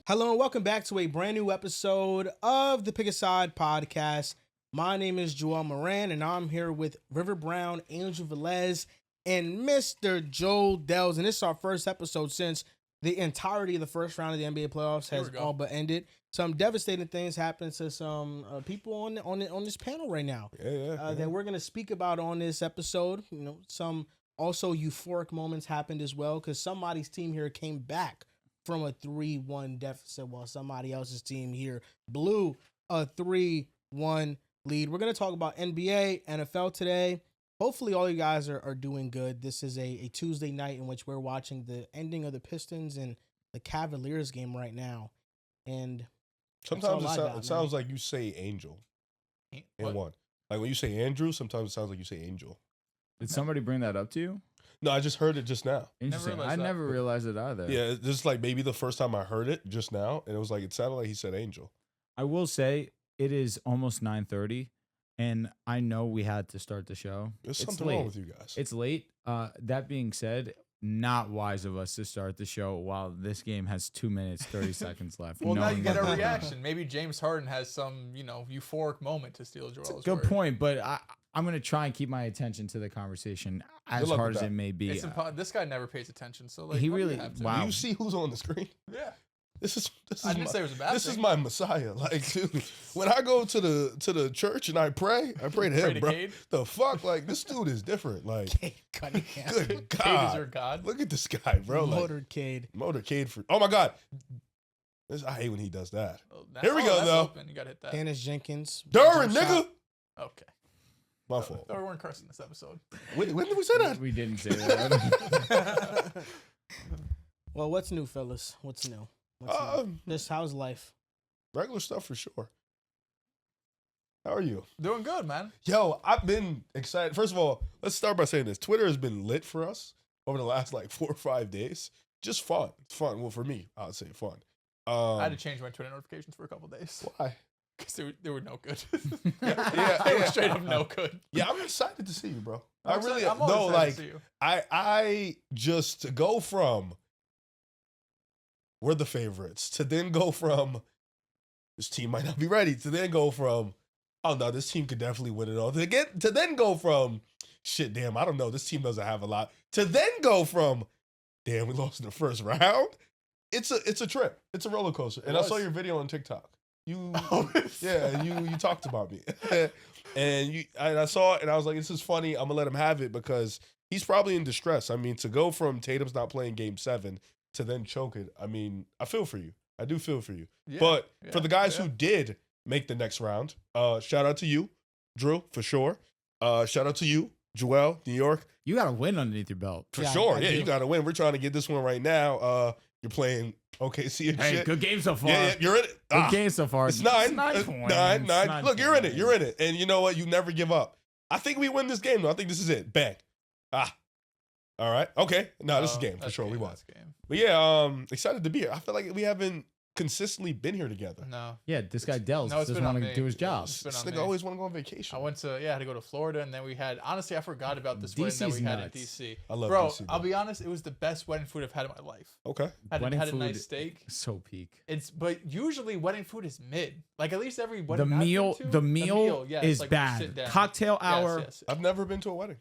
Hello and welcome back to a brand new episode of the Pick a Side podcast. My name is Joel Moran and I'm here with River Brown, Angel Velez, and Mr. Joel Dells. And this is our first episode since the entirety of the first round of the NBA playoffs has all but ended. Some devastating things happened to some people on this panel right now. That we're going to speak about on this episode. You know, some also euphoric moments happened as well because somebody's team here came back from a 3-1 deficit while somebody else's team here blew a 3-1 lead. We're going to talk about NBA, NFL today. Hopefully all you guys are doing good. This is a Tuesday night in which we're watching the ending of the Pistons and the Cavaliers game right now. And sometimes it sounds like you say Angel in one. Like when you say Andrew, sometimes it sounds like you say Angel. Did somebody bring that up to you? No, I just heard it just now. Interesting. I never realized it either. Yeah, just like maybe the first time I heard it just now, and it was like it sounded like he said Angel. I will say it is almost 9:30, and I know we had to start the show. There's something wrong with you guys. It's late. That being said, not wise of us to start the show while this game has 2 minutes 30 seconds left. Well, now you get a reaction. Maybe James Harden has some, euphoric moment to steal Joel's good point, but I'm going to try and keep my attention to the conversation as hard as it may be. This guy never pays attention, so he really. Wow. Do you see who's on the screen? Yeah. I didn't say it was a bad thing. This is my Messiah. Like, dude, when I go to the church and I pray to him, bro. Cade? The fuck, like this dude is different. Like, good God, Cade is your God. Look at this guy, bro. Motorcade for. Oh my God. I hate when he does that. Here we go, though. Open. You gotta hit that. Dennis Jenkins. Durin, nigga. Okay. My fault. We weren't cursing this episode. When did we say that? We didn't say that. Well, what's new, fellas? What's new? How's life? Regular stuff for sure. How are you? Doing good, man. Yo, I've been excited. First of all, let's start by saying this. Twitter has been lit for us over the last 4 or 5 days. Just fun. It's fun. Well, for me, I would say fun. I had to change my Twitter notifications for a couple days. Why? Because they were no good. They were straight up no good. Yeah, I'm excited to see you, bro. I'm excited to see you. I just to go from we're the favorites to then go from this team might not be ready to then go from oh no, this team could definitely win it all to then go from shit, damn, I don't know, this team doesn't have a lot to then go from damn, we lost in the first round. It's a trip. It's a roller coaster. And I saw your video on TikTok. You talked about me. and I saw it and I was like, this is funny. I'm gonna let him have it because he's probably in distress. I mean, to go from Tatum's not playing game 7 to then choke it, I mean, I feel for you. I do feel for you. Yeah, but for the guys who did make the next round, shout out to you, Drew, for sure. Shout out to you, Joel, New York. You got to win underneath your belt. For sure. Yeah, you got to win. We're trying to get this one right now. You're playing OKC and shit. Good game so far. Yeah, you're in it. Good game so far. It's 9. 9 points. 9. Look, you're in it. You're in it. And you know what? You never give up. I think we win this game, though. I think this is it. Bang. All right. Okay. No, this is game for sure. We won. But yeah, excited to be here. I feel like we haven't consistently been here together. No. Yeah, this guy Dells doesn't want to do his job. This nigga always want to go on vacation. I had to go to Florida, and then we had, honestly, I forgot about this wedding that we had in DC. I love DC. Bro, I'll be honest, it was the best wedding food I've had in my life. Okay. Had a nice steak. So peak. But usually wedding food is mid. Like at least every wedding the meal is like bad. Cocktail hour. Yes. I've never been to a wedding.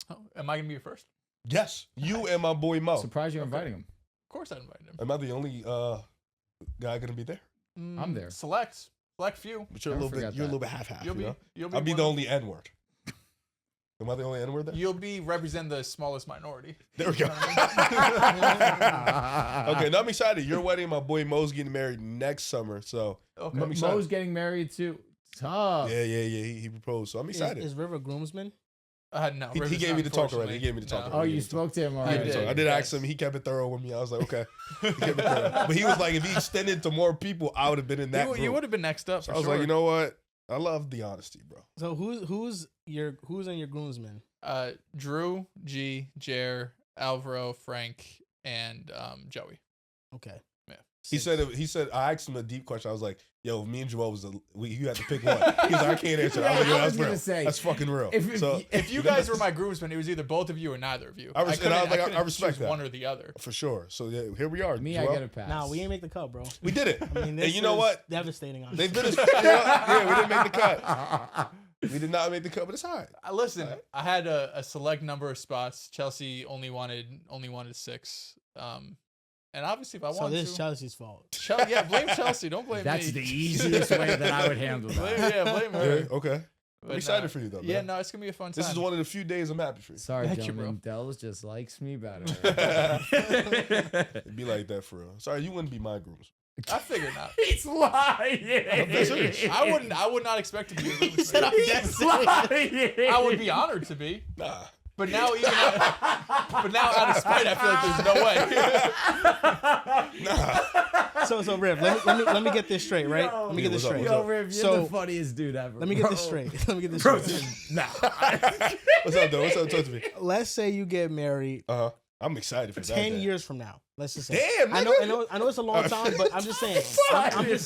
Oh, am I gonna be your first? Yes. You and my boy Mo. Surprised you're inviting him. Of course I invited him. Am I the only guy gonna be there? I'm there. Select few. But you're a little bit half-half. You'll be I'll be the only N-word. Am I the only N-word there? You'll be represent the smallest minority. There we go. Okay, now I'm excited. Your wedding, my boy Mo's getting married next summer, so I'm excited. Mo's getting married too. Tough. Yeah. He proposed, so I'm excited. Is River Groomsman? No. He gave me the talk already. Oh, you spoke to him already. I did ask him. He kept it thorough with me. I was like, okay. But he was like, if he extended to more people, I would have been in that group. You would have been next up. So I was like, you know what? I love the honesty, bro. So who's in your groomsmen? Drew, G, Jer, Alvaro, Frank, and Joey. Okay. He said, I asked him a deep question. I was like, yo, me and Joel you had to pick one. He was like, I can't answer that. I was like, yo, that's real. That's fucking real. If you guys were my groomsmen, it was either both of you or neither of you. I respect that. One or the other. For sure. So yeah, here we are. Me, Joel. I get a pass. Nah, we ain't make the cut, bro. We did it. I mean, and you know what? Devastating. On They did it. Yeah, we didn't make the cut. We did not make the cut, but it's all right. Listen, I had a select number of spots. Chelsea only wanted 6. And obviously, if I so wanted this is Chelsea's fault. yeah, blame Chelsea. Don't blame me. That's the easiest way that I would handle that. blame her. Yeah, okay. I'm excited for you, though, man. Yeah, no, it's going to be a fun time. This is one of the few days I'm happy for you. Sorry, Thank you, gentlemen. Dells just likes me better. It'd be like that for real. Sorry, you wouldn't be my grooms. I figured not. He's lying. I would not expect to be a groomsman. He's lying. I would be honored to be. Nah. But now, out of spite, I feel like there's no way. Nah. So Riv, let me get this straight, right? Let me get this straight. Yo, Riv, you're So- the funniest dude ever. Let me get this straight. Nah. What's up, though? Talk to me. Let's say you get married I'm excited for that. 10 day. years from now. Let's just say. Damn, I nigga. know it's a long time, but I'm just saying. I'm just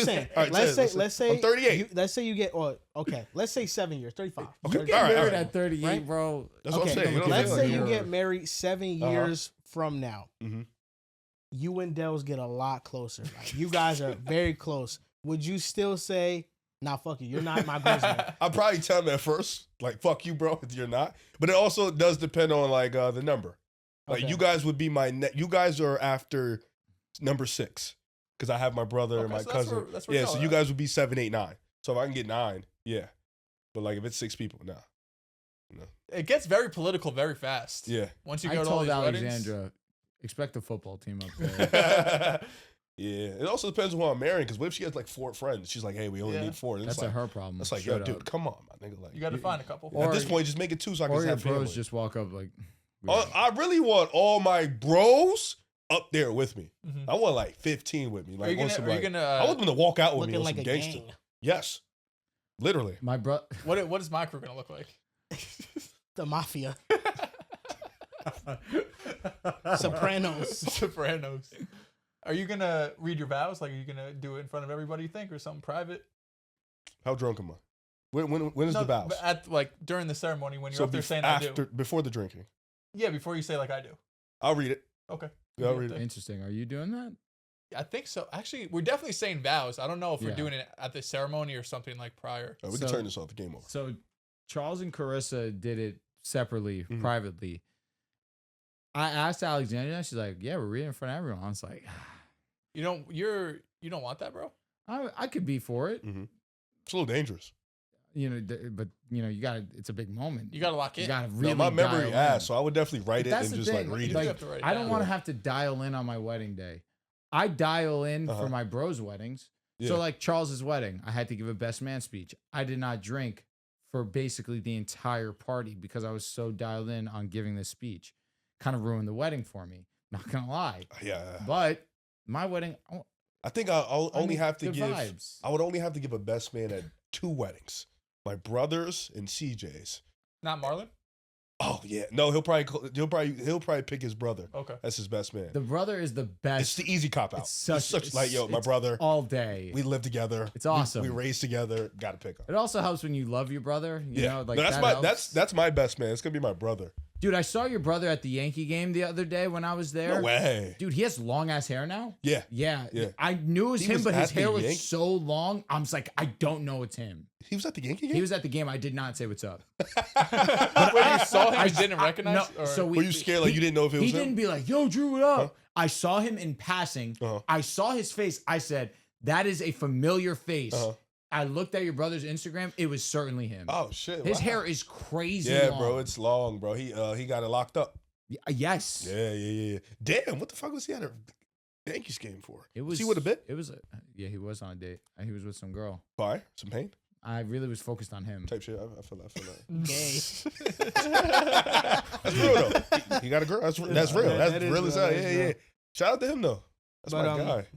saying. All right, Let's say I'm 38. let's say you get okay. Let's say 7 years, 35. Okay. You get All right, married all right. at 38, Right? bro. That's what I'm saying. We don't Let's feel say like you it. get married 7 years from now. Mhm. You and Dells get a lot closer. Like, you guys are very close. Would you still say, nah, fuck you, you're not my groomsman? I'll probably tell him at first, like, fuck you, bro, if you're not. But it also does depend on, like, the number. Like, Okay. you guys would be you guys are after number 6. Because I have my brother and Okay, my so cousin. that's where Yeah, y'all so are you at. guys would be 7, 8, 9. So if I can get 9, yeah. But, like, if it's 6 people, nah. It gets very political very fast. Yeah. Once you I go to all told these weddings. Alexandra, expect a football team up there. Yeah. It also depends on who I'm marrying. Because what if she has, like, 4 friends? She's like, hey, we only Yeah. need 4. And it's That's like, her problem. It's like, Straight yo, dude, up. come on, my nigga. Like, You got to find a couple. Or- at this point, just make it 2 so I can Or just your have family. bros just walk up like. I really want all my bros up there with me. Mhm. I want like 15 with me. Like, Are you gonna? I I want them to walk out with me Looking on like some a gangster. gang. Yes, literally. My bro. What is my crew gonna look like? The mafia. Sopranos. Sopranos. Are you gonna read your vows? Like, are you gonna do it in front of everybody? You think, or something private? How drunk am I? When is the vows? but at like during the ceremony when you're up there saying I do. before the drinking. Yeah, before you say like I do. I'll read it. Okay. Yeah, I'll read it. Interesting. Are you doing that? I think so. Actually, we're definitely saying vows. I don't know if we're Yeah. doing it at the ceremony or something like prior. We can So- turn this off. The game over. So Charles and Carissa did it separately, Mhm. privately. I asked Alexandria, she's like, "Yeah, we're reading in front of everyone." I was like, You don't want that, bro? I could be for it, It's a little dangerous. you know, but you know, you got to. It's a big moment. You gotta lock in. You got to No, really. my memory dial in. ass, so I would definitely write it That's and the just thing, like read You it. do have to write it I don't down. want to have to dial in on my wedding day. I dial in Uh-huh. for my bros' weddings. Yeah. So like Charles's wedding, I had to give a best man speech. I did not drink for basically the entire party because I was so dialed in on giving this speech. Kind of ruined the wedding for me. Not gonna lie. Yeah, But my wedding, I think I'll only have to good give. vibes. I would only have to give a best man at 2 weddings. My brother's and CJ's. Not Marlon? Oh yeah, no, he'll probably pick his brother. Okay. That's his best man. The brother is the It's best. the easy cop out. It's such like yo, my it's brother. all day. We live together. It's awesome. We raised together. Got to pick him. It also helps when you love your brother. You know, like no, that's that my helps. that's my best man. It's gonna be my brother. Dude, I saw your brother at the Yankee game the other day when I was there. No way. Dude, he has long ass hair now. Yeah, Yeah. Yeah. I knew it was He him, was but his at the hair was Yankee- so long. I'm just like, I don't know it's him. he was at the Yankee game. He was at the game. I did not say what's up. When you saw him, I you didn't recognize? No, or? so Were you scared? Like you didn't know if it was He him? didn't be like, yo, Drew, what up? I saw him in passing. Uh-huh. I saw his face. I said, that is a familiar face. Uh-huh. I looked at your brother's Instagram. It was certainly him. Oh shit. His wow. hair is crazy Yeah, long. bro, it's long, bro. He got it locked up. Yes. Yeah. Damn, what the fuck was he at a Yankees game for? It Was was. he with a bit? It was. Yeah, he was on a date. He was with some girl. Fire, some pain I really was focused on him. type shit. I feel that. Gay. That's real though. He got a girl. That's real. That's That is real as real, hell. that is Yeah. real. Shout out to him though. That's But, my guy.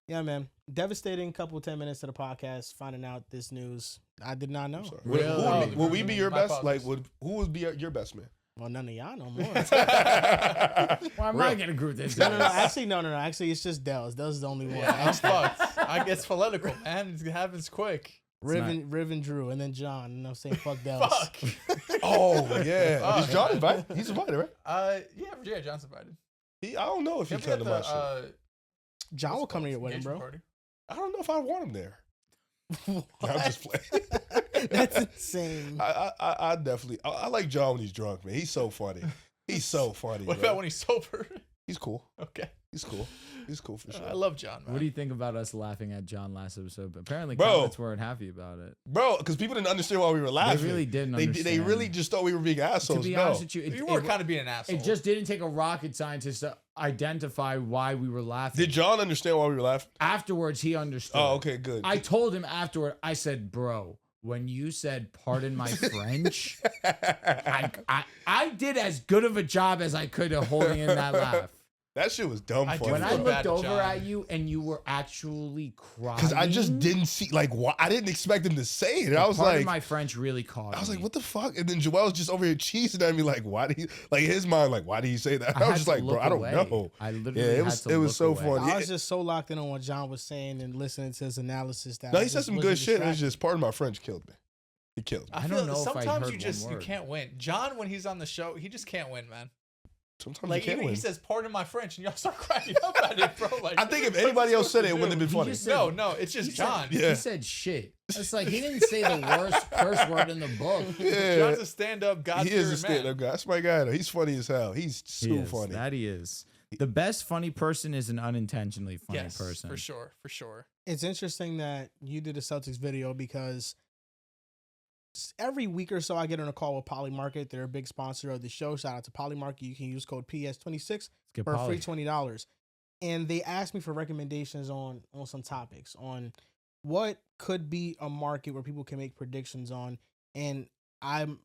Yeah, man. Devastating couple 10 minutes to the podcast, finding out this news. I did not know. Sorry. Really? Will we be your My best? Like, apologies. who would be your best man? Well, none of y'all no more. Why am I getting grouped into No. this? Actually, no. Actually, it's just Dell's. Dell's the only one. Yeah, I'm fucked. I guess political, man. It happens quick. Riv and Drew, and then John. And I'm saying fuck Dell's. Fuck. Oh yeah, Fuck, is John man. invited? He's invited, right? Yeah, John's invited. I don't know if he He'll be came at to my shit. John will come to your wedding, engagement bro. party. I don't know if I want him there. I'm just playing. That's insane. I definitely. I like John when he's drunk, man. He's so funny. He's so funny. What bro. about when he's sober? He's cool. Okay. He's cool. He's cool for sure. I love John, man. What do you think about us laughing at John last episode? But apparently, Bro. comments weren't happy about it. Bro, because people didn't understand why we were laughing. They really didn't They understand. really just thought we were being assholes. To be no. honest with you, You were kind of being an asshole. it just didn't take a rocket scientist to identify why we were laughing. Did John understand why we were laughing? Afterwards, he understood. Oh, okay, good. I told him afterward, I said, bro, when you said, pardon my French, I did as good of a job as I could of holding in that laugh. That shit was dumb I funny. When I feel looked bad, over John. at you and you were actually crying. Because I just didn't see, like, why I didn't expect him to say it. I was pardon like, my French really caught I was me. like, what the fuck? And then Joel's just over here cheesing at me, like, why did he, like, his mind, like, why did he say that? I, had was just to like, bro, look I don't away. know. I literally Yeah, it had was to look so away. funny. I was just so locked in on what John was saying and listening to his analysis that No, I he said just some wasn't good shit. It's distracted. just, pardon my French, killed me. He killed me. I feel don't know if I sometimes heard you just one you word. can't win. John, when he's on the show, he just can't win, man. Sometimes Like you can't even win. he says, "Pardon my French," and y'all start cracking up at it, bro. Like I think if anybody else said it, it wouldn't have been funny. just said- no, it's just He John. Yeah. He said shit. It's like he didn't say the worst curse word in the book. Yeah. John's a stand-up, He God-fearing is a man. stand-up guy. That's my guy, though. He's funny as hell. He's so He is. funny. That he is. The best funny person is an unintentionally funny Yes, person. for sure. It's interesting that you did a Celtics video because every week or so I get on a call with Polymarket. They're a big sponsor of the show. Shout out to Polymarket. You can use code PS26 Let's get for a Polly. free $20. And they asked me for recommendations on some topics, on what could be a market where people can make predictions on. And I'm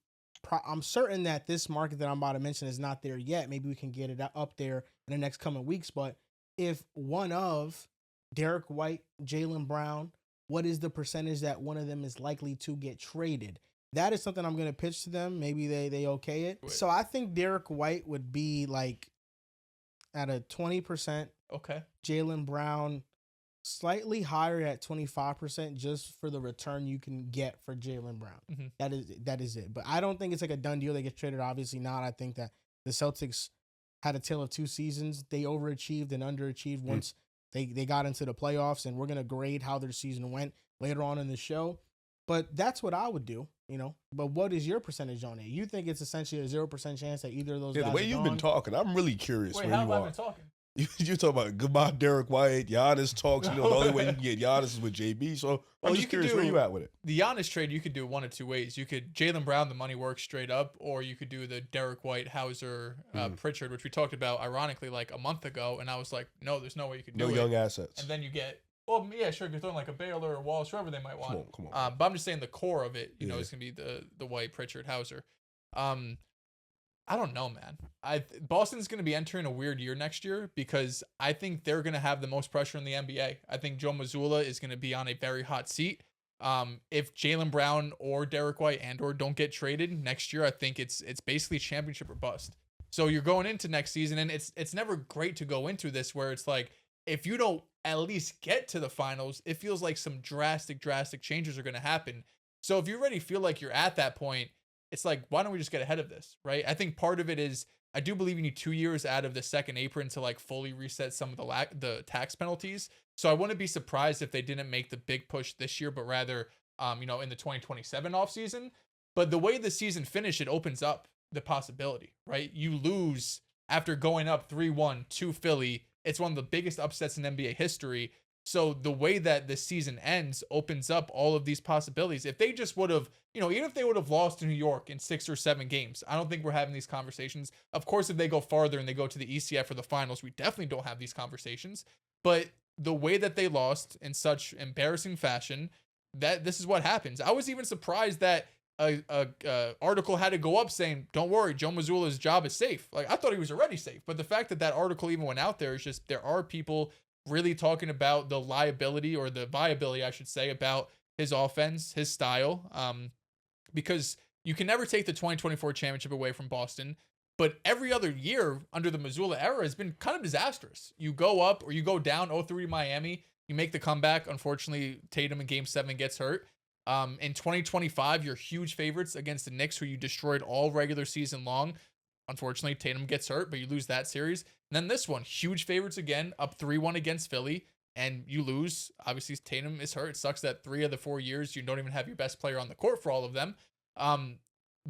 certain that this market that I'm about to mention is not there yet. Maybe we can get it up there in the next coming weeks. But if one of Derek White, Jalen Brown, what is the percentage that one of them is likely to get traded? That is something I'm going to pitch to them. Maybe they okay it. Wait. So I think Derek White would be like at a 20%. Okay. Jalen Brown slightly higher at 25% just for the return you can get for Jalen Brown. Mhm. That is it. But I don't think it's like a done deal. They get traded. Obviously not. I think that the Celtics had a tale of two seasons. They overachieved and underachieved once they got into the playoffs, and we're going to grade how their season went later on in the show. But that's what I would do, you know. But what is your percentage on it? You think it's essentially a 0% chance that either of those Yeah, guys the way are you've gone? been talking, I'm really curious Wait, where how you have I are. been talking? You talk about goodbye Derek White, Giannis talks. You know, the only way you can get Giannis is with JB. So Well, I'm you just could curious where do- you at with it. The Giannis trade, you could do one of two ways. You could Jalen Brown, the money works straight up, or you could do the Derek White, Hauser, Pritchard, which we talked about ironically like a month ago, and I was like, no, there's no way you could do No it. young assets. And then you get, well, yeah, sure, you're throwing like a Baylor or Wallace, whoever they might want. Come on. But I'm just saying the core of it, you know, Yeah. is gonna be the White, Pritchard, Hauser. I don't know, man. Boston's gonna be entering a weird year next year because I think they're gonna have the most pressure in the NBA. I think Joe Mazzulla is gonna be on a very hot seat. If Jalen Brown or Derek White or don't get traded next year, I think it's basically championship or bust. So you're going into next season, and it's never great to go into this where it's like if you don't at least get to the finals, it feels like some drastic changes are gonna happen. So if you already feel like you're at that point, it's like, why don't we just get ahead of this, right? I think part of it is I do believe you need 2 years out of the second apron to like fully reset some of the tax penalties. So I wouldn't be surprised if they didn't make the big push this year, but rather, in the 2027 offseason. But the way the season finished, it opens up the possibility, right? You lose after going up 3-1 to Philly. It's one of the biggest upsets in NBA history. So the way that the season ends opens up all of these possibilities. If they just would have, even if they would have lost to New York in 6 or 7 games, I don't think we're having these conversations. Of course, if they go farther and they go to the ECF for the finals, we definitely don't have these conversations. But the way that they lost in such embarrassing fashion, that this is what happens. I was even surprised that a article had to go up saying, don't worry, Joe Mazzulla's job is safe. Like, I thought he was already safe. But the fact that that article even went out there is just, there are people really talking about the liability or the viability, I should say, about his offense, his style. Because you can never take the 2024 championship away from Boston. But every other year under the Mazzulla era has been kind of disastrous. You go up or you go down 0-3 Miami. You make the comeback. Unfortunately, Tatum in Game 7 gets hurt. In 2025, you're huge favorites against the Knicks, who you destroyed all regular season long. Unfortunately, Tatum gets hurt, but you lose that series. And then this one, huge favorites again, up 3-1 against Philly, and you lose. Obviously, Tatum is hurt. It sucks that 3 of the 4 years you don't even have your best player on the court for all of them.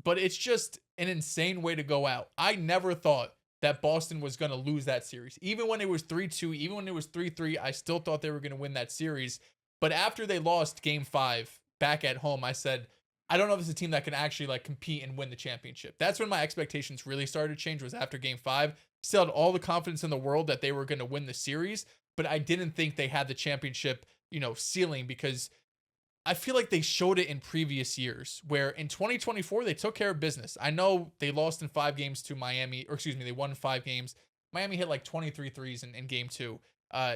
But it's just an insane way to go out. I never thought that Boston was going to lose that series. Even when it was 3-2, even when it was 3-3, I still thought they were going to win that series. But after they lost Game 5 back at home, I said, I don't know if it's a team that can actually like compete and win the championship. That's when my expectations really started to change, was after Game 5. Still had all the confidence in the world that they were going to win the series, but I didn't think they had the championship, ceiling, because I feel like they showed it in previous years, where in 2024, they took care of business. I know they lost in 5 games to Miami, they won 5 games. Miami hit like 23 threes in Game 2.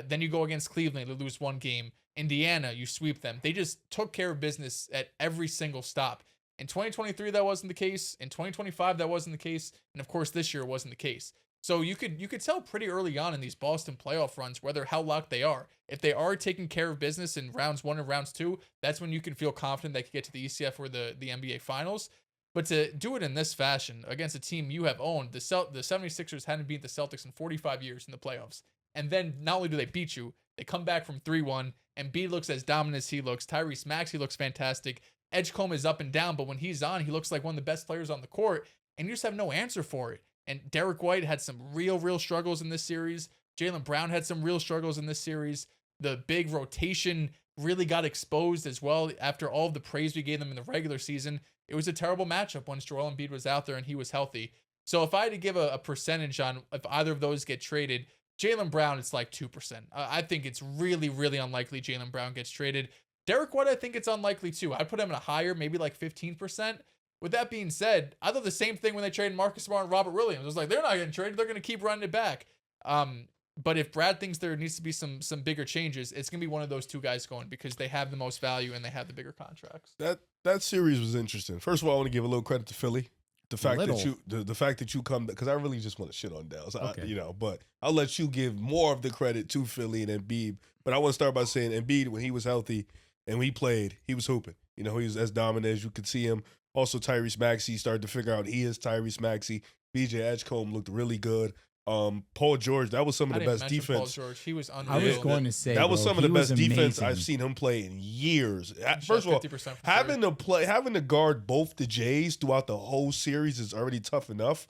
Then you go against Cleveland, they lose 1 game. Indiana, you sweep them. They just took care of business at every single stop. In 2023, that wasn't the case. In 2025, that wasn't the case. And of course, this year it wasn't the case. So you could tell pretty early on in these Boston playoff runs how locked they are. If they are taking care of business in rounds 1 and rounds 2, that's when you can feel confident they could get to the ECF or the NBA Finals. But to do it in this fashion against a team you have owned, the 76ers hadn't beat the Celtics in 45 years in the playoffs. And then not only do they beat you, they come back from 3-1, and B looks as dominant as he looks. Tyrese Maxey looks fantastic. Edgecombe is up and down, but when he's on, he looks like one of the best players on the court, and you just have no answer for it. And Derek White had some real struggles in this series. Jalen Brown had some real struggles in this series. The big rotation really got exposed as well after all of the praise we gave them in the regular season. It was a terrible matchup once Joel Embiid was out there and he was healthy. So if I had to give a percentage on if either of those get traded, Jalen Brown, it's like 2%. I think it's really unlikely Jalen Brown gets traded. Derek White, I think it's unlikely too. I'd put him in a higher, maybe like 15%. With that being said, I thought the same thing when they traded Marcus Smart and Robert Williams. I was like, they're not getting traded. They're going to keep running it back. But if Brad thinks there needs to be some bigger changes, it's going to be one of those 2 guys going, because they have the most value and they have the bigger contracts. That series was interesting. First of all, I want to give a little credit to Philly. The fact that you come, because I really just want to shit on Dallas, Okay. but I'll let you give more of the credit to Philly and Embiid. But I want to start by saying Embiid, when he was healthy and when he played, he was hooping. He was as dominant as you could see him. Also, Tyrese Maxey started to figure out he is Tyrese Maxey. BJ Edgecombe looked really good. Paul George, that was some of the best defense. Paul George, he was unreal. I was going to say that was some of the best defense amazing. I've seen him play in years. First of all, 50% having to guard both the Jays throughout the whole series is already tough enough.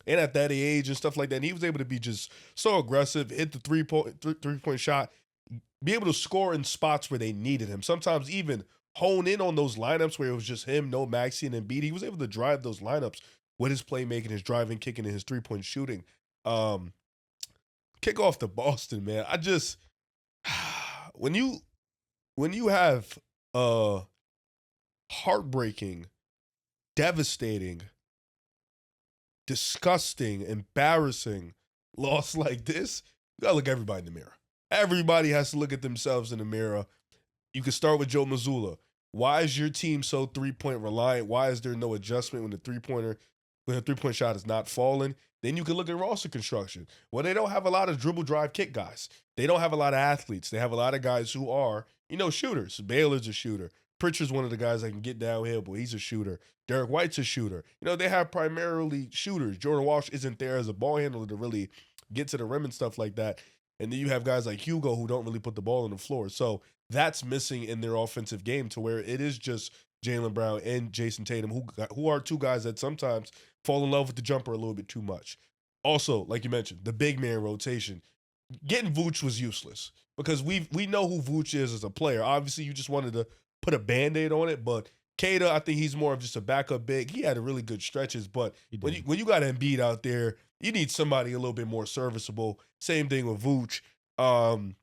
And at that age and stuff like that, and he was able to be just so aggressive, hit the three-point shot, be able to score in spots where they needed him. Sometimes even hone in on those lineups where it was just him, no Maxey and Embiid. He was able to drive those lineups with his playmaking, his driving, kicking, and his three-point shooting. Kick off to Boston, man. I just when you have a heartbreaking, devastating, disgusting, embarrassing loss like this, you gotta look everybody in the mirror. Everybody has to look at themselves in the mirror. You can start with Joe Mazzulla. Why is your team so 3-point reliant? Why is there no adjustment when the three-point shot is not falling? Then you can look at roster construction. Well, they don't have a lot of dribble, drive, kick guys. They don't have a lot of athletes. They have a lot of guys who are, shooters. Baylor's a shooter. Pritchard's one of the guys that can get downhill, but he's a shooter. Derek White's a shooter. They have primarily shooters. Jordan Walsh isn't there as a ball handler to really get to the rim and stuff like that. And then you have guys like Hugo who don't really put the ball on the floor. So that's missing in their offensive game, to where it is just Jalen Brown and Jason Tatum, who are 2 guys that sometimes fall in love with the jumper a little bit too much. Also, like you mentioned, the big man rotation. Getting Vooch was useless, because we know who Vooch is as a player. Obviously, you just wanted to put a Band-Aid on it, but Keita, I think he's more of just a backup big. He had really good stretches, but when you got Embiid out there, you need somebody a little bit more serviceable. Same thing with Vooch. And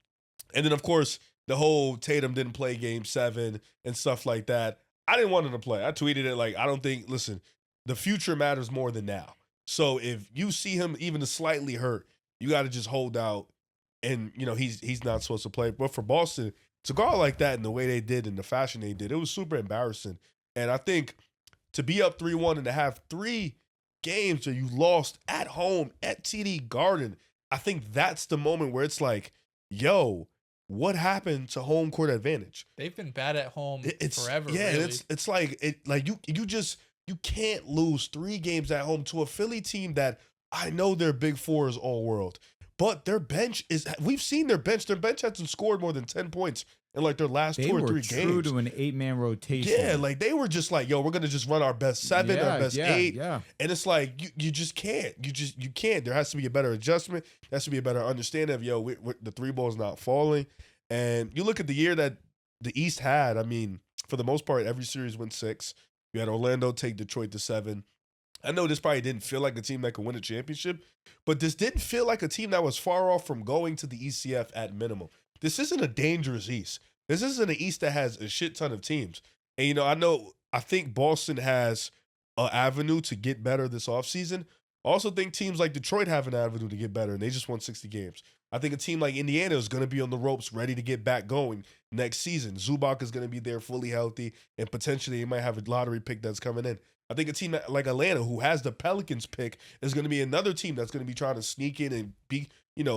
then, of course, the whole Tatum didn't play Game 7 and stuff like that. I didn't want him to play. I tweeted it like, listen, the future matters more than now. So if you see him even slightly hurt, you got to just hold out, and he's not supposed to play. But for Boston to go out like that in the way they did, in the fashion they did, it was super embarrassing. And I think to be up 3-1 and to have 3 games where you lost at home at TD Garden, I think that's the moment where it's like, yo, what happened to home court advantage? They've been bad at home forever. Yeah, really. and it's like you can't lose 3 games at home to a Philly team that I know their big four is all world, but their bench is. We've seen their bench. Their bench hasn't scored more than 10 points in like their last 2 or 3 games. They were true to an 8-man rotation. Yeah, like they were just like, yo, we're gonna just run our best 7, our best 8, and it's like you just can't. You can't. There has to be a better adjustment. There has to be a better understanding of the 3 ball's not falling. And you look at the year that the East had. I mean, for the most part, every series went 6. You had Orlando take Detroit to 7. I know this probably didn't feel like a team that could win a championship, but this didn't feel like a team that was far off from going to the ECF at minimum. This isn't a dangerous East. This isn't an East that has a shit ton of teams. And, I think Boston has an avenue to get better this offseason. I also think teams like Detroit have an avenue to get better, and they just won 60 games. I think a team like Indiana is going to be on the ropes ready to get back going next season. Zubac is going to be there fully healthy, and potentially he might have a lottery pick that's coming in. I think a team like Atlanta, who has the Pelicans pick, is going to be another team that's going to be trying to sneak in and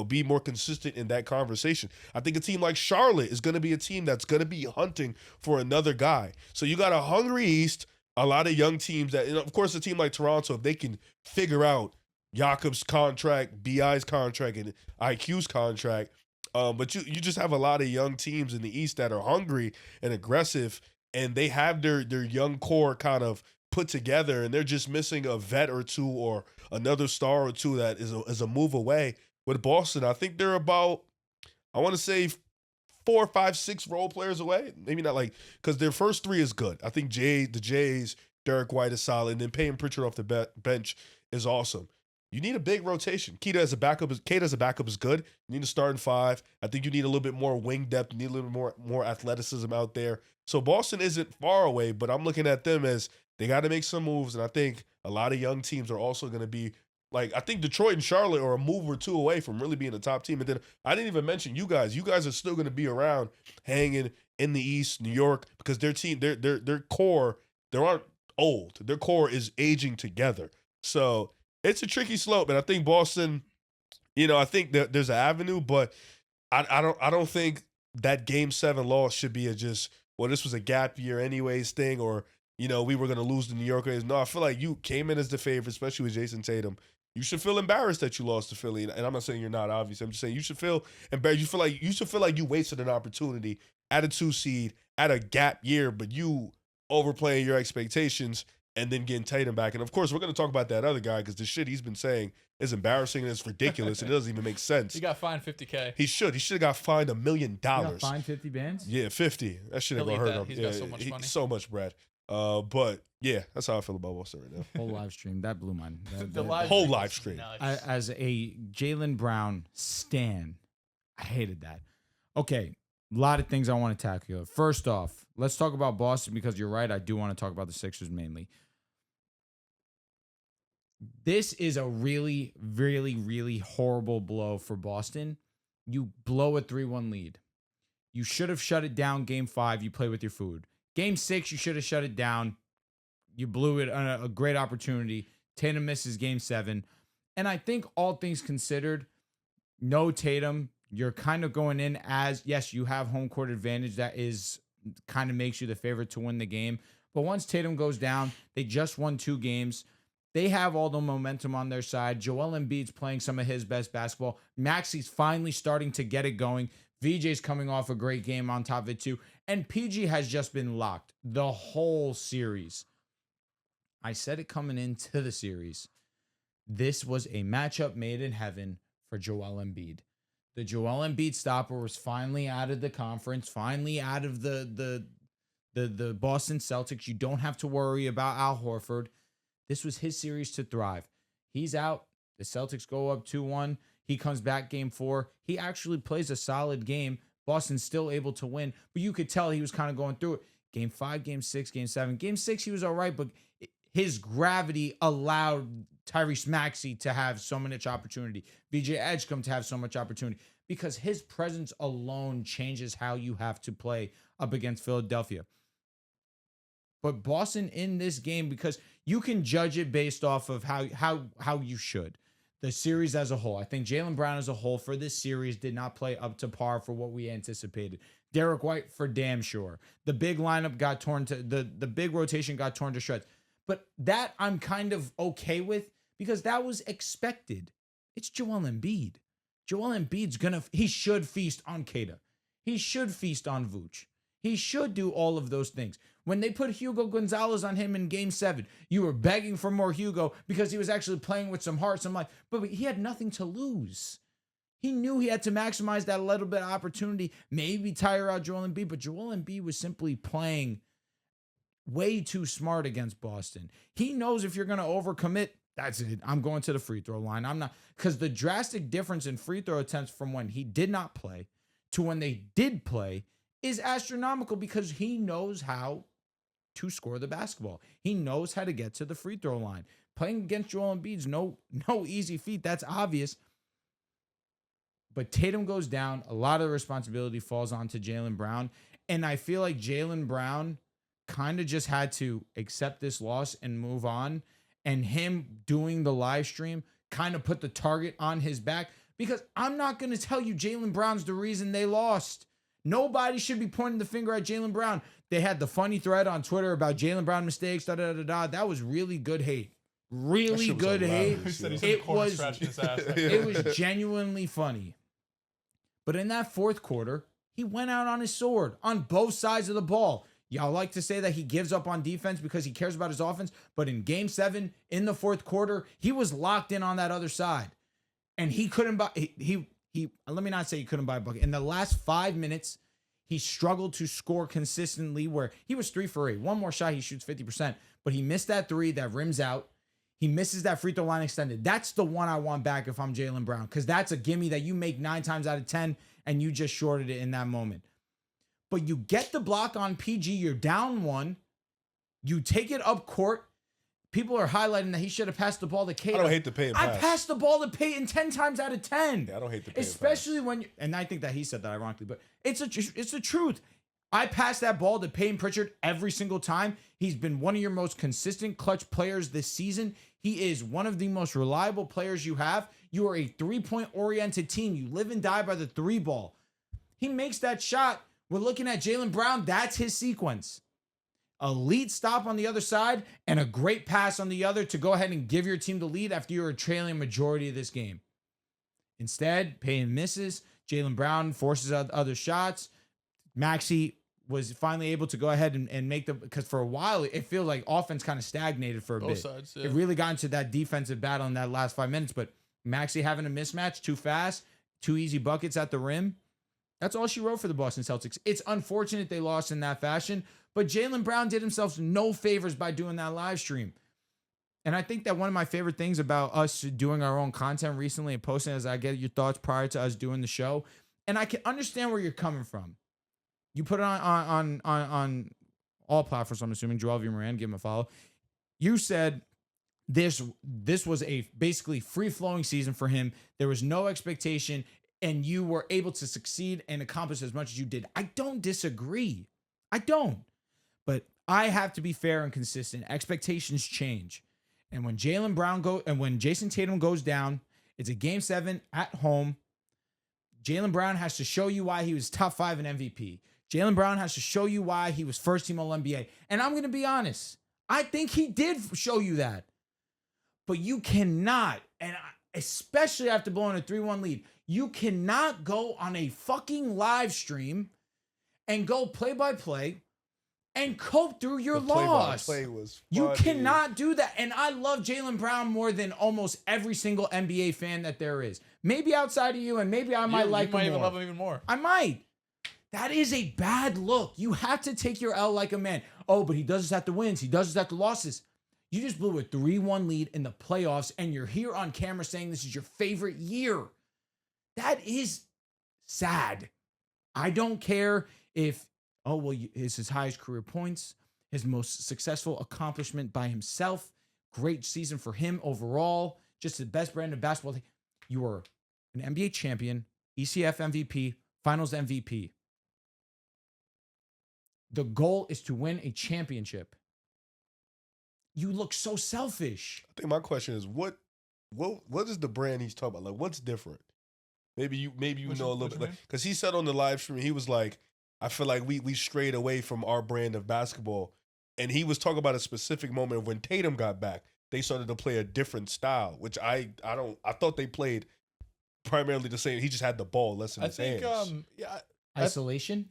be more consistent in that conversation. I think a team like Charlotte is going to be a team that's going to be hunting for another guy. So you got a hungry East, a lot of young teams that, of course, a team like Toronto, if they can figure out Jakob's contract, BI's contract, and IQ's contract. But you just have a lot of young teams in the East that are hungry and aggressive, and they have their young core kind of put together, and they're just missing a vet or two or another star or two that is a move away. With Boston, I think they're about, I want to say 4, 5, 6 role players away. Maybe not because their first 3 is good. I think the Jays, Derek White is solid, and then Payton Pritchard off the bench is awesome. You need a big rotation. Kate as a backup is good. You need to start in 5. I think you need a little bit more wing depth. You need a little bit more athleticism out there. So Boston isn't far away, but I'm looking at them as they got to make some moves, and I think a lot of young teams are also going to be I think Detroit and Charlotte are a move or 2 away from really being a top team. And then I didn't even mention you guys. You guys are still going to be around hanging in the East, New York, because their team, their core, they aren't old. Their core is aging together. So it's a tricky slope, and I think Boston, I think that there's an avenue, but I don't think that Game 7 loss should be this was a gap year anyways thing, or we were going to lose the New Yorkers. No, I feel like you came in as the favorite, especially with Jason Tatum. You should feel embarrassed that you lost to Philly, and I'm not saying you're not. Obviously, I'm just saying you should feel embarrassed. You should feel like you wasted an opportunity at a 2 seed at a gap year, but you overplaying your expectations and then getting Tatum back. And of course, we're going to talk about that other guy because the shit he's been saying is embarrassing and it's ridiculous and it doesn't even make sense. He got fined $50K. He should have got fined $1 million. Fined 50 bands? Yeah, 50. That shit ain't gonna hurt him. He's got so much money. So much bread. But yeah, that's how I feel about Boston right now. Whole live stream that blew mine. Whole live stream. As a Jalen Brown stan, I hated that. Okay, a lot of things I want to tackle. First off, let's talk about Boston because you're right. I do want to talk about the Sixers mainly. This is a really, really, really horrible blow for Boston. You blow a 3-1 lead. You should have shut it down Game 5. You play with your food. Game 6, you should have shut it down. You blew it on a great opportunity. Tatum misses Game 7. And I think all things considered, no Tatum. You're kind of going in as, yes, you have home court advantage. That is kind of makes you the favorite to win the game. But once Tatum goes down, they just won 2 games. They have all the momentum on their side. Joel Embiid's playing some of his best basketball. Maxi's finally starting to get it going. VJ's coming off a great game on top of it too. And PG has just been locked the whole series. I said it coming into the series. This was a matchup made in heaven for Joel Embiid. The Joel Embiid stopper was finally out of the conference, finally out of the Boston Celtics. You don't have to worry about Al Horford. This was his series to thrive. He's out. The Celtics go up 2-1. He comes back Game 4. He actually plays a solid game. Boston's still able to win, but you could tell he was kind of going through it. Game 5, Game 6, Game 7. Game 6, he was all right, but his gravity allowed Tyrese Maxey to have so much opportunity. VJ Edgecombe to have so much opportunity because his presence alone changes how you have to play up against Philadelphia. But Boston in this game, because you can judge it based off of how you should. The series as a whole. I think Jaylen Brown as a whole for this series did not play up to par for what we anticipated. Derek White for damn sure. The big lineup got torn to the big rotation got torn to shreds. But that I'm kind of okay with because that was expected. It's Joel Embiid. Joel Embiid's he should feast on Kata. He should feast on Vooch. He should do all of those things. When they put Hugo Gonzalez on him in Game 7, you were begging for more Hugo because he was actually playing with some heart, some life. But he had nothing to lose. He knew he had to maximize that little bit of opportunity, maybe tire out Joel Embiid. But Joel Embiid was simply playing way too smart against Boston. He knows if you're going to overcommit, that's it. I'm going to the free throw line. I'm not, because the drastic difference in free throw attempts from when he did not play to when they did play is astronomical because he knows how to score the basketball. He knows how to get to the free throw line. Playing against Joel Embiid's no easy feat. That's obvious. But Tatum goes down. A lot of the responsibility falls onto Jaylen Brown. And I feel like Jaylen Brown kind of just had to accept this loss and move on. And him doing the live stream kind of put the target on his back. Because I'm not going to tell you Jaylen Brown's the reason they lost. Nobody should be pointing the finger at Jaylen Brown. They had the funny thread on Twitter about Jaylen Brown mistakes, That was really good hate. Really good hate. It was genuinely funny. But in that fourth quarter, he went out on his sword on both sides of the ball. Y'all like to say that he gives up on defense because he cares about his offense. But in Game 7, in the fourth quarter, he was locked in on that other side. And he couldn't buy, let me not say he couldn't buy a bucket. In the last 5 minutes, he struggled to score consistently where he was 3 for 8. One more shot, he shoots 50%. But he missed that 3 that rims out. He misses that free throw line extended. That's the one I want back if I'm Jaylen Brown. Because that's a gimme that you make 9 times out of 10 and you just shorted it in that moment. But you get the block on PG, you're down 1. You take it up court. People are highlighting that he should have passed the ball to Kata. I don't hate the pay and pass. I passed the ball to Peyton 10 times out of 10. Yeah, I don't hate the pay especially when you, and I think that he said that ironically, but it's the truth. I pass that ball to Peyton Pritchard every single time. He's been one of your most consistent clutch players this season. He is one of the most reliable players you have. You are a 3-point oriented team. You live and die by the 3 ball. He makes that shot. We're looking at Jaylen Brown. That's his sequence. Elite stop on the other side and a great pass on the other to go ahead and give your team the lead after you were trailing majority of this game. Instead, Payne misses. Jaylen Brown forces out other shots. Maxey was finally able to go ahead and make the, because for a while it feels like offense kind of stagnated for a bit. Sides, yeah. It really got into that defensive battle in that last 5 minutes, but Maxey having a mismatch too fast, 2 easy buckets at the rim. That's all she wrote for the Boston Celtics. It's unfortunate they lost in that fashion, but Jaylen Brown did himself no favors by doing that live stream. And I think that one of my favorite things about us doing our own content recently and posting as I get your thoughts prior to us doing the show, and I can understand where you're coming from. You put it on all platforms, I'm assuming. Joel V. Moran, give him a follow. You said this was a basically free-flowing season for him. There was no expectation, and you were able to succeed and accomplish as much as you did. I don't disagree. I don't. But I have to be fair and consistent. Expectations change. And when Jaylen Brown when Jason Tatum goes down, it's a Game 7 at home. Jaylen Brown has to show you why he was top 5 in MVP. Jaylen Brown has to show you why he was first team All-NBA. And I'm going to be honest. I think he did show you that. But you cannot, and especially after blowing a 3-1 lead, you cannot go on a fucking live stream and go play-by-play and cope through your loss. Play was you cannot do that. And I love Jaylen Brown more than almost every single NBA fan that there is. Maybe outside of you, and maybe I might like him more. You might even love him even more. I might. That is a bad look. You have to take your L like a man. Oh, but he does this at the wins. He does this at the losses. You just blew a 3-1 lead in the playoffs, and you're here on camera saying this is your favorite year. That is sad. I don't care if, it's his highest career points, his most successful accomplishment by himself, great season for him overall, just the best brand of basketball. You are an NBA champion, ECF MVP, Finals MVP. The goal is to win a championship. you look so selfish. I think my question is what is the brand he's talking about? Like, what's different? Maybe you know a little bit, because he said on the live stream, he was like, I feel like we strayed away from our brand of basketball, and he was talking about a specific moment when Tatum got back. They started to play a different style, which I thought they played primarily the same. He just had the ball less in his hands. Isolation.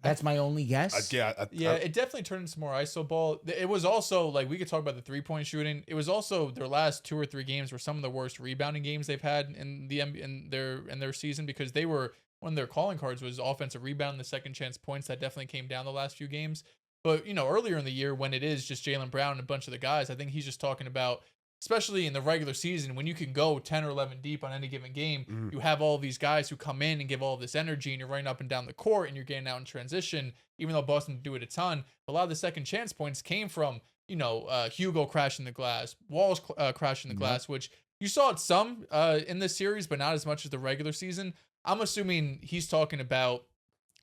That's my only guess. It definitely turned into more iso ball. It was also like, we could talk about the 3-point shooting. It was also their last 2 or 3 games were some of the worst rebounding games they've had in their season, because they were, one of their calling cards was offensive rebound, the second chance points. That definitely came down the last few games. But earlier in the year, when it is just Jalen Brown and a bunch of the guys, I think he's just talking about, especially in the regular season, when you can go 10 or 11 deep on any given game, you have all these guys who come in and give all this energy, and you're running up and down the court, and you're getting out in transition, even though Boston didn't do it a ton. A lot of the second chance points came from, Hugo crashing the glass, Walls crashing the glass, which you saw it some in this series, but not as much as the regular season. I'm assuming he's talking about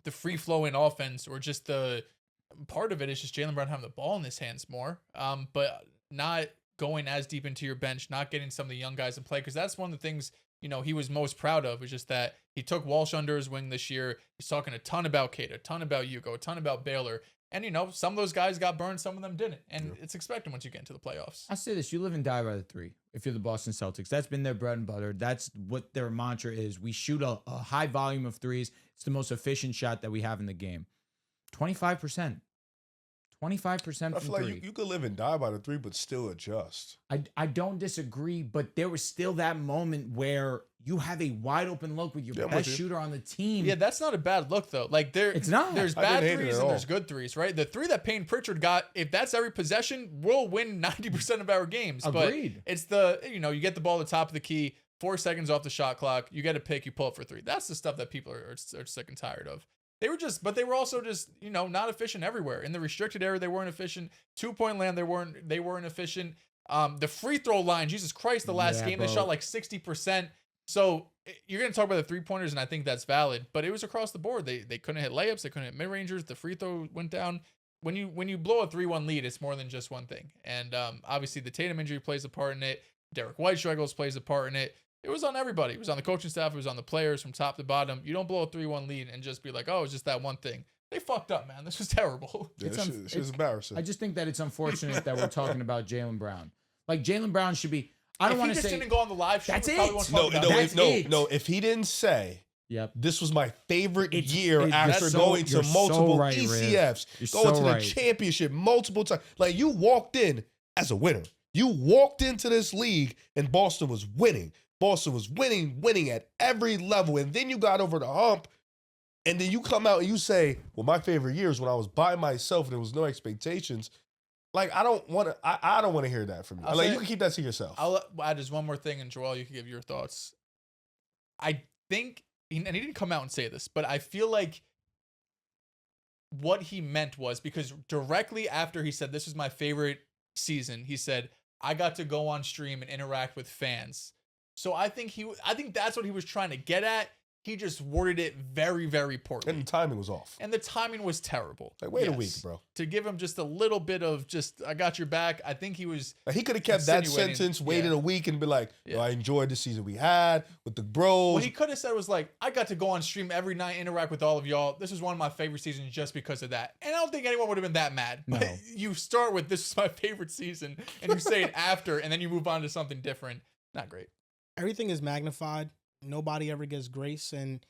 the free-flowing offense, or just the part of it is just Jalen Brown having the ball in his hands more, but not going as deep into your bench, not getting some of the young guys in play, because that's one of the things he was most proud of, was just that he took Walsh under his wing this year. He's talking a ton about Kate, a ton about Hugo, a ton about Baylor, and some of those guys got burned, some of them didn't, and it's expected once you get into the playoffs. I say this: you live and die by the 3. If you're the Boston Celtics, that's been their bread and butter. That's what their mantra is. We shoot a high volume of threes. It's the most efficient shot that we have in the game. 25%. 25% I feel like you could live and die by the 3, but still adjust. I don't disagree, but there was still that moment where you have a wide open look with your best shooter on the team. Yeah, that's not a bad look, though. Like, it's not. There's bad threes and there's good threes, right? The 3 that Payne Pritchard got, if that's every possession, we'll win 90% of our games. Agreed. But it's the, you get the ball at the top of the key, 4 seconds off the shot clock, you get a pick, you pull up for 3. That's the stuff that people are sick and tired of. They were also just, not efficient everywhere. In the restricted area, they weren't efficient. 2-point land, they weren't efficient. The free throw line, Jesus Christ, the last game, they shot like 60%. So you're going to talk about the 3-pointers, and I think that's valid, but it was across the board. They couldn't hit layups, they couldn't hit mid-rangers, the free throw went down. When you blow a 3-1 lead, it's more than just one thing. And obviously the Tatum injury plays a part in it. Derek White struggles plays a part in it. It was on everybody. It was on the coaching staff. It was on the players from top to bottom. You don't blow a 3-1 lead and just be like, oh, it's just that one thing. They fucked up, man. This was terrible. Yeah, it's embarrassing. I just think that it's unfortunate that we're talking about Jalen Brown. Like, Jalen Brown should be. I don't want to say. If he just didn't go on the live show, that's it. No. If he didn't say, "Yep, this was my favorite year after going to multiple ECFs, going to the championship multiple times," like, you walked in as a winner. You walked into this league and Boston was winning. Boston was winning at every level. And then you got over the hump, and then you come out and you say, well, my favorite year is when I was by myself and there was no expectations. Like, I don't want to hear that from you. You can keep that to yourself. I'll add just one more thing, and Joel, you can give your thoughts. I think, and he didn't come out and say this, but I feel like what he meant was, because directly after he said, this was my favorite season, he said, I got to go on stream and interact with fans. So I think that's what he was trying to get at. He just worded it very, very poorly. And the timing was off. And the timing was terrible. Like, wait a week, bro. To give him just a little bit of just, I got your back. I think he was. He could have kept that sentence, waited a week, and be like, I enjoyed the season we had with the bros. What he could have said was like, I got to go on stream every night, interact with all of y'all. This was one of my favorite seasons just because of that. And I don't think anyone would have been that mad. No. But you start with, this is my favorite season, and you say it after, and then you move on to something different. Not great. Everything is magnified. Nobody ever gets grace, and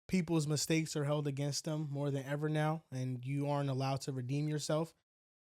people's mistakes are held against them more than ever now, and you aren't allowed to redeem yourself.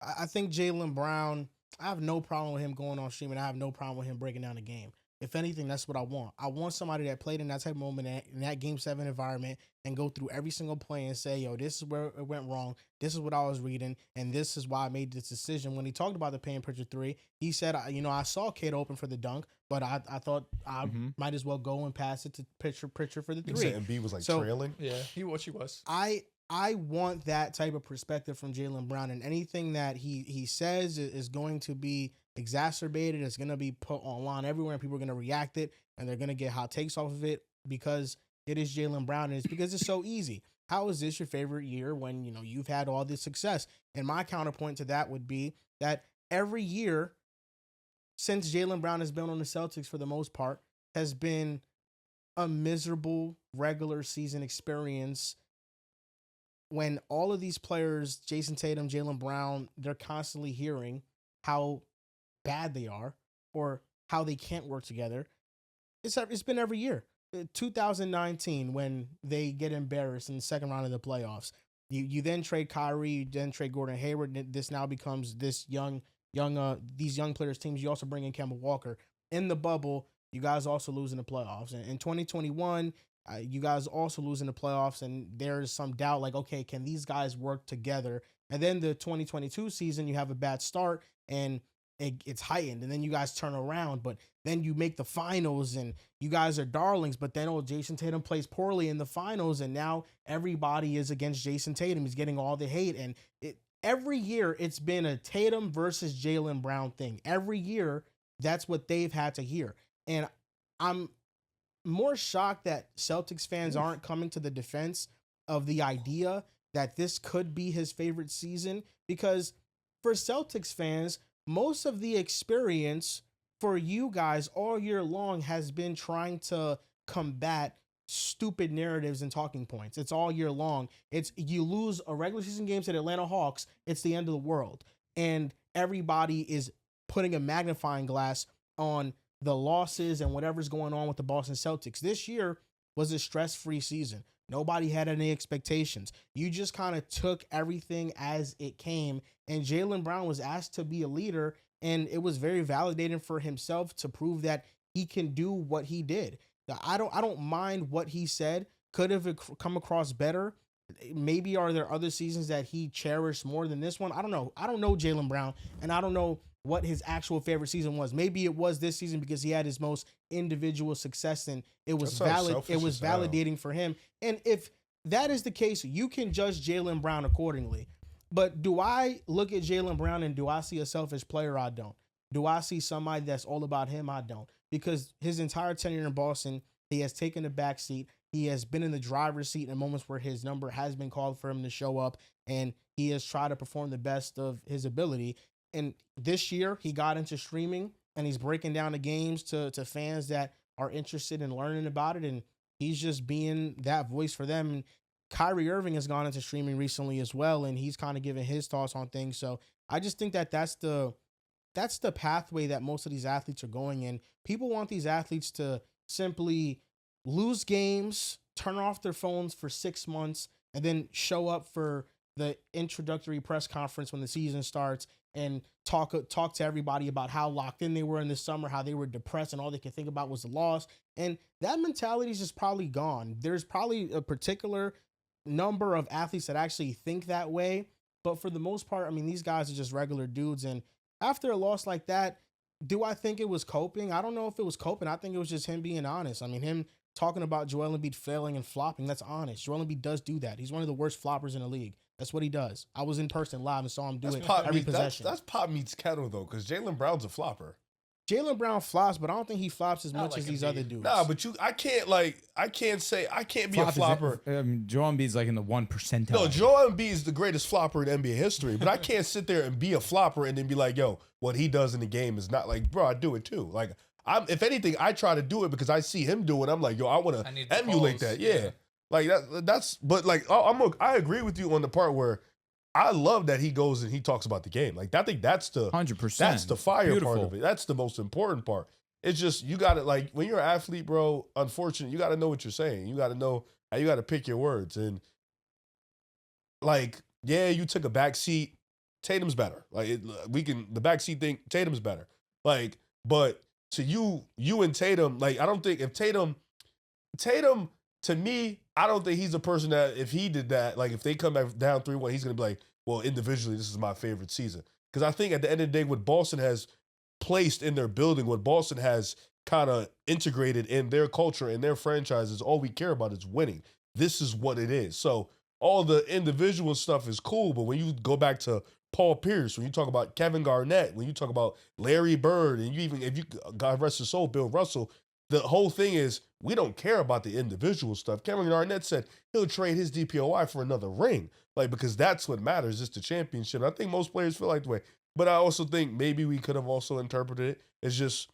I think Jalen Brown, I have no problem with him going on stream, and I have no problem with him breaking down the game. If anything, that's what I want. I want somebody that played in that type of moment, in that Game 7 environment, and go through every single play and say, yo, this is where it went wrong. This is what I was reading, and this is why I made this decision. When he talked about the Payne Pritchard 3, he said, I saw Kate open for the dunk, but I thought I might as well go and pass it to Pritchard for the 3. And B was like trailing. Yeah, she was. I want that type of perspective from Jalen Brown, and anything that he says is going to be exacerbated. It's going to be put online everywhere, and people are going to react it, and they're going to get hot takes off of it because it is Jalen Brown, and it's because it's so easy. How is this your favorite year when you've had all this success? And my counterpoint to that would be that every year since Jalen Brown has been on the Celtics for the most part has been a miserable regular season experience when all of these players, Jason Tatum, Jalen Brown, they're constantly hearing how bad they are or how they can't work together. It's been every year. 2019 when they get embarrassed in the second round of the playoffs. You then trade Kyrie, you then trade Gordon Hayward. This now becomes these young players teams. You also bring in Kemba Walker. In the bubble, you guys also lose in the playoffs. And in 2021, you guys also lose in the playoffs, and there's some doubt like, okay, can these guys work together? And then the 2022 season, you have a bad start, and it's heightened, and then you guys turn around, but then you make the finals, and you guys are darlings, but then Jason Tatum plays poorly in the finals, and now everybody is against Jason Tatum. He's getting all the hate, and every year it's been a Tatum versus Jalen Brown thing. Every year, that's what they've had to hear. And I'm more shocked that Celtics fans aren't coming to the defense of the idea that this could be his favorite season, because for Celtics fans, most of the experience for you guys all year long has been trying to combat stupid narratives and talking points. It's all year long. It's you lose a regular season game to the Atlanta Hawks, it's the end of the world. And everybody is putting a magnifying glass on the losses and whatever's going on with the Boston Celtics. This year was a stress-free season. Nobody had any expectations. You just kind of took everything as it came, and Jalen Brown was asked to be a leader, and it was very validating for himself to prove that he can do what he did. I don't mind what he said. Could have come across better. Maybe are there other seasons that he cherished more than this one? I don't know. I don't know Jalen Brown, and I don't know what his actual favorite season was. Maybe it was this season because he had his most individual success, and it was valid. It was validating for him. And if that is the case, you can judge Jalen Brown accordingly. But do I look at Jalen Brown and do I see a selfish player? I don't. Do I see somebody that's all about him? I don't. Because his entire tenure in Boston, he has taken the back seat. He has been in the driver's seat in moments where his number has been called for him to show up, and he has tried to perform the best of his ability. And this year, he got into streaming, and he's breaking down the games to fans that are interested in learning about it, and he's just being that voice for them. And Kyrie Irving has gone into streaming recently as well, and he's kind of giving his thoughts on things. So I just think that that's the pathway that most of these athletes are going in. People want these athletes to simply lose games, turn off their phones for 6 months, and then show up for the introductory press conference when the season starts and talk to everybody about how locked in they were in the summer, how they were depressed, and all they could think about was the loss. And that mentality is just probably gone. There's probably a particular number of athletes that actually think that way, but for the most part, I mean, these guys are just regular dudes. And after a loss like that, do I think it was coping? I don't know if it was coping. I think it was just him being honest. I mean, him talking about Joel Embiid failing and flopping, that's honest. Joel Embiid does do that. He's one of the worst floppers in the league. That's what he does. I was in person live and saw him do it every possession. That's pop meets kettle, though, because Jalen Brown's a flopper. Jalen Brown flops, but I don't think he flops as much as these other dudes. Nah, but I can't be a flopper. Joel Embiid's like in the 1%. No, Joel Embiid is the greatest flopper in NBA history, but I can't sit there and be a flopper and then be like, yo, what he does in the game is not like, bro, I do it too. Like, if anything, I try to do it because I see him do it. I'm like, yo, I want to emulate that. Yeah. Like but like, I agree with you on the part where I love that he goes and he talks about the game. Like, I think that's the 100%. That's the fire part of it. That's the most important part. It's just, you got to, like, when you're an athlete, bro, unfortunately, you got to know what you're saying. You got to know how you got to pick your words. And, like, yeah, you took a back seat. Tatum's better. Like, the back seat thing, Tatum's better. Like, but to you and Tatum, like, I don't think if Tatum, to me, I don't think he's a person that if he did that, like if they come back down 3-1, he's going to be like, well, individually, this is my favorite season. Because I think at the end of the day, what Boston has placed in their building, what Boston has kind of integrated in their culture and their franchises, all we care about is winning. This is what it is. So all the individual stuff is cool, but when you go back to Paul Pierce, when you talk about Kevin Garnett, when you talk about Larry Bird, and if you, God rest his soul, Bill Russell, the whole thing is we don't care about the individual stuff. Kevin Garnett said he'll trade his DPOY for another ring, like, because that's what matters, is the championship. I think most players feel like the way. But I also think maybe we could have also interpreted it as just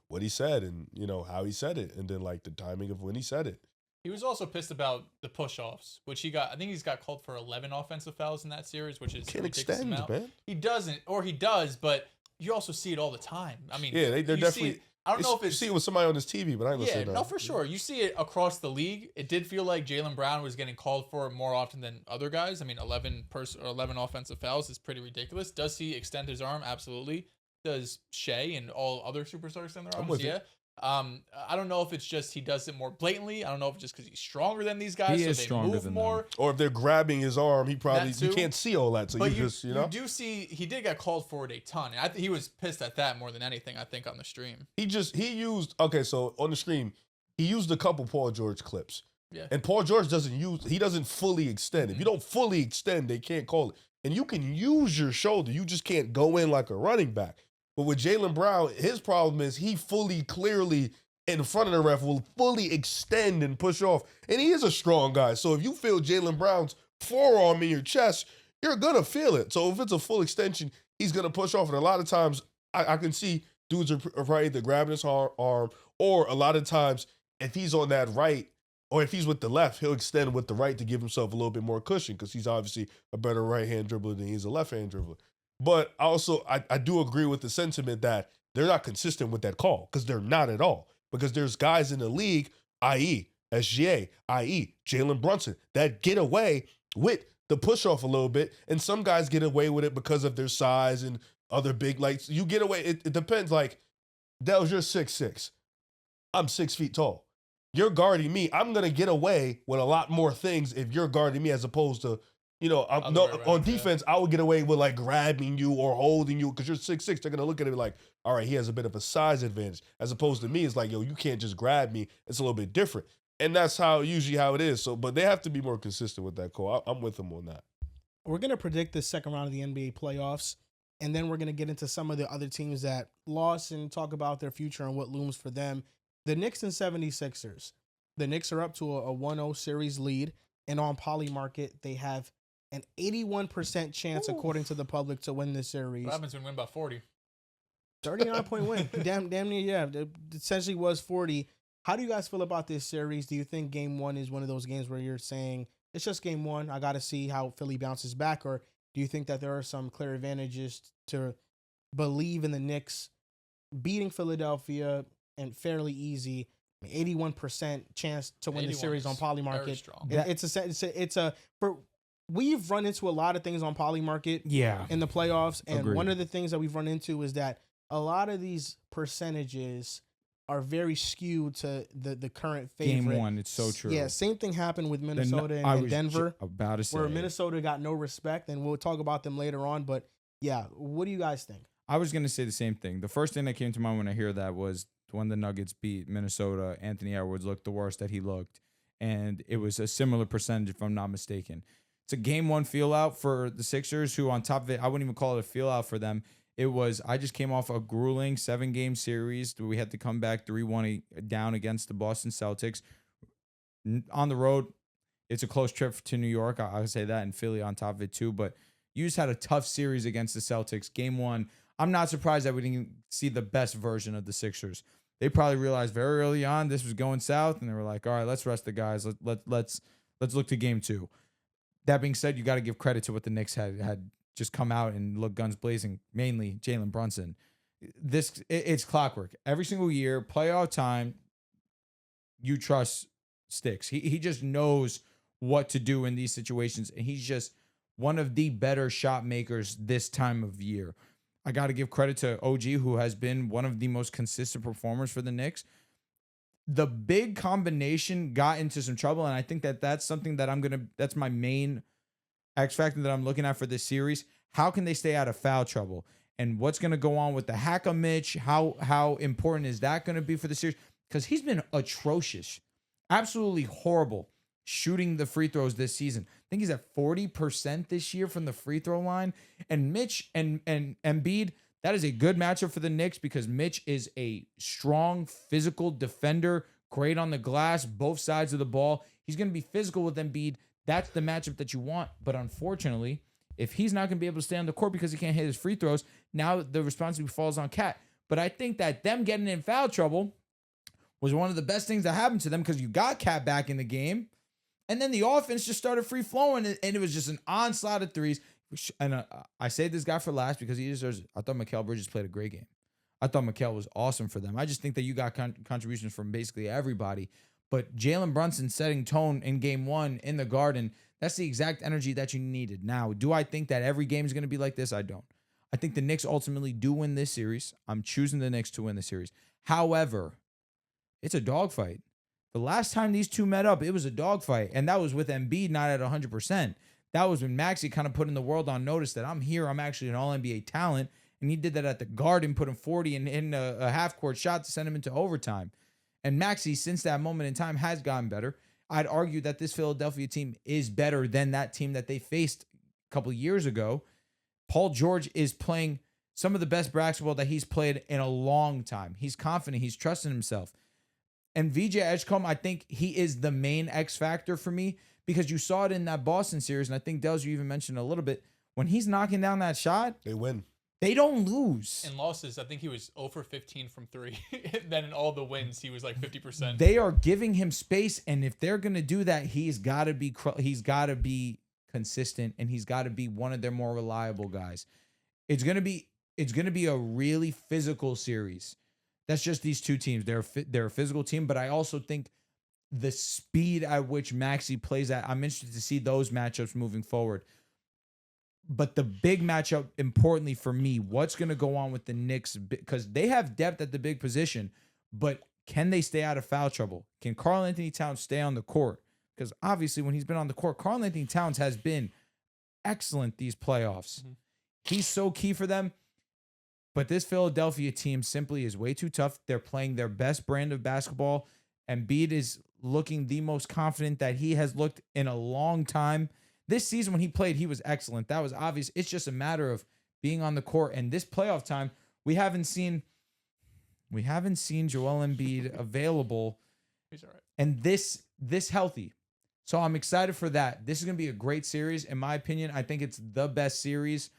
what he said and, how he said it. And then, like, the timing of when he said it. He was also pissed about the push-offs, which I think he's got called for 11 offensive fouls in that series, which is Can't a ridiculous extend, amount. man. He doesn't, or he does, but you also see it all the time. I mean, Yeah, they're definitely. I don't know if you it's see it with somebody on his TV, but I ain't yeah, listening to no, that. for sure. You see it across the league. It did feel like Jalen Brown was getting called for more often than other guys. I mean, 11 offensive fouls is pretty ridiculous. Does he extend his arm? Absolutely. Does Shea and all other superstars extend their arms? Yeah. I don't know if it's just he does it more blatantly. I don't know if it's just because he's stronger than these guys, so they move more. Or if they're grabbing his arm, you can't see all that. So but you do see he did get called for it a ton. And he was pissed at that more than anything, I think, on the stream. He used on the stream, he used a couple Paul George clips. Yeah. And Paul George doesn't fully extend. If you don't fully extend, they can't call it. And you can use your shoulder. You just can't go in like a running back. But with Jalen Brown, his problem is he clearly in front of the ref will fully extend and push off. And he is a strong guy. So if you feel Jalen Brown's forearm in your chest, you're going to feel it. So if it's a full extension, he's going to push off. And a lot of times I can see dudes are probably either grabbing his arm, or a lot of times if he's on that right or if he's with the left, he'll extend with the right to give himself a little bit more cushion because he's obviously a better right-hand dribbler than he's a left-hand dribbler. But also, I do agree with the sentiment that they're not consistent with that call because they're not at all. Because there's guys in the league, i.e. SGA, i.e. Jalen Brunson, that get away with the push-off a little bit. And some guys get away with it because of their size and other big, like, you get away. It depends. Like, Dels, you're 6'6". I'm 6 feet tall. You're guarding me. I'm going to get away with a lot more things if you're guarding me as opposed to, on defense, I would get away with like grabbing you or holding you because you're 6'6". They're gonna look at it like, all right, he has a bit of a size advantage. As opposed to me, it's like, yo, you can't just grab me. It's a little bit different, and that's usually how it is. So, but they have to be more consistent with that call. I'm with them on that. We're gonna predict the second round of the NBA playoffs, and then we're gonna get into some of the other teams that lost and talk about their future and what looms for them. The Knicks and 76ers. The Knicks are up to a 1-0 series lead, and on Poly Market, they have an 81% chance, according to the public, to win this series. What happens when we win by 40? 39-point win. Damn near, yeah. It essentially was 40. How do you guys feel about this series? Do you think game one is one of those games where you're saying, it's just game one, I got to see how Philly bounces back? Or do you think that there are some clear advantages to believe in the Knicks beating Philadelphia and fairly easy? 81% chance to win the series on Poly Market. We've run into a lot of things on Poly Market in the playoffs. And one of the things that we've run into is that a lot of these percentages are very skewed to the current favorite. Game one, it's so true. Yeah, same thing happened with Minnesota and Denver. About to say. Where Minnesota got no respect, and we'll talk about them later on. But yeah, what do you guys think? I was going to say the same thing. The first thing that came to mind when I hear that was when the Nuggets beat Minnesota, Anthony Edwards looked the worst that he looked. And it was a similar percentage, if I'm not mistaken. It's a game one feel out for the Sixers, who on top of it, I wouldn't even call it a feel out for them. It was, I just came off a grueling 7-game series. We had to come back 3-1 down against the Boston Celtics. On the road, it's a close trip to New York. I would say that, and Philly on top of it too. But you just had a tough series against the Celtics. Game one, I'm not surprised that we didn't see the best version of the Sixers. They probably realized very early on this was going south, and they were like, all right, let's rest the guys. Let's look to game two. That being said, you got to give credit to what the Knicks had just come out and look guns blazing, mainly Jalen Brunson. It's clockwork. Every single year, playoff time, you trust Sticks. He just knows what to do in these situations, and he's just one of the better shot makers this time of year. I got to give credit to OG, who has been one of the most consistent performers for the Knicks. The big combination got into some trouble, and I think that's something that that's my main X factor that I'm looking at for this series. How can they stay out of foul trouble? And what's going to go on with the hack of Mitch? How important is that going to be for the series? Because he's been atrocious, absolutely horrible shooting the free throws this season. I think he's at 40% this year from the free throw line. And Mitch and Embiid, that is a good matchup for the Knicks because Mitch is a strong, physical defender, great on the glass, both sides of the ball. He's going to be physical with Embiid. That's the matchup that you want. But unfortunately, If he's not going to be able to stay on the court because he can't hit his free throws, now the responsibility falls on Cat. But I think that them getting in foul trouble was one of the best things that happened to them because you got Cat back in the game. And then the offense just started free flowing, and it was just an onslaught of threes. And I saved this guy for last because he deserves it. I thought Mikal Bridges played a great game. I thought Mikal was awesome for them. I just think that you got contributions from basically everybody. But Jalen Brunson setting tone in game 1 in the Garden, that's the exact energy that you needed. Now, do I think that every game is going to be like this? I don't. I think the Knicks ultimately do win this series. I'm choosing the Knicks to win the series. However, it's a dogfight. The last time these two met up, it was a dogfight, and that was with Embiid not at 100%. That was when Maxey kind of put in the world on notice that I'm here, I'm actually an all-NBA talent, and he did that at the Garden, put him 40 and in a half-court shot to send him into overtime. And Maxey, since that moment in time, has gotten better. I'd argue that this Philadelphia team is better than that team that they faced a couple years ago. Paul George is playing some of the best basketball that he's played in a long time. He's confident. He's trusting himself. And VJ Edgecombe, I think he is the main X factor for me because you saw it in that Boston series, and I think, Dels, you even mentioned a little bit, when he's knocking down that shot, They win. they don't lose. In losses, I think he was 0 for 15 from 3. Then in all the wins, he was like 50%. They are giving him space, and if they're going to do that, he's got to be consistent, and he's got to be one of their more reliable guys. It's going to be a really physical series. That's just these two teams. They're a physical team, but I also think the speed at which Maxey plays at, I'm interested to see those matchups moving forward. But the big matchup, importantly for me, what's going to go on with the Knicks? Because they have depth at the big position, but can they stay out of foul trouble? Can Karl-Anthony Towns stay on the court? Because obviously when he's been on the court, Karl-Anthony Towns has been excellent these playoffs. Mm-hmm. He's so key for them. But this Philadelphia team simply is way too tough. They're playing their best brand of basketball. Embiid is looking the most confident that he has looked in a long time. This season when he played, he was excellent. That was obvious. It's just a matter of being on the court. And this playoff time, we haven't seen Joel Embiid available. He's all right. And this healthy. So I'm excited for that. This is going to be a great series. In my opinion, I think it's the best series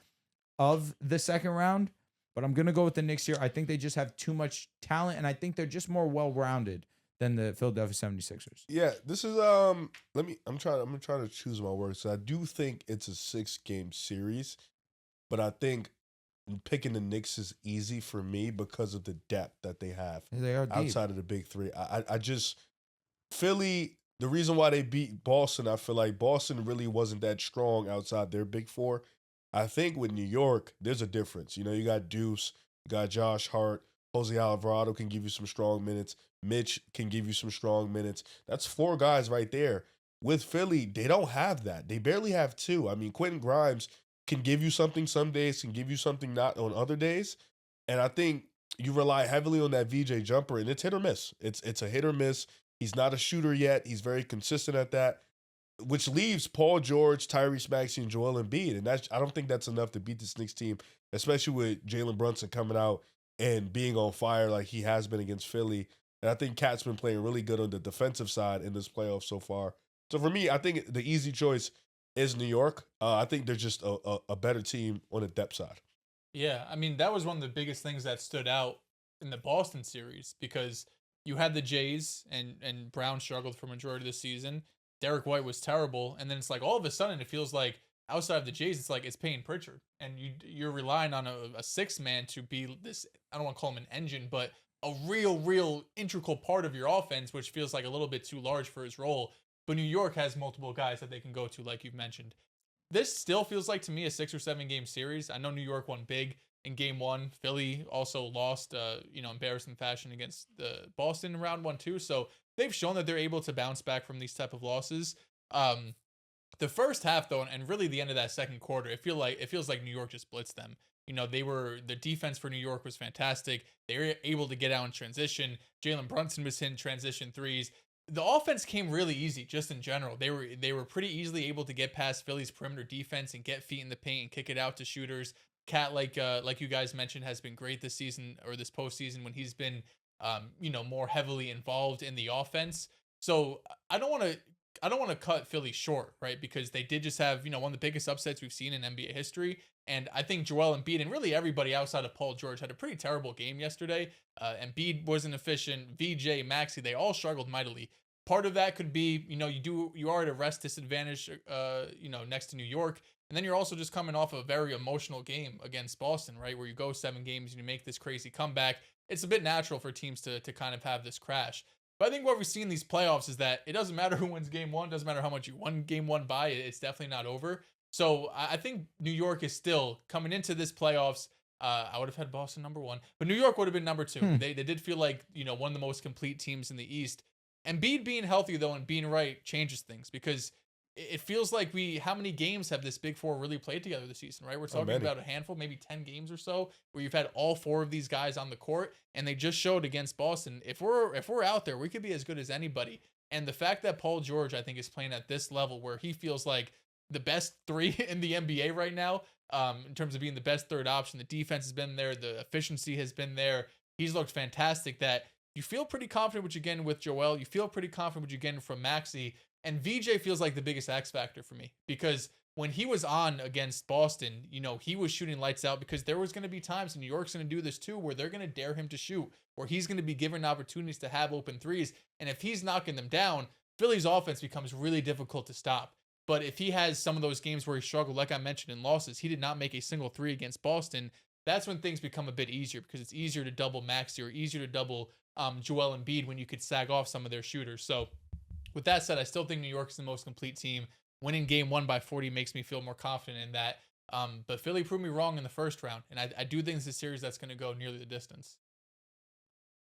of the second round. But I'm going to go with the Knicks here. I think they just have too much talent, and I think they're just more well-rounded than the Philadelphia 76ers. Yeah, this is I'm trying to choose my words. So I do think it's a 6-game series, but I think picking the Knicks is easy for me because of the depth that they have. They are deep. Outside of the big three. I just Philly, the reason why they beat Boston, I feel like Boston really wasn't that strong outside their big four. I think with New York, there's a difference. You know, you got Deuce, you got Josh Hart, Jose Alvarado can give you some strong minutes. Mitch can give you some strong minutes. That's 4 guys right there. With Philly, they don't have that. They barely have 2. I mean, Quentin Grimes can give you something some days, can give you something not on other days. And I think you rely heavily on that VJ jumper, and it's hit or miss. It's a hit or miss. He's not a shooter yet. He's very consistent at that, which leaves Paul George, Tyrese Maxey, and Joel Embiid. And I don't think that's enough to beat this Knicks team, especially with Jalen Brunson coming out and being on fire like he has been against Philly. And I think Cat's been playing really good on the defensive side in this playoff so far. So for me, I think the easy choice is New York. I think they're just a better team on the depth side. Yeah, I mean, that was one of the biggest things that stood out in the Boston series because you had the Jays and Brown struggled for majority of the season. Derek White was terrible. And then it's like all of a sudden it feels like outside of the Jays, it's like it's Payne Pritchard. And you're relying on a 6-man to be this, I don't want to call him an engine, but a real integral part of your offense, which feels like a little bit too large for his role. But New York has multiple guys that they can go to, like you've mentioned. This still feels like to me a 6 or 7 game series. I know New York won big in game 1. Philly also lost, embarrassing fashion against the Boston in round 1 too. So they've shown that they're able to bounce back from these type of losses. The first half though, and really the end of that second quarter, it feels like New York just blitzed them. You know, the defense for New York was fantastic. They were able to get out in transition. Jalen Brunson was hitting transition threes. The offense came really easy just in general. They were pretty easily able to get past Philly's perimeter defense and get feet in the paint and kick it out to shooters. Cat, like you guys mentioned, has been great this season or this postseason when he's been more heavily involved in the offense. So I don't want to want to cut Philly short, right? Because they did just have, one of the biggest upsets we've seen in NBA history. And I think Joel Embiid and really everybody outside of Paul George had a pretty terrible game yesterday. Embiid wasn't efficient. VJ, Maxey, they all struggled mightily. Part of that could be, you are at a rest disadvantage, next to New York. And then you're also just coming off a very emotional game against Boston, right? Where you go 7 games and you make this crazy comeback. It's a bit natural for teams to kind of have this crash. But I think what we see in these playoffs is that it doesn't matter who wins game 1, doesn't matter how much you won game 1 by, it's definitely not over. So I think New York is still coming into this playoffs. I would have had Boston number 1, but New York would have been number 2. They did feel like, one of the most complete teams in the East. Embiid being healthy though and being right changes things because it feels like how many games have this big 4 really played together this season, right? We're talking about a handful, maybe 10 games or so, where you've had all 4 of these guys on the court, and they just showed against Boston. If we're out there, we could be as good as anybody. And the fact that Paul George, I think, is playing at this level where he feels like the best 3 in the NBA right now, in terms of being the best third option. The defense has been there, the efficiency has been there. He's looked fantastic. That you feel pretty confident what you're getting with Joel. You feel pretty confident what you're getting from Maxey. And VJ feels like the biggest X factor for me because when he was on against Boston, he was shooting lights out because there was going to be times, and New York's going to do this too, where they're going to dare him to shoot, where he's going to be given opportunities to have open threes. And if he's knocking them down, Philly's offense becomes really difficult to stop. But if he has some of those games where he struggled, like I mentioned in losses, he did not make a single 3 against Boston. That's when things become a bit easier because it's easier to double Maxey or easier to double Joel Embiid when you could sag off some of their shooters. So with that said, I still think New York's the most complete team. Winning game 1 by 40 makes me feel more confident in that. But Philly proved me wrong in the first round. And I do think it's a series that's going to go nearly the distance.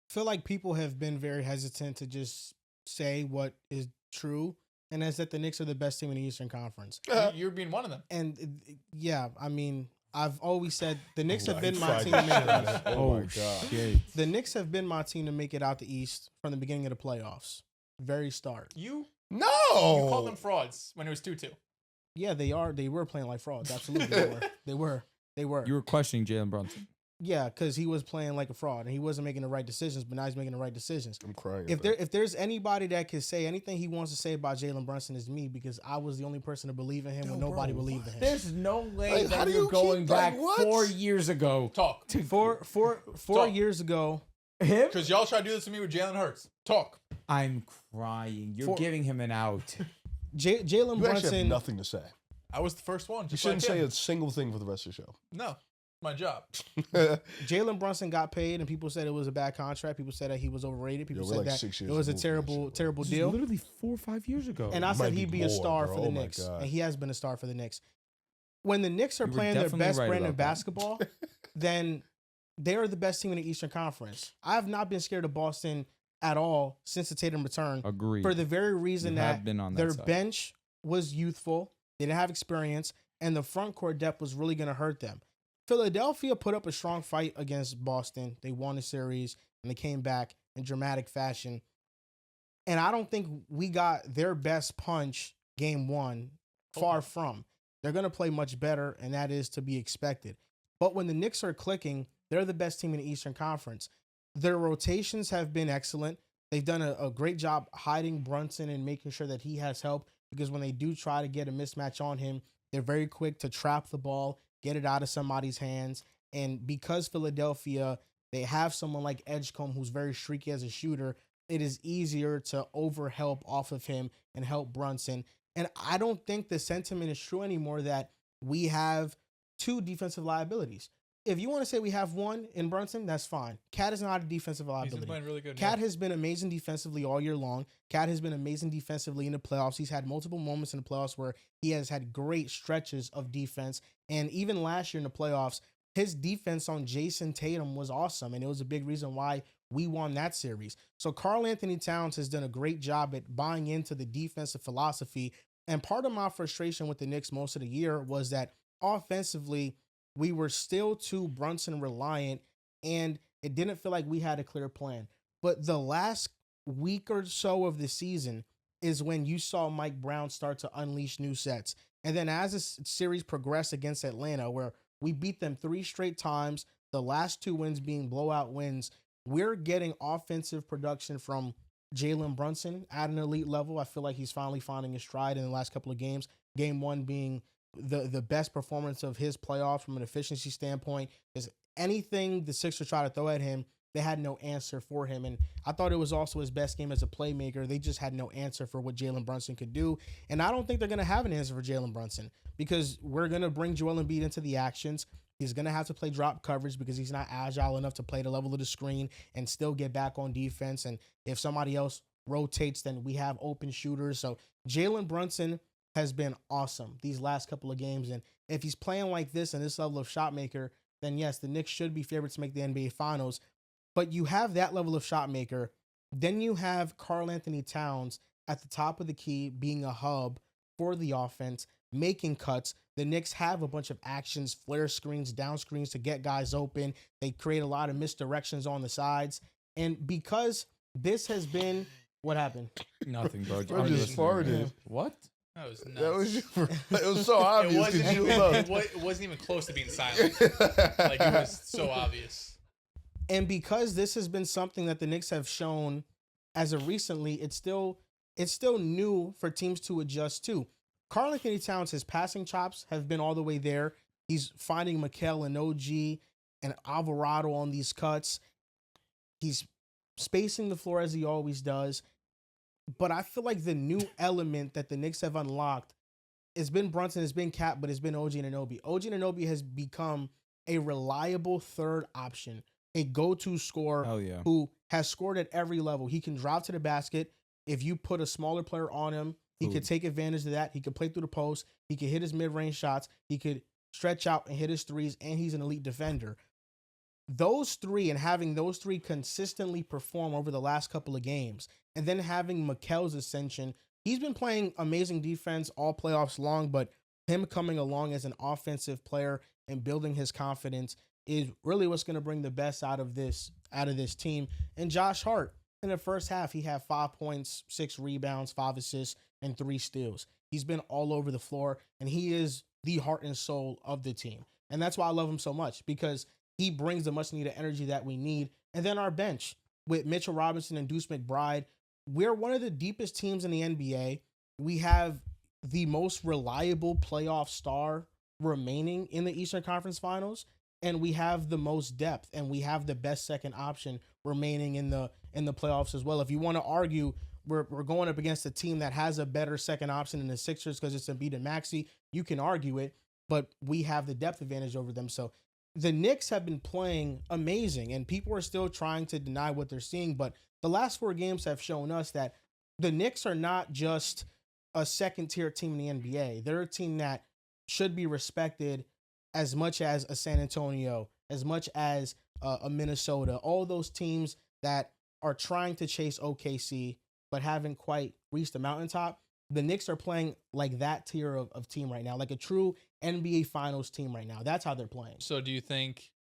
I feel like people have been very hesitant to just say what is true, and that's that the Knicks are the best team in the Eastern Conference. You're being one of them. And yeah, I mean, I've always said the Knicks have been my team to make it. Oh my God. Shit. The Knicks have been my team to make it out the East from the beginning of the playoffs. Very start. You No. called them frauds when it was 2-2. Yeah, they are. They were playing like frauds. Absolutely, they were. They were. You were questioning Jalen Brunson. Yeah, because he was playing like a fraud and he wasn't making the right decisions, but now he's making the right decisions. I'm crying. If there's anybody that can say anything he wants to say about Jalen Brunson, is me, because I was the only person to believe in him when nobody believed in him. There's no way Like, how that do you're you going keep- back like, what? 4 years ago. Talk. Four Talk. years ago, Him? Because y'all try to do this to me with Jalen Hurts. Talk. I'm crying. You're For- giving him an out. Jalen you actually have Brunson. nothing to say. I was the first one. You Just shouldn't like say him. a single thing for the rest of the show. No, my job. Jalen Brunson got paid, and people said it was a bad contract. People said that he was overrated. People Yo, said we're like that 6 years it was a removed from that terrible, shit, bro. terrible This is deal. literally 4 or 5 years ago. And I Might said be he'd be a more, star bro. for the Oh my Knicks, God. and he has been a star for the Knicks. When the Knicks are You were playing their definitely best right brand of about that. basketball, then they are the best team in the Eastern Conference. I have not been scared of Boston at all since the Tatum return, Agreed. for the very reason You have that been on that their side. bench was youthful, they didn't have experience, and the front court depth was really going to hurt them. Philadelphia put up a strong fight against Boston. They won the series, and they came back in dramatic fashion. And I don't think we got their best punch game 1, far from. They're going to play much better, and that is to be expected. But when the Knicks are clicking, they're the best team in the Eastern Conference. Their rotations have been excellent. They've done a great job hiding Brunson and making sure that he has help, because when they do try to get a mismatch on him, they're very quick to trap the ball, get it out of somebody's hands. And because Philadelphia, they have someone like Edgecombe who's very streaky as a shooter, it is easier to overhelp off of him and help Brunson. And I don't think the sentiment is true anymore that we have 2 defensive liabilities. If you want to say we have one in Brunson, that's fine. Cat is not a defensive He's liability. been playing really good. Cat has been amazing defensively all year long. Cat has been amazing defensively in the playoffs. He's had multiple moments in the playoffs where he has had great stretches of defense. And even last year in the playoffs, his defense on Jason Tatum was awesome. And it was a big reason why we won that series. So Karl Anthony Towns has done a great job at buying into the defensive philosophy. And part of my frustration with the Knicks most of the year was that offensively, we were still too Brunson reliant, and it didn't feel like we had a clear plan. But the last week or so of the season is when you saw Mike Brown start to unleash new sets. And then as the series progressed against Atlanta, where we beat them 3 straight times, the last 2 wins being blowout wins, we're getting offensive production from Jalen Brunson at an elite level. I feel like he's finally finding his stride in the last couple of games. Game 1 being the best performance of his playoff from an efficiency standpoint. Is anything the Sixers try to throw at him, they had no answer for him. And I thought it was also his best game as a playmaker. They just had no answer for what Jalen Brunson could do. And I don't think they're going to have an answer for Jalen Brunson because we're going to bring Joel Embiid into the actions. He's going to have to play drop coverage because he's not agile enough to play the level of the screen and still get back on defense. And if somebody else rotates, then we have open shooters. So Jalen Brunson has been awesome these last couple of games. And if he's playing like this and this level of shot maker, then yes, the Knicks should be favorites to make the NBA Finals. But you have that level of shot maker. Then you have Karl Anthony Towns at the top of the key being a hub for the offense, making cuts. The Knicks have a bunch of actions, flare screens, down screens to get guys open. They create a lot of misdirections on the sides. And because this has been what happened? Nothing, bro. Bro just farted. What? That was nuts. That was it was so obvious because you love. It wasn't even close to being silent. Like, it was so obvious. And because this has been something that the Knicks have shown as of recently, it's still new for teams to adjust to. Karl Anthony Towns, his passing chops have been all the way there. He's finding Mikal and OG and Alvarado on these cuts. He's spacing the floor as he always does. But I feel like the new element that the Knicks have unlocked, it's been Brunson, it's been Cat, but it's been OG Anunoby. OG Anunoby has become a reliable third option, a go-to scorer who has scored at every level. He can drive to the basket. If you put a smaller player on him, he could take advantage of that. He could play through the post. He could hit his mid-range shots. He could stretch out and hit his threes, and he's an elite defender. Those three, and having those three consistently perform over the last couple of games, and then having Mikal's ascension, he's been playing amazing defense all playoffs long, but him coming along as an offensive player and building his confidence is really what's going to bring the best out of this team. And Josh Hart, in the first half, he had 5 points, 6 rebounds, 5 assists, and 3 steals. He's been all over the floor, and he is the heart and soul of the team. And that's why I love him so much, because he brings the much-needed energy that we need. And then our bench with Mitchell Robinson and Deuce McBride, we're one of the deepest teams in the NBA. We have the most reliable playoff star remaining in the Eastern Conference Finals, and we have the most depth, and we have the best second option remaining in the playoffs as well. If you want to argue we're going up against a team that has a better second option than the Sixers because it's Embiid and Maxey, you can argue it, but we have the depth advantage over them. So the Knicks have been playing amazing, and people are still trying to deny what they're seeing, but the last 4 games have shown us that the Knicks are not just a second-tier team in the NBA. They're a team that should be respected as much as a San Antonio, as much as a Minnesota, all those teams that are trying to chase OKC but haven't quite reached the mountaintop. The Knicks are playing like that tier of team right now, like a true NBA Finals team right now. That's how they're playing. So do you think,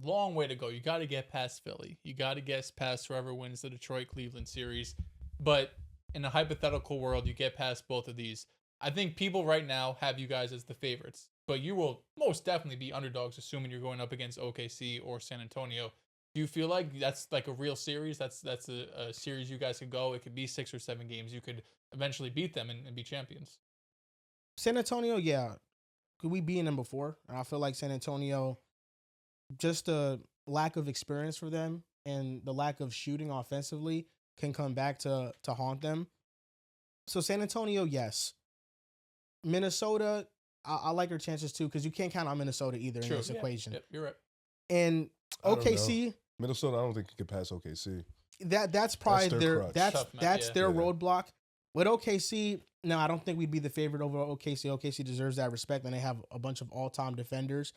long way to go, you got to get past Philly. You got to get past whoever wins the Detroit-Cleveland series. But in a hypothetical world, you get past both of these. I think people right now have you guys as the favorites, but you will most definitely be underdogs, assuming you're going up against OKC or San Antonio. Do you feel like that's like a real series? That's a series you guys could go. It could be 6 or 7 games. You could eventually beat them and be champions. San Antonio, yeah. Could we beat them before? And I feel like San Antonio, just a lack of experience for them and the lack of shooting offensively can come back to haunt them. So San Antonio, yes. Minnesota, I like our chances too, because you can't count on Minnesota either in this equation. Yep, you're right. And OKC, Minnesota, I don't think you can pass OKC. That's probably their Yeah. roadblock. With OKC, no, I don't think we'd be the favorite over OKC. OKC deserves that respect, and they have a bunch of all-time defenders.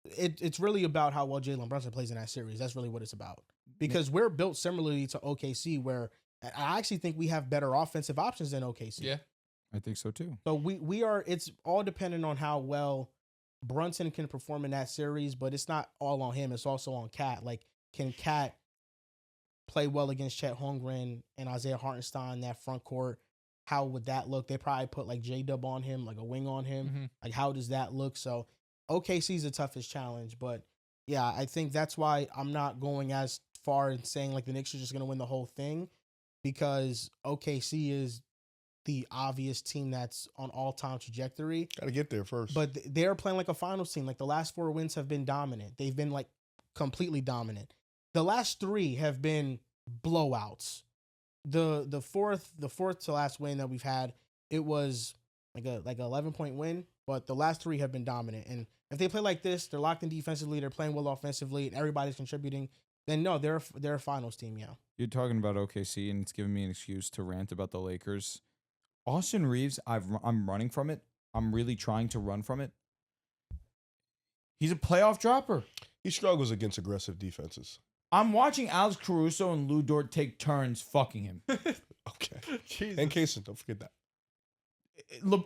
It's really about how well Jalen Brunson plays in that series. That's really what it's about. Because we're built similarly to OKC, where I actually think we have better offensive options than OKC. Yeah, I think so too. So we are. It's all dependent on how well Brunson can perform in that series, but it's not all on him. It's also on Cat. Like, can Cat play well against Chet Holmgren and Isaiah Hartenstein in that front court? How would that look? They probably put like J-Dub on him, like a wing on him. Mm-hmm. Like, how does that look? So OKC is the toughest challenge, but yeah, I think that's why I'm not going as far and saying like the Knicks are just going to win the whole thing. because OKC is the obvious team that's on all-time trajectory. Got to get there first. But they're playing like a finals team. Like the last 4 wins have been dominant. They've been like completely dominant. The last 3 have been blowouts. The fourth to last win that we've had, it was like an 11-point win. But the last 3 have been dominant. And if they play like this, they're locked in defensively, they're playing well offensively, and everybody's contributing, then no, they're a finals team, yeah. You're talking about OKC, and it's giving me an excuse to rant about the Lakers. Austin Reeves, I'm running from it. I'm really trying to run from it. He's a playoff dropper. He struggles against aggressive defenses. I'm watching Alex Caruso and Lou Dort take turns fucking him. Okay. Jesus. And Kaysen, don't forget that.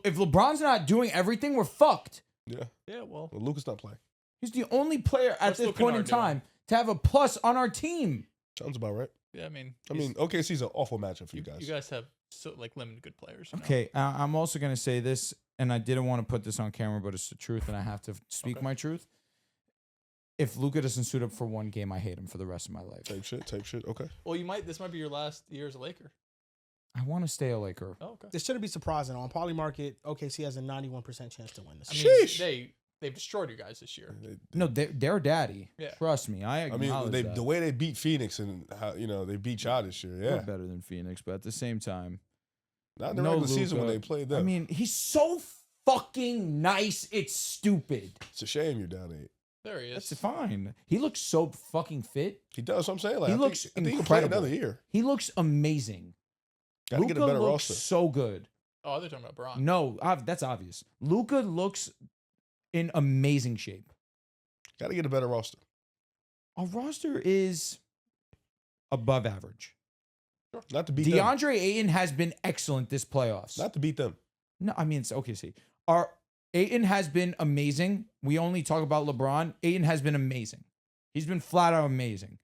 If LeBron's not doing everything, we're fucked. Yeah. Yeah, well. Well, Luka's not playing. He's the only player at What's this Luka point in Kennard doing? time to have a plus on our team. Sounds about right. Yeah, I mean, OKC's an awful matchup for you guys. You guys have limited good players. You know? Okay, I'm also going to say this, and I didn't want to put this on camera, but it's the truth, and I have to speak my truth. If Luka doesn't suit up for 1 game, I hate him for the rest of my life. Type shit. Okay. Well, this might be your last year as a Laker. I want to stay a Laker. Oh, okay. This shouldn't be surprising. On Poly Market, OKC has a 91% chance to win this. I mean, Sheesh. they've destroyed you guys this year. No, they're daddy. Yeah. Trust me. I acknowledge that. The way they beat Phoenix and how they beat y'all this year, We're yeah. better than Phoenix, but at the same time, Not in the no regular season when Luka. they played them. I mean, he's so fucking nice. It's stupid. it's a shame you're down 8. There he is. That's fine. He looks so fucking fit. He does. What I'm saying, like, He I looks think he can play incredible. another year. He looks amazing. Got to get a Luka better looks roster. so good. Oh, they're talking about Bron. No, that's obvious. Luka looks in amazing shape. Got to get a better roster. Our roster is above average. Not to beat them. DeAndre Ayton has been excellent this playoffs. Not to beat them. No, I mean, it's OKC. Our Ayton has been amazing. We only talk about LeBron. Ayton has been amazing. He's been flat out amazing.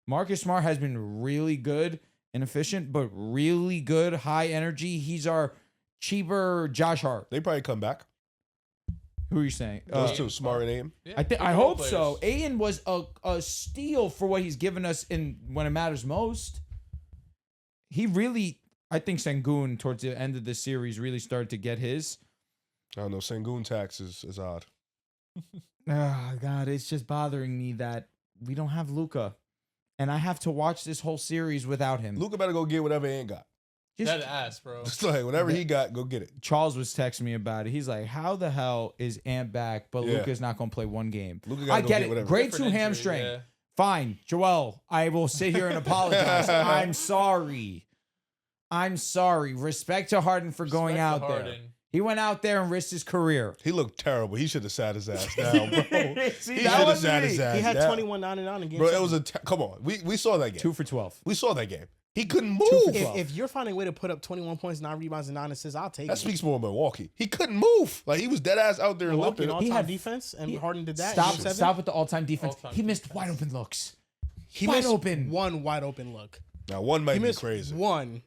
Marcus Smart has been really good and efficient, but really good, high energy. He's our cheaper Josh Hart. They probably come back. Who are you saying? Those two, Smart and Aim. Yeah, I hope so. Ayton was a steal for what he's given us when it matters most. He really, I think Sengun towards the end of the series really started to get his. I don't know. Sengun tax is odd. Oh, God, it's just bothering me that we don't have Luka. And I have to watch this whole series without him. Luka better go get whatever he ain't got. Just, That ass, bro. Just like whatever he got, go get it. Charles was texting me about it. He's like, how the hell is Ant back, but Yeah. Luka's not going to play 1 game? Luka I gotta go get get it. whatever. Grade 2 Different injury, hamstring. yeah. Fine. Joel, I will sit here and apologize. I'm sorry. I'm sorry. Respect to Harden for going Respect to out there. Harden. He went out there and risked his career. He looked terrible. He should have sat his ass down, bro. See, He that should have was sat me. his ass He had down. 21, 9, and 9 in game Bro, it 7. was come on. We saw that game. 2 for 12. We saw that game. He couldn't for move. 12. If you're finding a way to put up 21 points, 9 rebounds, and 9 assists, I'll take That it. speaks more of Milwaukee. He couldn't move. Like he was dead ass out there Milwaukee limping. an He all-time had- defense, and Harden did that. Stop, in game 7. stop with the all-time defense. All-time He missed defense. wide open looks. He wide missed open. one wide open look. Now one might He be missed crazy. one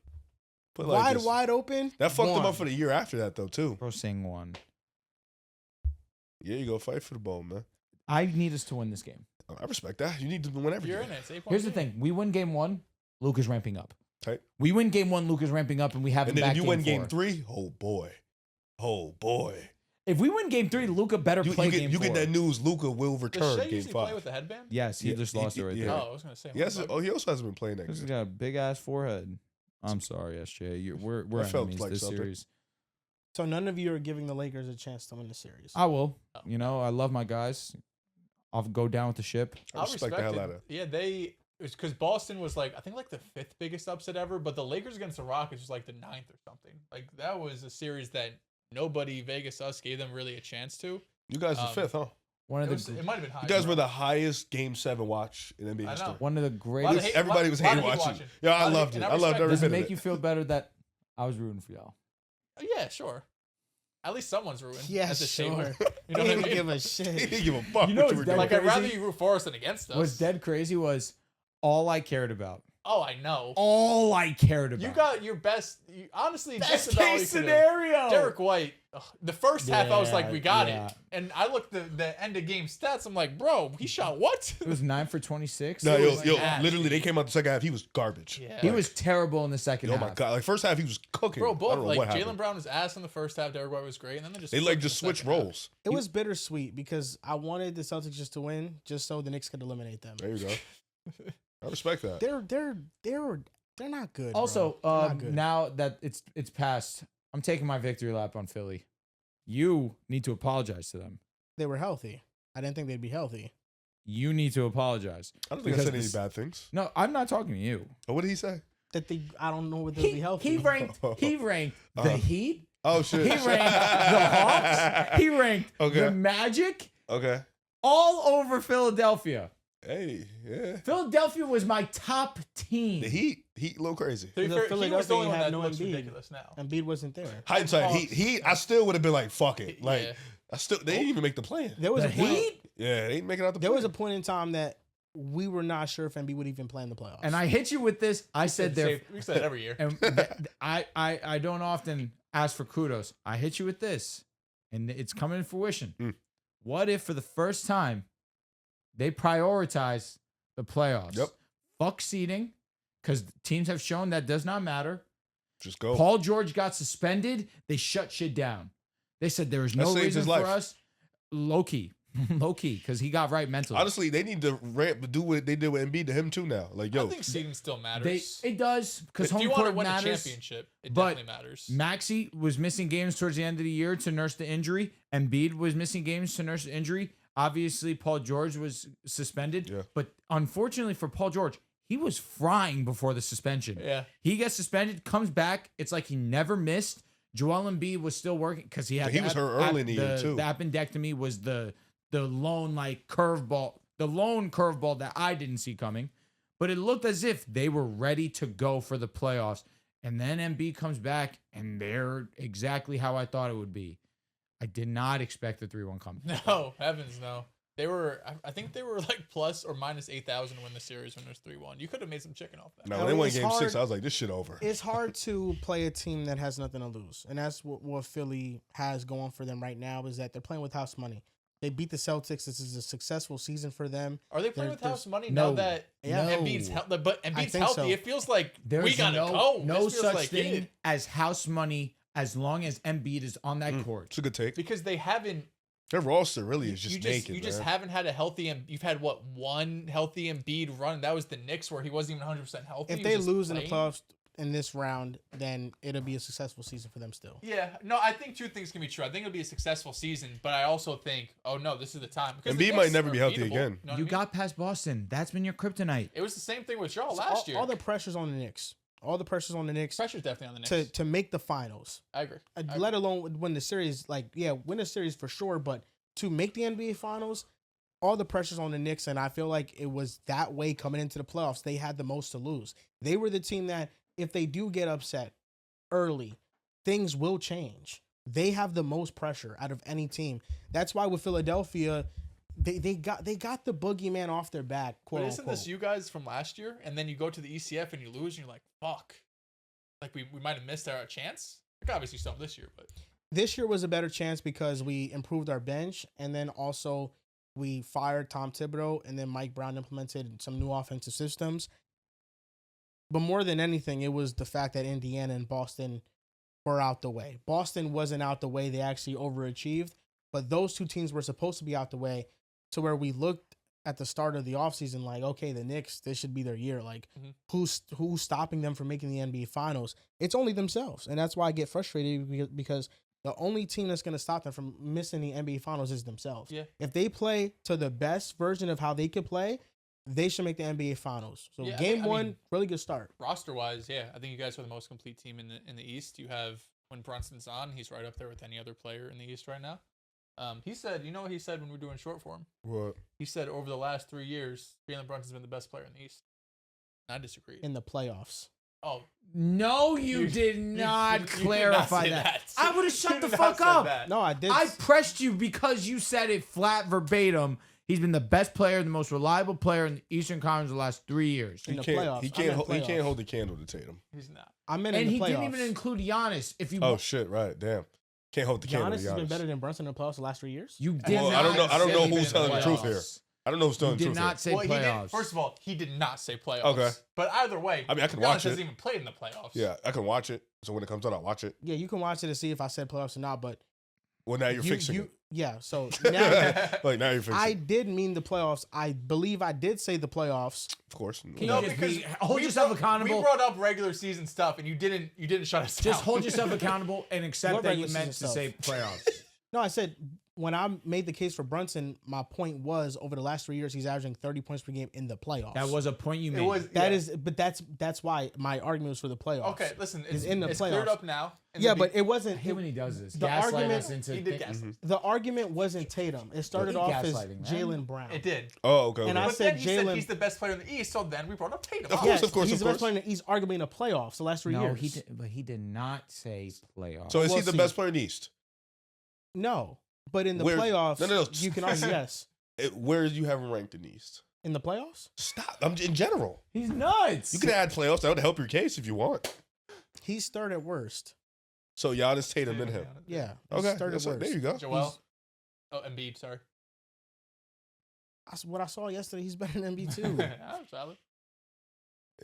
But like this- wide open. That fucked him one. up for the year after that though too. Bro, saying 1. Yeah, you go fight for the ball, man. I need us to win this game. I respect that. You need to win every You're game. in it. It's 8-point Here's the game. thing. We win game 1, Luka's ramping up. Tight. We win game 1, Luka's ramping up, and we have And him then back if you win game 4. 3, oh boy. If we win game 3, Luka better You, play you, game get, you 4. get that news. Luka will Does return Shea game usually play 5. with the headband? Yes, he Yeah, just lost it right yeah. there. Oh, I was gonna say. Yes. Oh, he also hasn't been playing that He's good. got a big ass forehead. I'm sorry, SJ. We're I felt enemies like this something. series. So none of you are giving the Lakers a chance to win the series. I will. Oh. You know, I love my guys. I'll go down with the ship. I respect the hell it. out of it. Yeah, it was because Boston was like I think like the 5th biggest upset ever, but the Lakers against the Rockets was like the 9th or something. Like that was a series that nobody, Vegas, us, gave them really a chance to. You guys are 5th, huh? One of It might have been high. You guys were the highest Game 7 watch in NBA I history. know. one of the Lot of greatest. hate- Everybody was lot hating of hate watching. watching. Yeah, I Lot of loved hate- it. and I I loved respect every Does bit it of make it. you feel better that I was rooting for y'all? Yeah, sure. At least someone's ruined. Yeah, At the sure. table. You know He what I didn't mean? give a He shit. didn't give a fuck You know what you what's were dead doing. Like I'd crazy? rather you root for us than against us. What's dead crazy was all I cared about. Oh, I know. All I cared about. You got your honestly, best just about all you case could've- scenario. Derek White. The first half, I was like, Yeah, we got yeah. it. And I looked the end of game stats. I'm like, bro, he shot what? It was 9 for 26. No, It yo, was yo, like- literally, they came out the second half. He was garbage. Yeah. He was terrible in the second Oh half. my god! Like first half, he was cooking. Bro, I both don't know like what Jalen happened. Brown was ass in the first half. Derek White was great, and then they just They like flipped just in the switched second half. roles. It was bittersweet because I wanted the Celtics just to win, just so the Knicks could eliminate them. There you go. I respect that. They're not good. bro. Also, They're not good. now that it's passed, I'm taking my victory lap on Philly. You need to apologize to them. They were healthy. I didn't think they'd be healthy. You need to apologize. I don't think I because said any this- bad things. No, I'm not talking to you. Oh, what did he say? I don't know whether they'll be healthy. He ranked the Uh-huh. Heat. Oh shit. He ranked the Hawks. He ranked Okay. the Magic Okay. all over Philadelphia. Hey, yeah. Philadelphia was my top team. The Heat a little crazy. To be The fair, he was Philadelphia the only one had that no looks Embiid. ridiculous now. Embiid wasn't there. Hindsight, Heat. I still would have been like, fuck it. Like, Yeah. they didn't even make the plan. There was The a point. Heat? Yeah, they didn't make it out the There plan. was a point in time that we were not sure if Embiid would even play in the playoffs. And I hit you with this. I said there. We said it every year. And I don't often ask for kudos. I hit you with this, and it's coming to fruition. Mm. What if for the first time they prioritize the playoffs? Yep. Fuck seeding, because teams have shown that does not matter. Just go. Paul George got suspended. They shut shit down. They said there is That no saved reason his for life. us. Low key, because he got right mentally. Honestly, they need to do what they did with Embiid to him too now. Like, yo, I think seeding still matters. it does because if home you want to court win a matters. championship, it but definitely matters. Maxey was missing games towards the end of the year to nurse the injury. Embiid was missing games to nurse the injury. Obviously, Paul George was suspended. Yeah. But unfortunately for Paul George, he was frying before the suspension. Yeah. He gets suspended, comes back. It's like he never missed. Joel Embiid was still working because he had He was hurt early in the year, too. The appendectomy was the lone curveball that I didn't see coming. But it looked as if they were ready to go for the playoffs. And then Embiid comes back, and they're exactly how I thought it would be. I did not expect the 3-1 comeback. No, heavens no. They were, I think they were like plus or minus 8,000 to win the series when it was 3-1. You could have made some chicken off that. now No, when they won it's game 6, hard. I was like, this shit over. it's hard to play a team that has nothing to lose, and that's what Philly has going for them right now. Is that they're playing with house money. They beat the Celtics. This is a successful season for them. Are they playing with There's- house money no. now that Yeah. Embiid's but Embiid's think healthy? so. It feels like There's we gotta go. no This feels such like thing it. as house money as long as Embiid is on that court. It's a good take. Because they haven't. Their roster really is just you naked. you just man. haven't had a healthy. You've had what, one healthy Embiid run? That was the Knicks where he wasn't even 100% healthy. If He they was just lose in the playing. playoffs in this round, then it'll be a successful season for them still. Yeah, no, I think two things can be true. I think it'll be a successful season, but I also think, oh no, this is the time. Because the Embiid might Knicks never are be healthy beatable, again. know what I You mean? got past Boston. That's been your kryptonite. It was the same thing with y'all So last year. all the pressure's on the Knicks. All the pressure's on the Knicks pressure's definitely on the Knicks. to make the finals. I agree. Let alone win the series. Win the series for sure, but to make the NBA finals, all the pressure's on the Knicks, and I feel like it was that way coming into the playoffs. They had the most to lose. They were the team that, if they do get upset early, things will change. They have the most pressure out of any team. That's why with Philadelphia, they got the boogeyman off their back, quote But isn't unquote. this you guys from last year? And then you go to the ECF and you lose, and you're like, fuck. Like, we might have missed our chance. Like, obviously, you still have this year, but. This year was a better chance because we improved our bench, and then also we fired Tom Thibodeau, and then Mike Brown implemented some new offensive systems. But more than anything, it was the fact that Indiana and Boston were out the way. Boston wasn't out the way. They actually overachieved. But those two teams were supposed to be out the way, to where we looked at the start of the offseason like, okay, the Knicks, this should be their year. Like, who's stopping them from making the NBA Finals? It's only themselves. And that's why I get frustrated, because the only team that's going to stop them from missing the NBA Finals is themselves. Yeah. If they play to the best version of how they could play, they should make the NBA Finals. So Yeah, game I one, mean, really good start. Roster wise, yeah, I think you guys are the most complete team in the East. You have, when Brunson's on, he's right up there with any other player in the East right now. He said, you know what he said when we were doing short form? What? He said over the last 3 years, Jalen Brunson's been the best player in the East. And I disagree. In the playoffs. Oh, No, you You- did you not did not clarify say that. that. I would have You shut the did not fuck say up. that. No, I did. I pressed you because you said it flat verbatim. He's been the best player, the most reliable player in the Eastern Conference the last 3 years. In the playoffs. He can't hold the candle to Tatum. He's not. I meant And in the he playoffs. didn't even include Giannis. If you Oh shit! Right, damn. Can't hold the candle. Giannis has been better than Brunson in the playoffs the last 3 years. you did Well, not I don't know say who's telling the truth here. playoffs. I don't know who's telling You the did truth not here. say Well, he did. playoffs. First of all, he did not say playoffs. Okay. But either way, I mean, I can Giannis watch it. hasn't even played in the playoffs. Yeah, I can watch it. So when it comes out, I'll watch it. Yeah, you can watch it to see if I said playoffs or not. But Well, now you're fixing it. Yeah, so now Like now you're fixing I it. did mean the playoffs. I believe I did say the playoffs. Of course. Can No, you just because hold we yourself brought- accountable? We brought up regular season stuff, and you didn't shut us down. Just hold yourself accountable and accept What that you regular meant to season say playoffs. No, I said when I made the case for Brunson, my point was over the last 3 years he's averaging 30 points per game in the playoffs. That was a point you made. It was That is, but that's why my argument was for the playoffs. okay. Listen, It's in the it's cleared playoffs. up now. And Yeah, the but it wasn't. I hate when he does this. the Gaslight argument- us into he did thi- gaslight. The argument wasn't Tatum. It started Well, off as gaslighting, man. Jalen Brown. It did. Oh, okay. And okay. I But said then he said Jalen- he's the best player in the East, so then we brought up Tatum. Of Yes, course, he's of the best course. player. He's arguably in the playoffs the last 3 No, years. but he did not say playoffs. So is he We'll the see. best player in the East? No, but in the Where- playoffs, No. you can argue yes. Where do you have him ranked in the East? In the playoffs, Stop. I'm in general. He's nuts. You can add playoffs. That would help your case if you want. he's third at worst. So Giannis, Tatum, and him. Yeah. He's Okay. third at worst. There you go. Joel. Oh, Embiid. Sorry. What I saw yesterday, he's better than Embiid too. That's valid.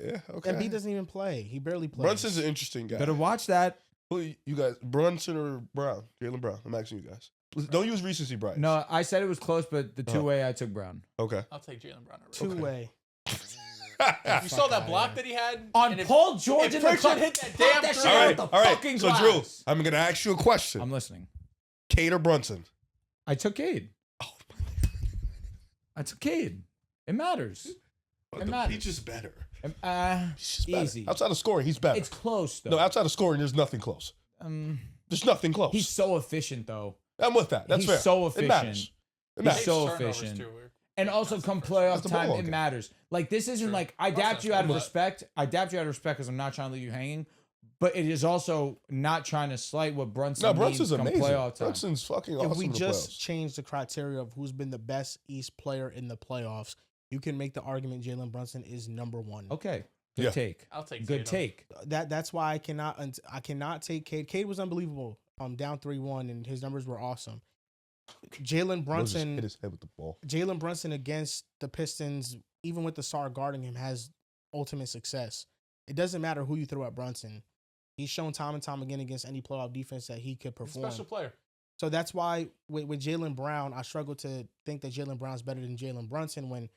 Yeah. Okay. Embiid doesn't even play. He barely plays. Brunson's an interesting guy. Better watch that. Who you guys? Brunson or Brown? Jalen Brown. I'm asking you guys. Don't use recency bias. No, I said it was close, but the Uh-huh. two-way I took Brown. Okay. I'll take Jalen Brown. Two-way. You saw that block that he had On and if- Paul George if in the Pritchard club. hit that Pop damn that three- shit All out right. the All right. fucking So glass. Drew, I'm gonna ask you a question. I'm listening. Cade or Brunson? I took Cade. Oh, I took Cade. It matters. It matters. He's just better. He's just better. Easy. Outside of scoring, he's better. It's close though. No, outside of scoring, there's nothing close. There's nothing close. He's so efficient though. I'm with that. That's he's fair. so It matters. efficient. It He's matters. so Turnovers, efficient. too. And also come playoff the time, ball it game. matters. Like this isn't True. like I Brunson's dapped you out of good. respect. I dapped you out of respect because I'm not trying to leave you hanging. But it is also not trying to slight what Brunson No, needs Brunson's come amazing. playoff time. Brunson's fucking If awesome we in the just playoffs. change the criteria of who's been the best East player in the playoffs, you can make the argument Jalen Brunson is number one. Okay, good Yeah. take. I'll take Good Tatum. take. That's why I cannot take Cade. Cade was unbelievable. Down 3-1, and his numbers were awesome. Jalen Bro just hit Brunson, his head with the ball. Jalen Brunson against the Pistons, even with the Sar guarding him, has ultimate success. It doesn't matter who you throw at Brunson. He's shown time and time again against any playoff defense that he could He's a perform. special player. So that's why with Jalen Brown, I struggle to think that Jalen Brown's better than Jalen Brunson when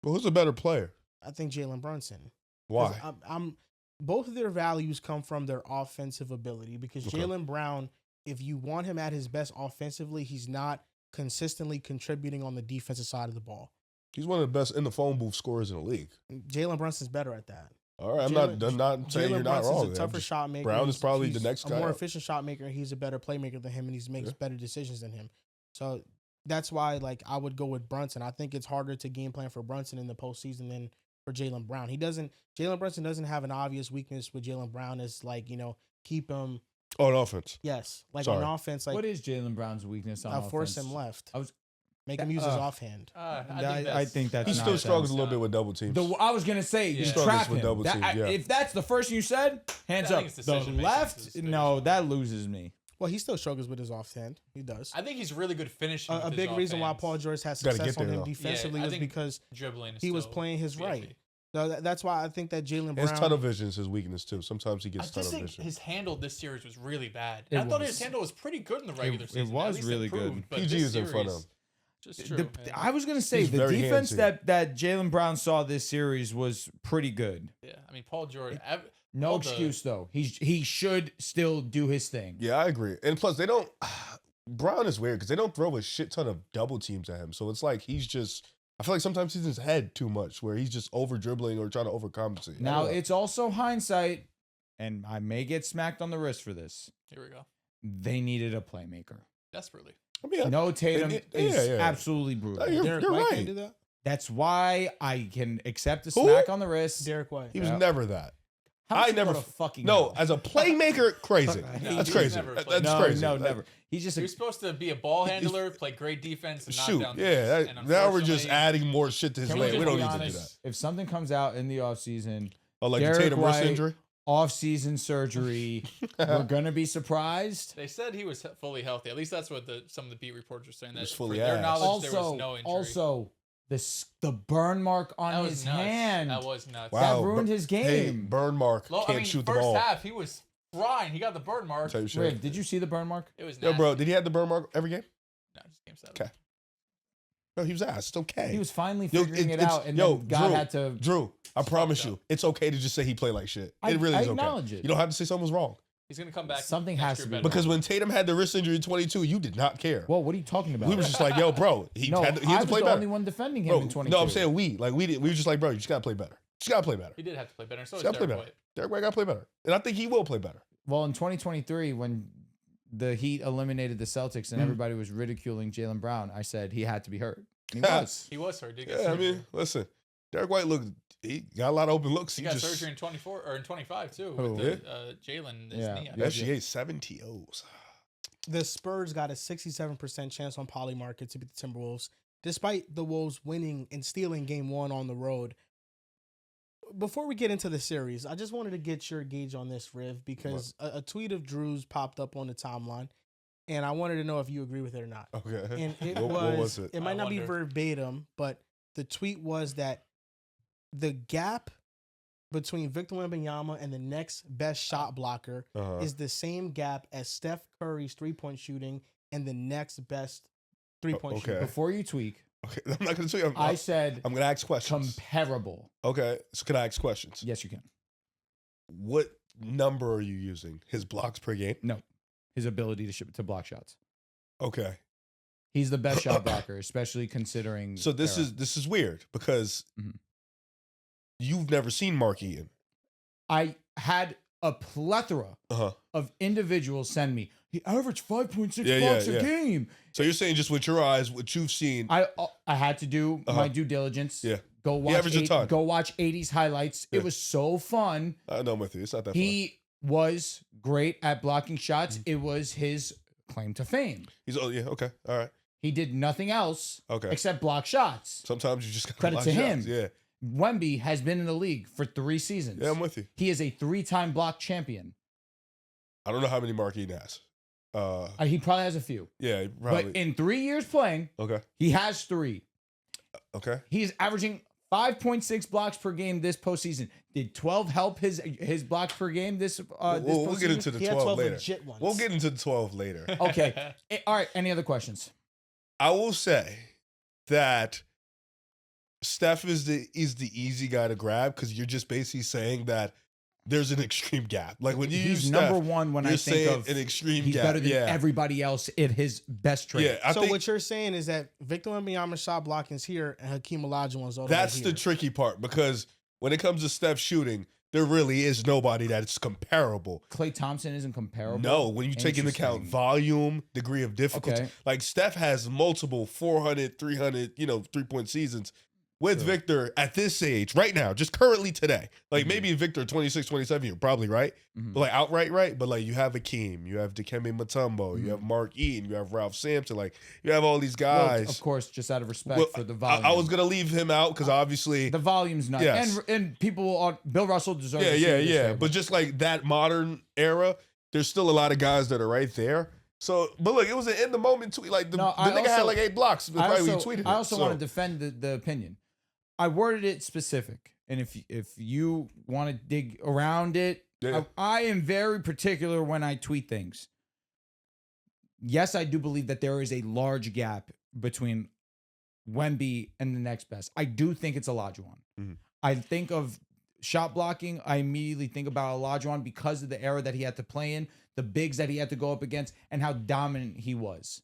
Well, who's a better player? I think Jalen Brunson. 'Cause Why? I'm both of their values come from their offensive ability because Okay. Jalen Brown, if you want him at his best offensively, he's not consistently contributing on the defensive side of the ball. He's one of the best in the phone booth scorers in the league. Jalen Brunson's better at that. All right, I'm Jalen- not saying you're not Brunson's wrong. a I'm tougher just- shot maker. Brown is probably the He's next a guy more up. efficient shot maker. He's a better playmaker than him, and he makes Yeah. better decisions than him. So that's why, I would go with Brunson. I think it's harder to game plan for Brunson in the postseason than for Jalen Brown. Jalen Brunson doesn't have an obvious weakness with Jalen Brown. Is keep him. on offense. Yes, Sorry. on offense, what is Jalen Brown's weakness on offense? force him left. I was- Make him use his offhand. I think that's He not still struggles sense. a little bit with double teams. I was gonna say He you struggles trap with him. double teams, yeah. If that's the first thing you said, hands I up. think it's The decision-making left, is the no, biggest that loses me. Well, he still struggles with his offhand. He does. I think he's really good finishing. A with big his reason why offhands. Paul George has Gotta success get on there, him though. defensively Yeah, I was think because dribbling. Is he was still playing his iffy. right. So that's why I think that Jalen His Brown. tunnel vision is his weakness too. Sometimes he I gets just tunnel think vision. his handle this series was really bad. It I thought was. his handle was pretty good in the regular It season. was At least really improved, good. but PG this is in front of series, him. Just true. man. I was gonna say He's the very defense handsy. that Jalen Brown saw this series was pretty good. Yeah, I mean Paul George. No all the- excuse though. He should still do his thing. Yeah, I agree. And plus, they don't. Brown is weird because they don't throw a shit ton of double teams at him. So it's like he's just. I feel like sometimes he's in his head too much, where he's just over dribbling or trying to overcompensate. Now it's also hindsight, and I may get smacked on the wrist for this. Here we go. They needed a playmaker. Desperately. I mean, No Tatum yeah, is yeah. absolutely brutal. You're Derek White right. can't do that. That's why I can accept a Who? smack on the wrist. Derek White. he was Yeah. never that. How much I you never go to fucking no hell? as a playmaker, crazy. No, That's he's crazy. never That's played. crazy. No, Like, never. He's just You're supposed to be a ball handler, play great defense, and knock Shoot, down. yeah. threes. And Now we're just unfortunately, adding more shit to his Can lane. we We just don't be need to do honest? that. If something comes out in the offseason, Oh, like the Derek Tatum wrist White, injury. off-season surgery, we're gonna be surprised. They said he was fully healthy. At least that's what some of the beat reporters were saying. That was fully for their ass. knowledge, there was no injury. Also, the burn mark on that his was nuts. hand That was nuts. Wow. that ruined his game. Hey, burn mark Well, can't shoot the first ball. half he was frying. He got the burn mark. Tell you shit. Riv, did you see the burn mark? It was Yo, nasty. bro, did he have the burn mark every game? No, just game 7. Okay. No, he was ass. It's okay. He was finally Yo, figuring it it's- out, and yo, then God Drew, had to. Drew, I promise fucked you, up. it's okay to just say he played like shit. I- It really I is okay. acknowledge it. You don't have to say something was wrong. He's gonna come back. Something next has year to be better. Because when Tatum had the wrist injury in 22, you did not care. Well, what are you talking about? We were just like, yo, bro, he no, had to I was play the better. only one defending him Bro, in 22. no, I'm saying we were just like, bro, you just gotta play better. Just gotta play better. he did have to play better. So Just does gotta play Derek better. White. Derek White gotta play better, and I think he will play better. Well, in 2023, when the Heat eliminated the Celtics and everybody was ridiculing Jalen Brown, I said he had to be hurt. He was. He was hurt. Did get Yeah, I surgery. mean, listen, Derek White he got a lot of open looks. He got surgery in 24 or in 25 too Who? with Jalen. His Yeah. knee. I Yeah. think. SGA 70 O's. The Spurs got a 67% chance on Poly Market to beat the Timberwolves, despite the Wolves winning and stealing game 1 on the road. Before we get into the series, I just wanted to get your gauge on this, Riv, because a tweet of Drew's popped up on the timeline, and I wanted to know if you agree with it or not. Okay. And it What was, was it? it might I not be wonder. verbatim, but the tweet was that the gap between Victor Wembanyama and the next best shot blocker Uh-huh. is the same gap as Steph Curry's 3-point shooting and the next best 3-point okay. shooter. Before you tweak, Okay, I'm not gonna tell you. I said I'm gonna ask questions. comparable. Okay, so can I ask questions? Yes, you can. What number are you using? His blocks per game? No, his ability to block shots. Okay. He's the best shot blocker, especially considering. So this era. is weird because Mhm. you've never seen Mark Eaton. I had a plethora Uh-huh. of individuals send me. He averaged 5.6 Yeah, blocks yeah, a yeah. game. So you're saying just with your eyes, what you've seen. I had to do Uh-huh. my due diligence. Yeah. Go watch averaged a ton. go watch 80s highlights. Yeah. It was so fun. I know I'm with you. It's not that fun. He was great at blocking shots. Mm-hmm. It was his claim to fame. He's yeah, okay. All right. He did nothing else Okay. except block shots. Sometimes you just got Credit to him. Yeah. Wemby has been in the league for 3 seasons. Yeah, I'm with you. He is a 3-time block champion. I don't know how many Mark Eaton has. He probably has a few. Yeah, probably. But in 3 years playing, Okay. he has 3. Okay. He's averaging 5.6 blocks per game this postseason. Did 12 help his blocks per game this this We'll get postseason? into the He had 12 12 later. legit ones. We'll get into the 12 later. Okay. All right. Any other questions? I will say that Steph is the easy guy to grab because you're just basically saying that there's an extreme gap. Like when you use He's Steph, number one when you're I think saying of an extreme he's gap. better than yeah. everybody else at his best trait. Yeah, I So think what you're saying is that Victor Wembanyama's shot blocking is here and Hakeem Olajuwon's all the way that's here. the tricky part because when it comes to Steph shooting, there really is nobody that's comparable. Klay Thompson isn't comparable. No, when you take into account Interesting. volume, degree of difficulty, Okay. like Steph has multiple 400, 300, 3-point seasons with True. Victor at this age right now, just currently today. Like Mhm. maybe Victor 26, 27, you're probably right. Mhm. But like outright right, but like you have Akeem, you have Dikembe Mutombo, you have Mark Eaton, you have Ralph Sampson, like you have all these Well, guys. of course, just out of respect Well, for the volume. I was gonna leave him out because obviously the volume's not. Yes. And people on Bill Russell deserves. yeah, to see yeah, this yeah. way, But just like that modern era, there's still a lot of guys that are right there. So, but look, it was an in the moment tweet. Like the No, nigga I had also- like 8 blocks. I Probably when he also, tweeted I it. also So, want to defend the opinion. I worded it specific, and if you want to dig around it, Yeah. I am very particular when I tweet things. Yes, I do believe that there is a large gap between Wemby and the next best. I do think it's Olajuwon. Mhm. I think of shot blocking. I immediately think about Olajuwon because of the era that he had to play in, the bigs that he had to go up against, and how dominant he was.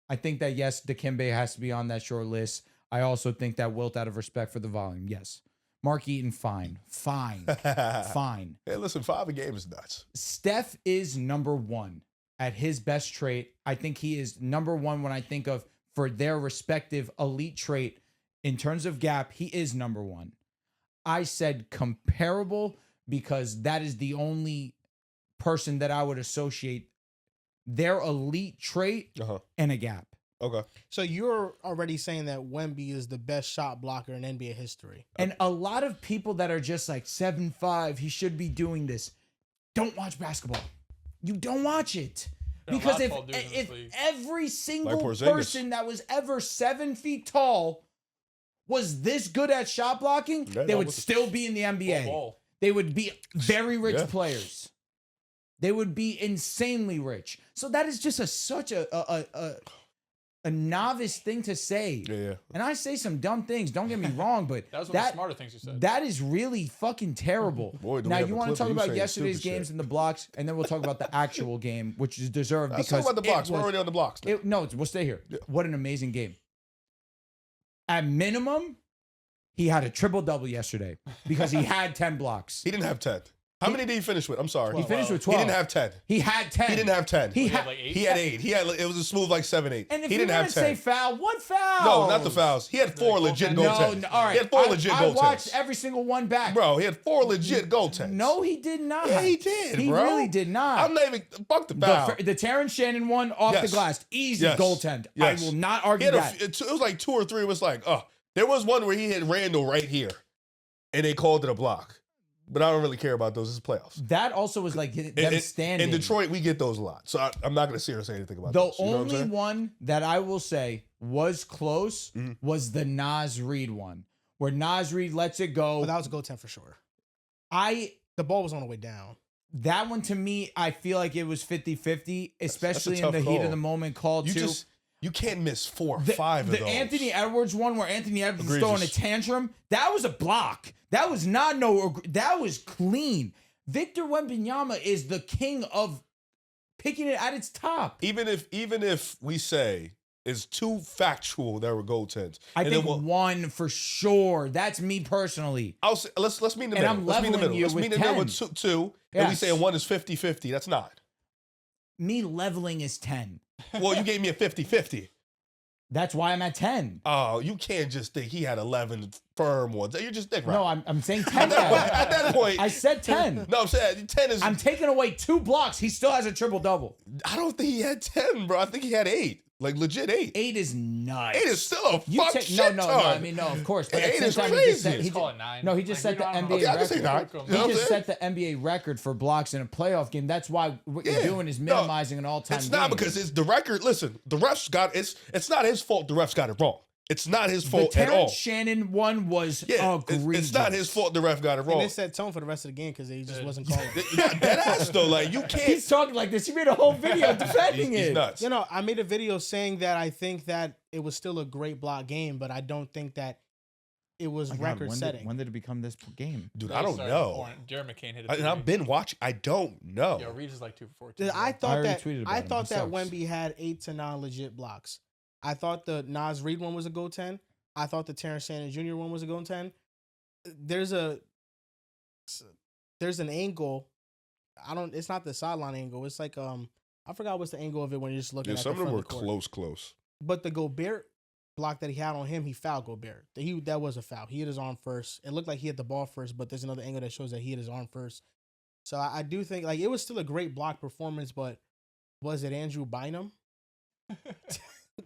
I think that, yes, Dikembe has to be on that short list. I also think that Wilt out of respect for the volume. Yes. Mark Eaton, fine. Fine. Fine. Hey, listen, 5 a game is nuts. Steph is number 1 at his best trait. I think he is number 1 when I think of for their respective elite trait. In terms of gap, he is number 1. I said comparable because that is the only person that I would associate their elite trait and a gap. Okay. So you're already saying that Wemby is the best shot blocker in NBA history. And a lot of people that are just like 7'5", he should be doing this. Don't watch basketball. You don't watch it. Because if every single person that was ever 7 feet tall was this good at shot blocking, they would still be in the NBA. They would be very rich players. They would be insanely rich. So that is just such a novice thing to say. Yeah. And I say some dumb things. Don't get me wrong, but that was one of the smarter things you said. That is really fucking terrible. Boy, now you want to talk about yesterday's games and the blocks, and then we'll talk about the actual game, which is deserved. Let's talk about the blocks. We're already on the blocks. No, we'll stay here. Yeah. What an amazing game. At minimum, he had a triple-double yesterday because he had 10 blocks. He didn't have 10. How many did he finish with? I'm sorry. He finished with 12. He didn't have 10. He had 10. He didn't have 10. He had like 8. He had 8. It was a smooth like 7, 8. And if he you didn't have 10. Say foul, what foul? No, not the fouls. He had 4 legit goaltends. No, all right. He had 4 legit goaltends. I watched every single one back. Bro, he had 4 legit goaltends. No, he did not. Yeah, he did, He bro. really did not. I'm not even... Fuck the foul. The Terrence Shannon one off the glass. Easy goaltend. Yes. I will not argue that. It was like 2 or 3. It was like, there was one where he hit Randall right here, and they called it a block. But I don't really care about those. It's playoffs. That also was like them standing. In Detroit, we get those a lot. So I'm not going to sit here and say anything about the those. The only one that I will say was close was the Nas Reed one, where Nas Reed lets it go. But that was a goaltend for sure. The ball was on the way down. That one, to me, I feel like it was 50-50, especially in the heat of the moment call, too. You can't miss 4 or 5 of those. The Anthony Edwards one where Anthony Edwards was throwing a tantrum, that was a block. That was that was clean. Victor Wembanyama is the king of picking it at its top. Even if we say it's too factual that were goaltends. I think one for sure. That's me personally. I'll say, let's meet in the middle. I'm leveling you with 10. Let's meet in the middle with 2, and we say one is 50-50. That's not. Me leveling is 10. Well, you gave me a 50-50. That's why I'm at 10. Oh, you can't just think he had 11 firm ones. You're just thinking. No, I'm saying 10. At that point, I said 10. No, I'm saying 10 is. I'm taking away 2 blocks. He still has a triple double. I don't think he had 10, bro. I think he had 8. Like legit 8. 8 is nuts. 8 is still a fuck shit ton. No. I mean, no, of course. But 8 is crazy. He call it 9. No, he just set the NBA record. He just set the NBA record for blocks in a playoff game. That's why what you're doing is minimizing an all-time game. It's not because it's the record. Listen, the refs got it's not his fault. The refs got it wrong. It's not his fault at all. The Terrence Shannon one was egregious. It's not his fault. The ref got it wrong. And it set tone for the rest of the game because he just wasn't calling. That ass though, like you can't. He's talking like this. He made a whole video defending it. He's nuts. You know, I made a video saying that I think that it was still a great block game, but I don't think that it was record setting. When did it become this game? Dude, I don't know. Jared McCain hit it. And I've been watching. I don't know. Yo, Reed is like 2 for 14. I thought that Wemby had 8 to 9 legit blocks. I thought the Nas Reed one was a goaltend. I thought the Terrence Shannon Jr. one was a goaltend. There's an angle. It's not the sideline angle. It's like I forgot what's the angle of it when you're just looking at some the front of them were of the court. close. But the Gobert block that he had on him, he fouled Gobert. That was a foul. He hit his arm first. It looked like he hit the ball first, but there's another angle that shows that he hit his arm first. So I do think like it was still a great block performance, but was it Andrew Bynum?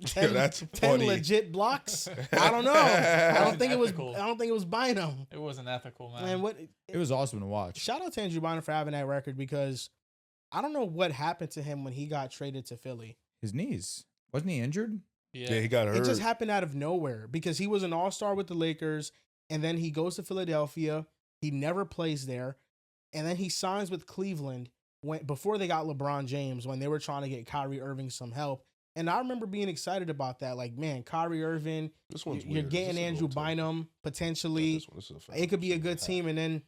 10, that's 10 legit blocks. I don't know. I don't think ethical. it was Bynum. It wasn't ethical, man. And it was awesome to watch. Shout out to Andrew Bynum for having that record because I don't know what happened to him when he got traded to Philly. His knees. Wasn't he injured? Yeah, he got hurt. It just happened out of nowhere because he was an all-star with the Lakers and then he goes to Philadelphia. He never plays there. And then he signs with Cleveland before they got LeBron James when they were trying to get Kyrie Irving some help. And I remember being excited about that. Like, man, Kyrie Irving, you're getting Andrew Bynum potentially. It could be a good team. And then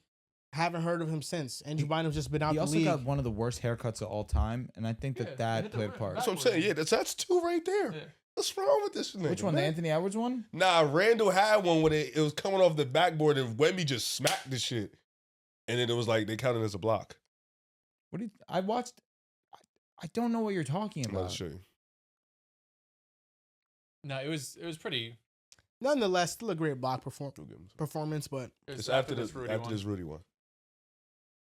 haven't heard of him since. Andrew Bynum's just been out the league. He also got one of the worst haircuts of all time. And I think that played a part. That's what I'm saying. Yeah, that's 2 right there. Yeah. What's wrong with this nigga? Which one? Man? The Anthony Edwards one? Nah, Randall had one where it was coming off the backboard and Wemby just smacked the shit. And then it was like they counted as a block. I watched. I don't know what you're talking about. I'll show you. No, it was pretty. Nonetheless, still a great block performance, but it's after this Rudy one.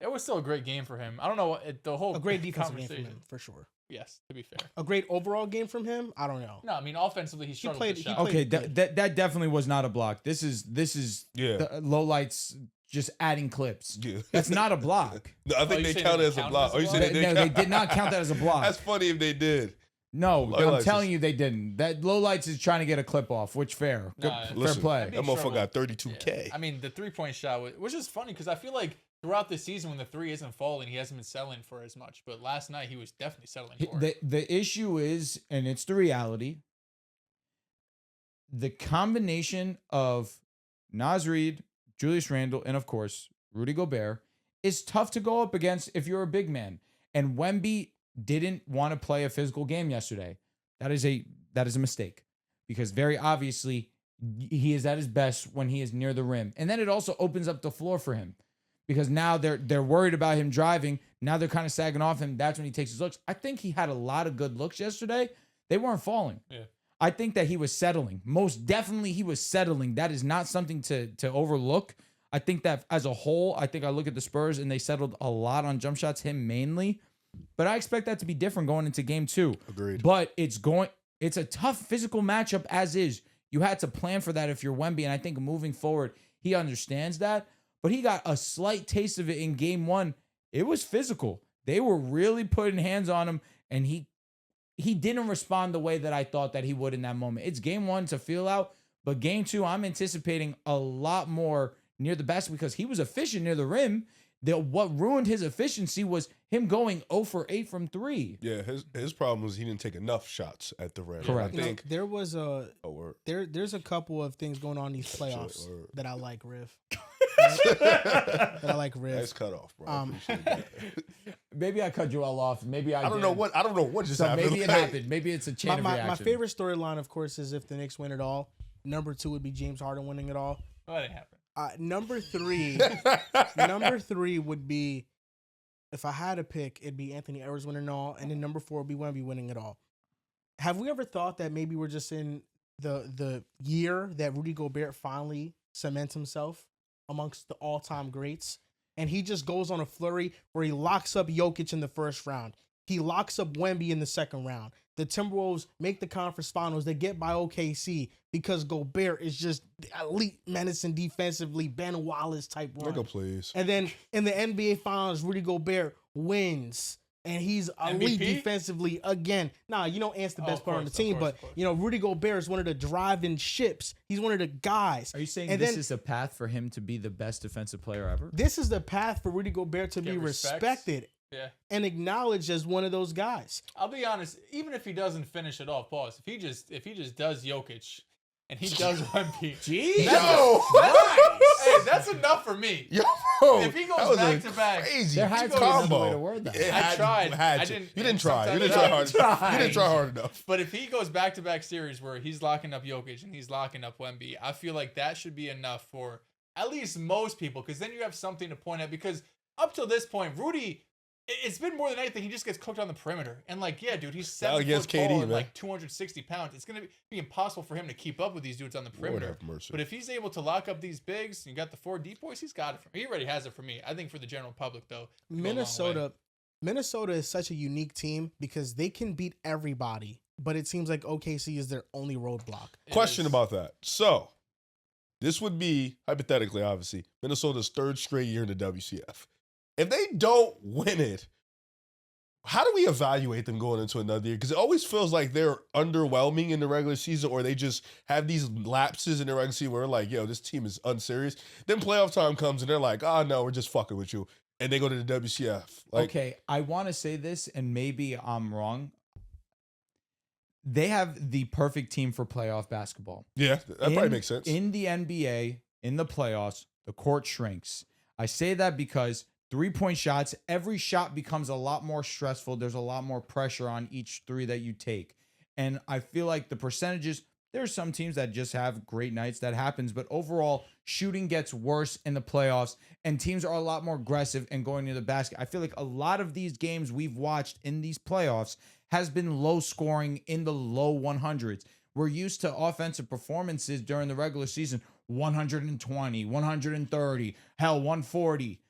It was still a great game for him. I don't know the whole A great defensive game conversation. from him, for sure. Yes, to be fair. A great overall game from him? I don't know. No, I mean offensively he struggled with the shot. Okay, good. that definitely was not a block. This is Yeah. the low lights just adding clips. Yeah. That's not a block. No, I think you they saying count they it as a count block. as a Oh, you said block? they No, did they count. did not count that as a block. That's funny if they did. No, Low I'm lights telling is- you they didn't. That low lights is trying to get a clip off, which fair. Good, Nah, fair listen, play. That'd That be motherfucker trouble. got 32K. Yeah. I mean, the 3-point shot, which is funny because I feel like throughout the season when the 3 isn't falling, he hasn't been settling for as much. But last night he was definitely settling for it. The issue is, and it's the reality, the combination of Naz Reid, Julius Randle, and of course, Rudy Gobert is tough to go up against if you're a big man. And Wemby didn't want to play a physical game yesterday. That is a mistake because very obviously he is at his best when he is near the rim. And then it also opens up the floor for him because now they're worried about him driving. Now they're kind of sagging off him. That's when he takes his looks. I think he had a lot of good looks yesterday. They weren't falling. Yeah. I think that he was settling. Most definitely he was settling. That is not something to overlook. I think that as a whole, I think I look at the Spurs and they settled a lot on jump shots, him mainly. But I expect that to be different going into game 2. Agreed. But it's a tough physical matchup as is. You had to plan for that if you're Wemby, and I think moving forward, he understands that. But he got a slight taste of it in game 1. It was physical. They were really putting hands on him, and he didn't respond the way that I thought that he would in that moment. It's game 1 to feel out, but game 2, I'm anticipating a lot more near the basket because he was efficient near the rim. What ruined his efficiency was him going 0 for 8 from 3. Yeah, his problem was he didn't take enough shots at the rim. Correct. I think. There was a Oh, word. there's a couple of things going on in these playoffs Word. that I like, Riv. That I like, Riv. Nice cutoff, bro. I Um, appreciate that. Maybe I cut you all off. Maybe I I don't know what just So happened. maybe it happened. Maybe it's a chain of My reaction. favorite storyline, of course, is if the Knicks win it all. Number 2 would be James Harden winning it all. Oh, that didn't happen. Number 3 would be, if I had to pick, it'd be Anthony Edwards winning it all, and then number 4 would be Wemby winning it all. Have we ever thought that maybe we're just in the year that Rudy Gobert finally cements himself amongst the all-time greats, and he just goes on a flurry where he locks up Jokic in the first round. He locks up Wemby in the second round. The Timberwolves make the conference finals. They get by OKC because Gobert is just elite menacing defensively, Ben Wallace type run. Nigga, please. And then in the NBA finals, Rudy Gobert wins. And he's elite MVP? defensively again. Nah, you know Ant's the Oh, best of player on the course, team, of course, but of course. you know Rudy Gobert is one of the driving ships. He's one of the guys. Are you saying And this then- is a path for him to be the best defensive player ever? This is the path for Rudy Gobert to Get be respect. respected Yeah. and acknowledged as one of those guys. I'll be honest, even if he doesn't finish it off, pause. If he just does Jokic and he does Wemby, Jeez. that's enough for me. Yo, If he goes that was back a to back, crazy There had to be combo. another way to word that. It I had- tried. had I to. didn't- You didn't try. You sometimes didn't I try hard. tried. You didn't try hard enough. But if he goes back-to-back series where he's locking up Jokic and he's locking up Wemby, I feel like that should be enough for at least most people, because then you have something to point at. Because up till this point, Rudy, it's been more than anything. He just gets cooked on the perimeter, and like, yeah, dude, he's 7 against foot tall KD, and man. like 260 pounds. It's gonna be impossible for him to keep up with these dudes on the Lord perimeter. have mercy. But if he's able to lock up these bigs, you got the 4 deep boys, he's got it. He already has it for me. I think for the general public, though, it'll go a long way. Minnesota is such a unique team because they can beat everybody, but it seems like OKC is their only roadblock. It Question is- about that. So, this would be, hypothetically, obviously, Minnesota's 3rd straight year in the WCF. If they don't win it, how do we evaluate them going into another year? Because it always feels like they're underwhelming in the regular season, or they just have these lapses in the regular season where we're like, yo, this team is unserious. Then playoff time comes and they're like, oh, no, we're just fucking with you. And they go to the WCF. Like, Okay, I want to say this, and maybe I'm wrong. They have the perfect team for playoff basketball. yeah, that probably makes sense. In the NBA, in the playoffs, the court shrinks. I say that because 3-point shots, every shot becomes a lot more stressful. There's a lot more pressure on each 3 that you take. And I feel like the percentages, there's some teams that just have great nights. That happens. But overall, shooting gets worse in the playoffs, and teams are a lot more aggressive and going near the basket. I feel like a lot of these games we've watched in these playoffs has been low scoring in the low 100s. We're used to offensive performances during the regular season, 120, 130, hell, 140.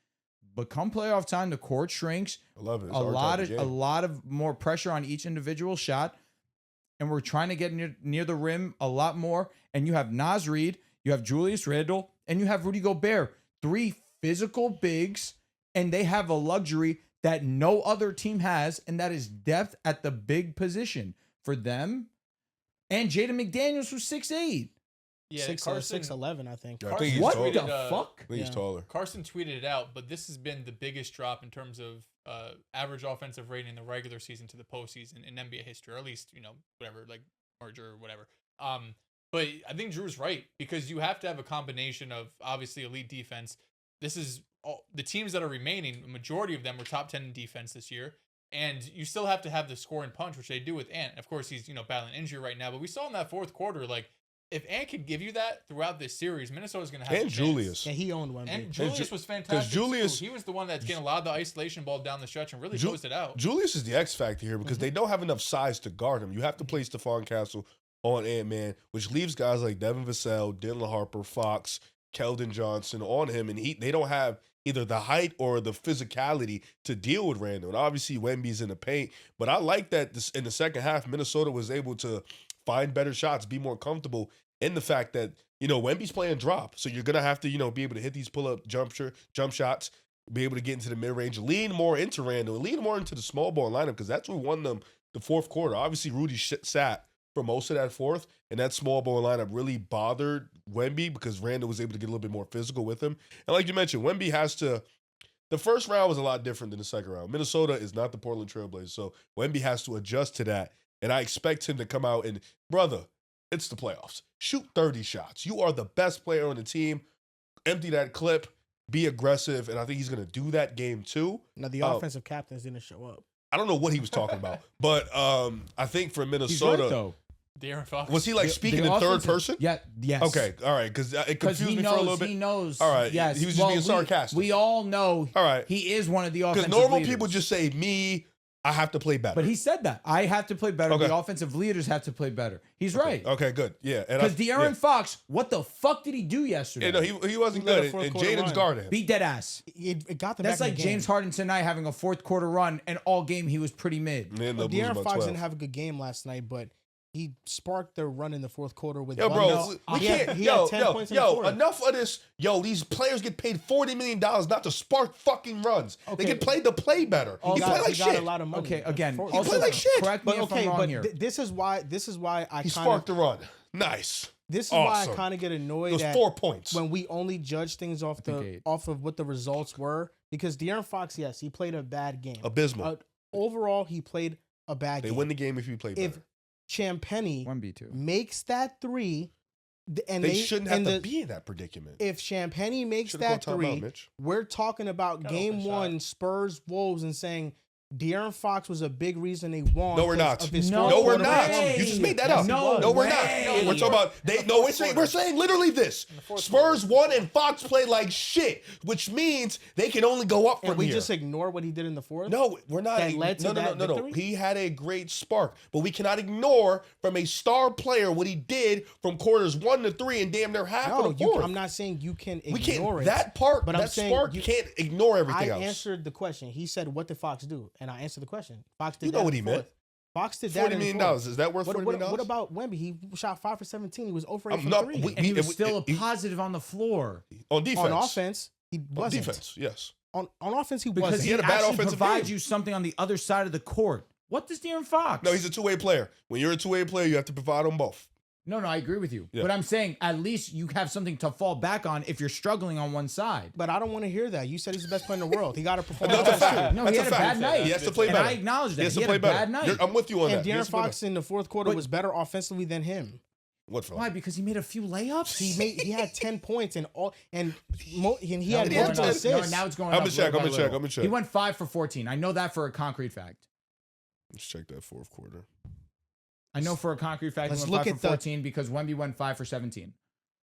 But come playoff time, the court shrinks. I love it. It's A our lot type of game. a lot of more pressure on each individual shot, and we're trying to get near the rim a lot more. And you have Naz Reid, you have Julius Randle, and you have Rudy Gobert, 3 physical bigs, and they have a luxury that no other team has, and that is depth at the big position for them. And Jaden McDaniels, who's 6'8". Yeah, 6'11", I think. I think he's What taller. the tweeted, fuck? I think he's Yeah. taller. Carson tweeted it out, but this has been the biggest drop in terms of average offensive rating in the regular season to the postseason in NBA history, or at least, whatever, like merger or whatever. But I think Drew's right, because you have to have a combination of obviously elite defense. This is the teams that are remaining, the majority of them were top 10 in defense this year. And you still have to have the score and punch, which they do with Ant. Of course, he's, battling injury right now, but we saw in that fourth quarter, like, if Ant could give you that throughout this series, Minnesota's going to have And a chance. Julius. Yeah, he owned one. And Julius was fantastic. Julius- too. He was the one that's getting a lot of the isolation ball down the stretch and really Ju- closed it out. Julius is the X factor here because they don't have enough size to guard him. You have to play Stephon Castle on Ant-Man, which leaves guys like Devin Vassell, Dylan Harper, Fox, Keldon Johnson on him, and they don't have either the height or the physicality to deal with Randall. And obviously, Wemby's in the paint, but I like that in the second half, Minnesota was able to find better shots, be more comfortable in the fact that, Wemby's playing drop, so you're going to have to, be able to hit these pull-up jump shots, be able to get into the mid-range, lean more into Randall, lean more into the small ball lineup, because that's what won them the fourth quarter. Obviously, Rudy sat for most of that fourth, and that small ball lineup really bothered Wemby because Randall was able to get a little bit more physical with him. And like you mentioned, Wemby has to – the first round was a lot different than the second round. Minnesota is not the Portland Trailblazers, so Wemby has to adjust to that, and I expect him to come out and – brother, it's the playoffs. Shoot 30 shots. You are the best player on the team. Empty that clip. Be aggressive, and I think he's going to do that game too. Now, the offensive captains didn't show up. I don't know what he was talking about, but I think for He's Minnesota, right, though. De'Aaron Fox. was he like speaking The in third offensive- person? Yeah. Yes. Okay. All right. Because it Because confused he me knows. for a little bit. He knows. All right. Yes. He was just being sarcastic. We all know. All right. He is one of the Because offensive normal leaders. people just say, me, I have to play better. But he said that. I have to play better. Okay. The offensive leaders have to play better. He's right. Okay, good. Yeah. Because De'Aaron Fox, what the fuck did he do yesterday? Yeah, no, he wasn't He let a good. fourth And quarter Jaden's run. guarding him. Beat dead ass. It got them That's back in like the game. James Harden tonight having a fourth quarter run, and all game he was pretty mid. They ended up losing De'Aaron by Fox 12. didn't have a good game last night, but he sparked their run in the fourth quarter with Yo, one bro, goal. we He had- can't. he had Yo, 10 points in the yo, fourth. enough of this. Yo, these players get paid $40 million not to spark fucking runs. Okay. They get paid to play better. He He got, play like he got shit. a lot of money. Okay, again, For- also, play like shit. correct me But if okay, I'm wrong but here. this is why I He kind sparked of the run. Nice. this is why I Awesome. kind of get It annoyed was at 4 points. when we only judge things off think 8. of what the results were, because De'Aaron Fox, yes, he played a bad game. Abysmal. Overall, he played a bad They game. win the game if you play better. If Champagny 1B2. makes that three, and They shouldn't have and to be in that predicament. if Champagny makes Should've that called timeout, three, Mitch. we're talking about Got game open shot. one, Spurs Wolves, and saying De'Aaron Fox was a big reason they won. No, we're because not. of his No, fourth No, we're quarter not. way. You just made that Yes, up. he No was. No, we're way. not. We're Yeah. talking about In the fourth we're quarter. saying literally this. the fourth Spurs won and Fox played like shit, which means they can only go up And from we here. just ignore what he did in the fourth. No, we're not. That led to that no. victory? He had a great spark, but we cannot ignore from a star player what he did from quarters 1 to 3 and damn near half No, of the fourth. I'm not saying you can ignore we can't. it. That part, but that I'm saying spark, you can't ignore everything I else. answered the question. He said, "What did Fox do?" And I answered the question. Fox did. You know that what in he the meant. fourth. Fox did that. $40 in the million. fourth. Is that worth $40 million? What about Wemby? He shot 5 for 17. He was 0 for 8 from No, 3. And he was It- still it- a positive on the floor. on defense. On offense, he On wasn't. defense, yes. On offense, he Because wasn't. he, He had a bad actually offensive provides game. you something on the other side of the court. What does De'Aaron Fox? No, he's a two-way player. When you're a two-way player, you have to provide on both. No, I agree with you. Yeah. But I'm saying at least you have something to fall back on if you're struggling on one side. But I don't want to hear that. You said he's the best player in the world. He got to perform. That's a on offense, fact. too. No, That's he had a fact. bad night. He has to play And better. I acknowledge that. He has He to had play a better. bad night. I'm with you on And that. He has De'Aaron to play Fox in the fourth quarter But- was better offensively than him. better. What for? Why? Because he made a few layups. He had 10 points and he had Now multiple it's going up. assists. No, now it's going I'm up. gonna check. little I'm by gonna check. little. I'm gonna check. He went 5 for 14. I know that for a concrete fact. Let's check that fourth quarter. I know for a concrete fact Let's he look went 5 at for the- 14 because Wemby went 5 for 17.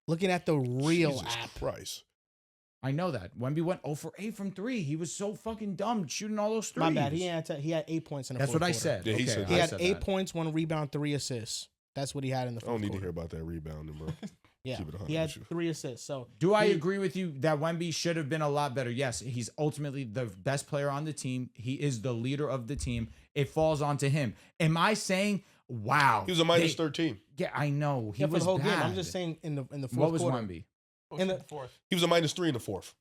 Looking at the real Jesus app. Christ. I know that. Wemby went 0 for 8 from 3. He was so fucking dumb shooting all those threes. My bad. He had 8 points in the That's fourth what I quarter. said. Yeah, he okay, said He I had said 8 that. points, 1 rebound, 3 assists. That's what he had in the I fourth don't need to quarter. hear about that rebounding, bro. Yeah, Keep it 100 he had with you. 3 assists. So Do I agree with you that Wemby should have been a lot better? Yes, he's ultimately the best player on the team. He is the leader of the team. It falls onto him. Am I saying, wow? He was a minus 13. Yeah, I know. He yeah, for was the whole bad. game, I'm just saying in the fourth What was quarter. Wemby? In the fourth. He was a minus 3 in the fourth.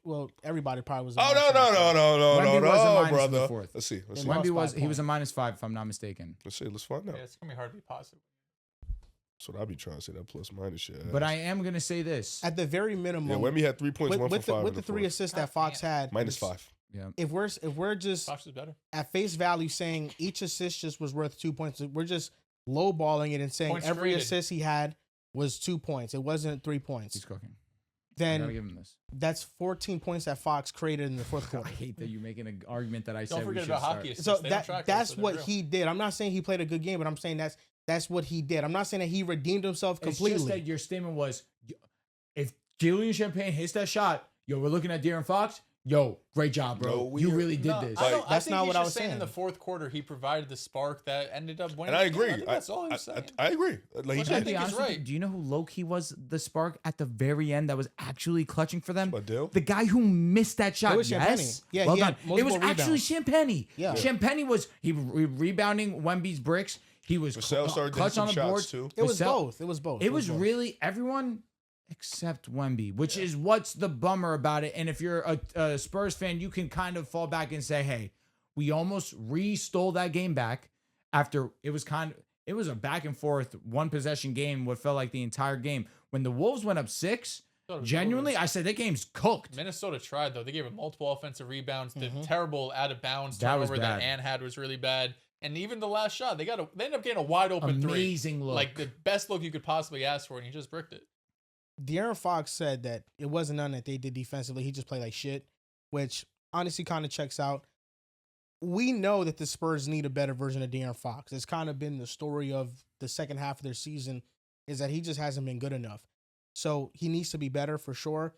Well, everybody probably was. Oh, no, Wemby was a minus in the brother. fourth. Let's see. And Wemby lost 5 he was a points. -5 if I'm not mistaken. Let's see. Let's find out. Yeah, it's gonna be hard to be positive. That's what I be trying to say. That plus minus shit. But I am gonna say this. At the very minimum, Yeah, Wemby had 3 points, 1 with for 5. the 3 fourth. assists that God Fox damn. had, Minus 5. Yeah. if we're just Fox is better. at face value saying each assist just was worth 2 points, we're just lowballing it and saying Points every created. assist he had was 2 points. It wasn't 3 points. He's cooking. I gotta Then give him this. that's 14 points that Fox created in the fourth I quarter. hate that you're making an argument that I Don't said we forget should about start. hockey assists. So They don't track that's those, so what they're real. he did. I'm not saying he played a good game, but I'm saying that's what he did. I'm not saying that he redeemed himself It's completely. just that your statement was, if Julian Champagne hits that shot, yo, we're looking at De'Aaron Fox. Yo, great job, bro. No, you we're really did No, this. I Like, that's think not he's what I just was saying. In saying. the fourth quarter, he provided the spark that ended up winning. And I the game. agree. think that's all he was saying. I agree. Like, he Which To I did. be think is honest with you, right. do you know who low-key was the spark at the very end that was actually clutching for them? Adele? The guy who missed that shot. It was Champagny. Yes. Yeah, well he done. had It was multiple actually rebounds. Champagny. Yeah. Champagny was rebounding Wemby's bricks. He was Vassell started hitting clutch some on the board. shots, too. it was Vassell- both. It was both. It was both. really everyone except Wemby, which is what's the bummer about it. And if you're a Spurs fan, you can kind of fall back and say, hey, we almost re-stole that game back after it was a back and forth, one possession game, what felt like the entire game. When the Wolves went up 6, Thought it was genuinely, over. I said that game's cooked. Minnesota tried though. They gave him multiple offensive rebounds. The Mhm. terrible out of bounds That was turnover that bad. Ann had was really bad. And even the last shot, they ended up getting a wide open Amazing three, look. like the best look you could possibly ask for, and he just bricked it. De'Aaron Fox said that it wasn't none that they did defensively. He just played like shit, which honestly kind of checks out. We know that the Spurs need a better version of De'Aaron Fox. It's kind of been the story of the second half of their season is that he just hasn't been good enough. So he needs to be better for sure.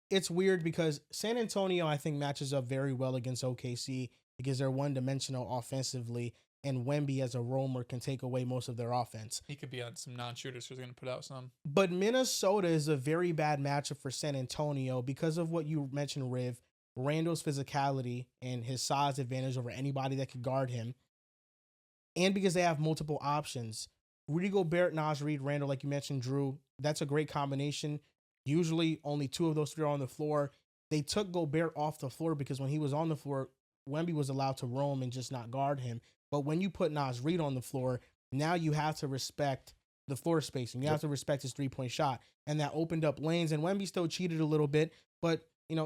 It's weird because San Antonio, I think, matches up very well against OKC because they're one-dimensional offensively, and Wemby as a roamer can take away most of their offense. He could be on some non-shooters who's going to put out some. But Minnesota is a very bad matchup for San Antonio because of what you mentioned, Riv, Randall's physicality and his size advantage over anybody that could guard him. And because they have multiple options. Rudy Gobert, Naz Reid, Randall, like you mentioned, Drew, that's a great combination. Usually only 2 of those 3 are on the floor. They took Gobert off the floor because when he was on the floor, Wemby was allowed to roam and just not guard him. But when you put Naz Reid on the floor, now you have to respect the floor spacing. You have to respect his 3-point shot. And that opened up lanes. And Wemby still cheated a little bit. But,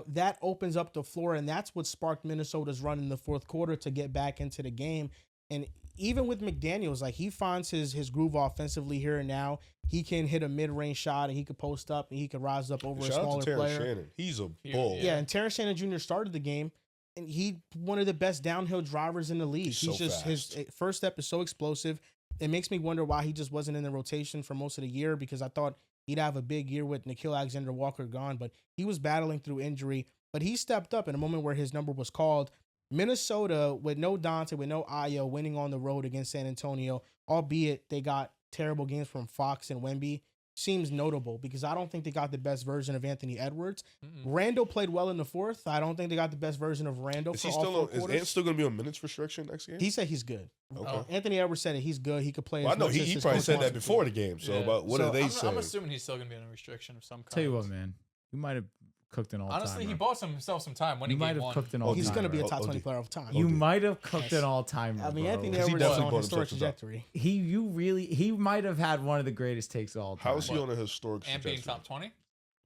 that opens up the floor. And that's what sparked Minnesota's run in the fourth quarter to get back into the game. And even with McDaniels, like he finds his groove offensively here and now. He can hit a mid-range shot and he could post up and he could rise up over a Shout out smaller to Terrence player. Shannon. He's a Yeah, bull. Yeah, and Terrence Shannon Jr. started the game, and he one of the best downhill drivers in the league. He's so just his fast. first step is so explosive. It makes me wonder why he just wasn't in the rotation for most of the year because I thought he'd have a big year with Nickeil Alexander-Walker gone, but he was battling through injury. But he stepped up in a moment where his number was called. Minnesota, with no Dante, with no Ayo, winning on the road against San Antonio, albeit they got terrible games from Fox and Wemby, seems notable because I don't think they got the best version of Anthony Edwards. Randall played well in the fourth. I don't think they got the best version of Randall Is for he all still 4 on? Is quarters. Ant still going to be on minutes restriction next game? He said he's good. Okay. Oh. Anthony Edwards said that he's good. He could play. Well, I as know much as he his probably coach said wants that him to. before the game. So, Yeah. but what So are they I'm saying? assuming he's still going to be on a restriction of some kind. Tell you what, man, you might have cooked an all-timer. Honestly, he bought himself some time when You he might game have one. cooked an Oh, all-timer. He's going to be a Oh, top 20 OD. player of time. You OD. might have cooked Yes. an all-timer. I mean, bro. Anthony Because he Edwards is definitely on a brought historic himself to the top. trajectory. He might have had one of the greatest takes of all time. How is he on a historic And being trajectory? top 20?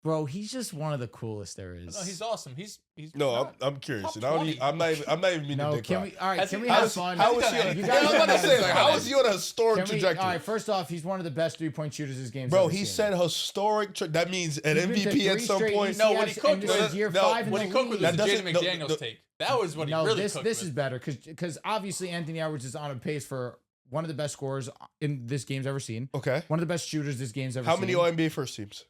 Bro, he's just one of the coolest there is. No, he's awesome. He's No, not- I'm curious. top And I don't 20. need, I'm not even meaning No, to dick can rock. we? All right, Has can he- we how have is- fun? How is Has he he on? done You it? guys Yeah, I'm about to have say, like, fun. how is he on a historic Can we, trajectory? all right, first off, he's one of the best 3-point shooters this game's Bro, ever he seen. said historic. That means an He's been to MVP at 3 some straight point. No, when ECFs, he cooked and this was- is year no, 5 in When the he cooked with league. the That Jaden doesn't- McDaniels no, take. That was what he No, really this cooked is with. better because obviously Anthony Edwards is on a pace for one of the best scorers in this game's ever seen. Okay. One of the best shooters this game's ever How seen. many All-NBA first teams?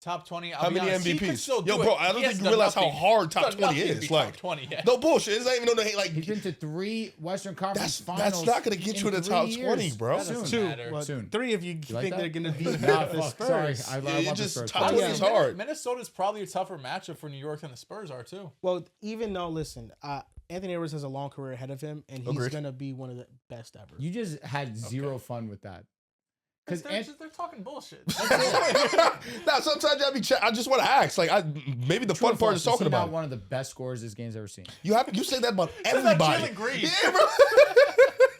Top 20. How many He could MVPs? still do Yo, bro, it. I don't He has think you done realize how nothing. hard He's top done 20 nothing to is. be Like, top 20. Yeah. no bullshit. It's not even on the like. He's been to 3 Western Conference That's finals. not gonna get you in the top 3 20, years. bro. That doesn't Two, matter. well, Soon. 3 if you like think that? they're gonna beat Nah, the fuck. Sorry, Spurs. I Yeah, want you the just Spurs. top Oh, 20 yeah. is hard. Minnesota's probably a tougher matchup for New York than the Spurs are too. Well, even though, listen, Anthony Edwards has a long career ahead of him, and he's Agreed. gonna be one of the best ever. You just had zero fun with that. Because They're talking bullshit. Now, sometimes I just want to ask. Like, maybe the fun part is talking about not one of the best scorers this game's ever seen. You say that about Said that everybody. Jalen Green. Yeah,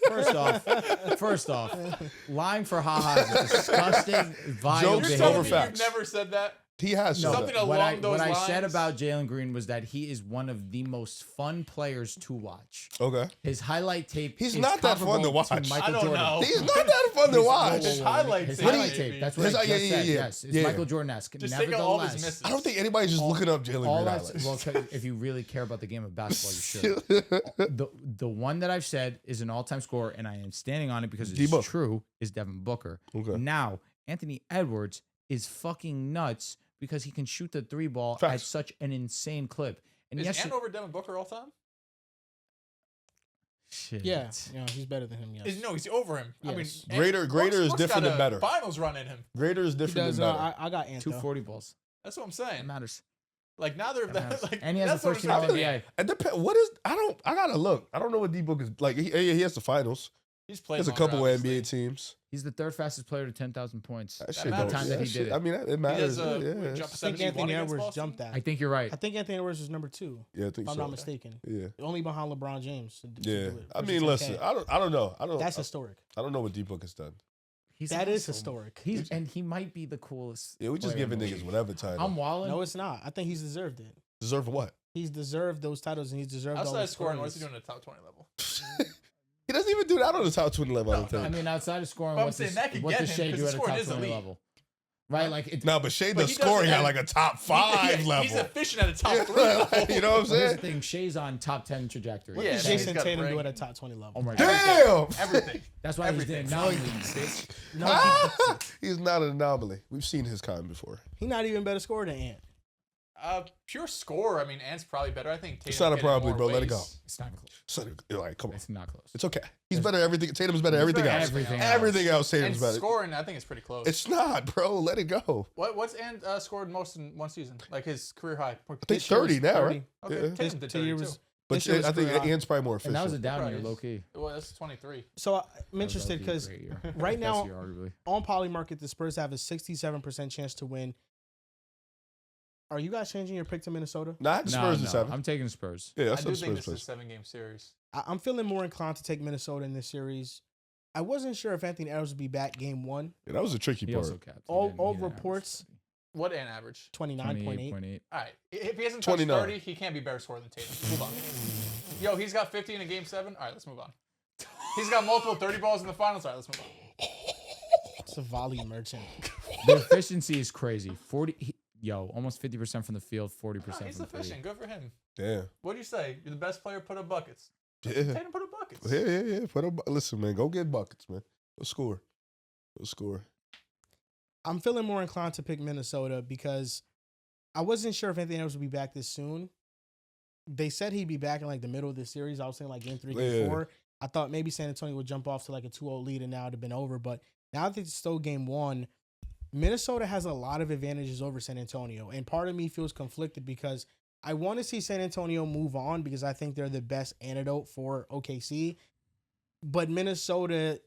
bro. First off, lying for haha is a disgusting, vile Jokes You're behavior. over telling me facts. you've never said that? He has No, said Something that. along what those I said lines. about Jalen Green was that he is one of the most fun players to watch. Okay. His highlight tape. He's is not that fun to comparable watch. Michael I don't Jordan. know. He's not that fun to watch. His highlight His tape, highlight maybe. tape. That's what His- I just yeah, said. yeah. Yes, it's Yeah. Michael Jordan-esque. Just think of all his Nevertheless, misses. I don't think anybody's just looking up Jalen all Green that's, highlights. well, 'cause if you really care about the game of basketball, you should. The one that I've said is an all-time scorer, and I am standing on it because it's D-Book. true, is Devin Booker. Okay. Now, Anthony Edwards is fucking nuts because he can shoot the 3 ball at Facts. such an insane clip. And Is yes, Ant over Devin Booker all time? shit. Yeah, he's better than him. Yes. No, he's over him. I mean, Yes. Greater is Brooks different got than a better. Finals run in him. Greater is He different does. than better. I got Ant. 240 balls. That's what I'm That saying. matters. Like now they're That matters. like, And he has the that's first what team I'm All saying. NBA. It depends. What is? I gotta look. I don't know what D Book is like. He has the finals. He's He played. has a couple of NBA teams. He's the 3rd fastest player to 10,000 points. That shit matters. don't. Time that he that did shit- it. I mean, it He matters. has Yeah, a yeah. jump I think 71 Anthony against Edwards Boston. jumped that. I think you're right. I think Anthony Edwards was number 2, Yeah, I think if I'm so. not mistaken. Yeah, Only behind LeBron James. to yeah. do it, I versus mean, 10K. listen. I don't know. That's historic. I don't know what D Book has done. That is historic. And he might be the coolest. Yeah, we just player in giving the niggas league. whatever title. I'm walling. No, it's not. I think he's deserved it. Deserve what? He's deserved those titles, and he's deserved all Outside the of scoring, praise. what's he doing at the top 20 level? He doesn't even do that on the top 20 level. I don't No, think. I mean, outside of scoring, But I'm what saying does, that could what get does him Shea 'cause do the at a scoring top is 20 elite. level? Right? Like, it's, No, but Shea But does he scoring at doesn't- like a top 5 level. He's efficient at a top 3 level. You know what I'm well, here's the saying? thing. Shea's on top 10 trajectory. What Yeah, does man, he's Jason got Tatum ring. do at a top 20 level? Oh my God. Damn! Everything. That's why Everything. he's doing bitch. No, He's not an anomaly. We've seen his kind before. he's not even better scorer than Ant. Pure score. I mean, Ant's probably better. I think Tatum. It's not a hit in probably, more bro. Let it ways. go. It's not close. So, you're like, come on. It's not close. It's okay. He's better at everything. Tatum's better at everything better at else. everything Everything else, And Tatum's better. scoring, I think it's pretty close. It's not, bro. Let it go. What's Ant scored most in one season? Like his career high. I think 30 now, right? Okay, Yeah. Tatum did 2 years 30 was. too. But This year was I think career high. Ian's probably more And efficient. that was a down year, Surprise. low key. Well, that's 23. So I'm interested because right now Best year, arguably. on Polymarket, the Spurs have a 67% chance to win. Are you guys changing your pick to Minnesota? Nah, the Spurs is 7. I'm taking Spurs. Yeah, I that's do the think Spurs this is a plays. 7-game series. I'm feeling more inclined to take Minnesota in this series. I wasn't sure if Anthony Edwards would be back game 1. Yeah, that was a tricky He part. also capped. He All- didn't- all he didn't average reports- 30. What Ant average? 29.8. 28.8. All right. If he hasn't touched 29. 30, he can't be better scorer than Tatum. Move on. Yo, he's got 50 in a game 7. All right, let's move on. He's got multiple 30 balls in the finals. All right, let's move on. It's a volley merchant. The efficiency is crazy. Almost 50% from the field, 40% He's from three. efficient. Good for him. Damn. What do you say? You're the best player. Put up buckets. Yeah. Tatum put up buckets. Yeah. Listen, man, go get buckets, man. Go score. I'm feeling more inclined to pick Minnesota because I wasn't sure if Anthony Edwards would be back this soon. They said he'd be back in like the middle of the series. I was saying like game 3, game Yeah. 4. I thought maybe San Antonio would jump off to like a 2-0 lead and now it'd have been over. But now that it's still game 1, Minnesota has a lot of advantages over San Antonio. And part of me feels conflicted because I want to see San Antonio move on because I think they're the best antidote for OKC. But Minnesota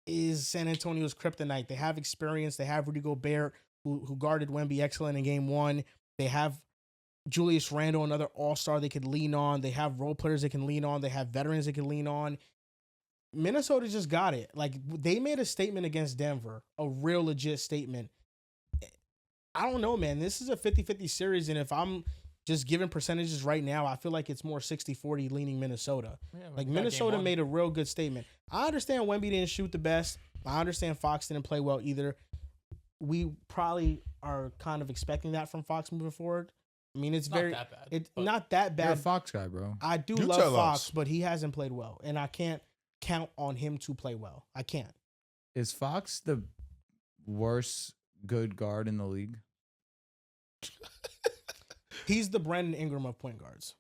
is San Antonio's kryptonite. They have experience. They have Rudy Gobert, who guarded Wemby excellent in game 1. They have Julius Randle, another all-star they could lean on. They have role players they can lean on. They have veterans they can lean on. Minnesota just got it. Like, they made a statement against Denver, a real legit statement. I don't know, man. This is a 50-50 series, and if I'm just giving percentages right now, I feel like it's more 60-40 leaning Minnesota. Yeah, Like, we got Minnesota game 1. made a real good statement. I understand Wemby didn't shoot the best. I understand Fox didn't play well either. We probably are kind of expecting that from Fox moving forward. I mean, it's Not very that bad, it's but- not that You're a bad. Fox guy, bro. I do Do love tell Fox, us. but he hasn't played well, and I can't count on him to play well. I can't. Is Fox the worst good guard in the league? He's the Brandon Ingram of point guards.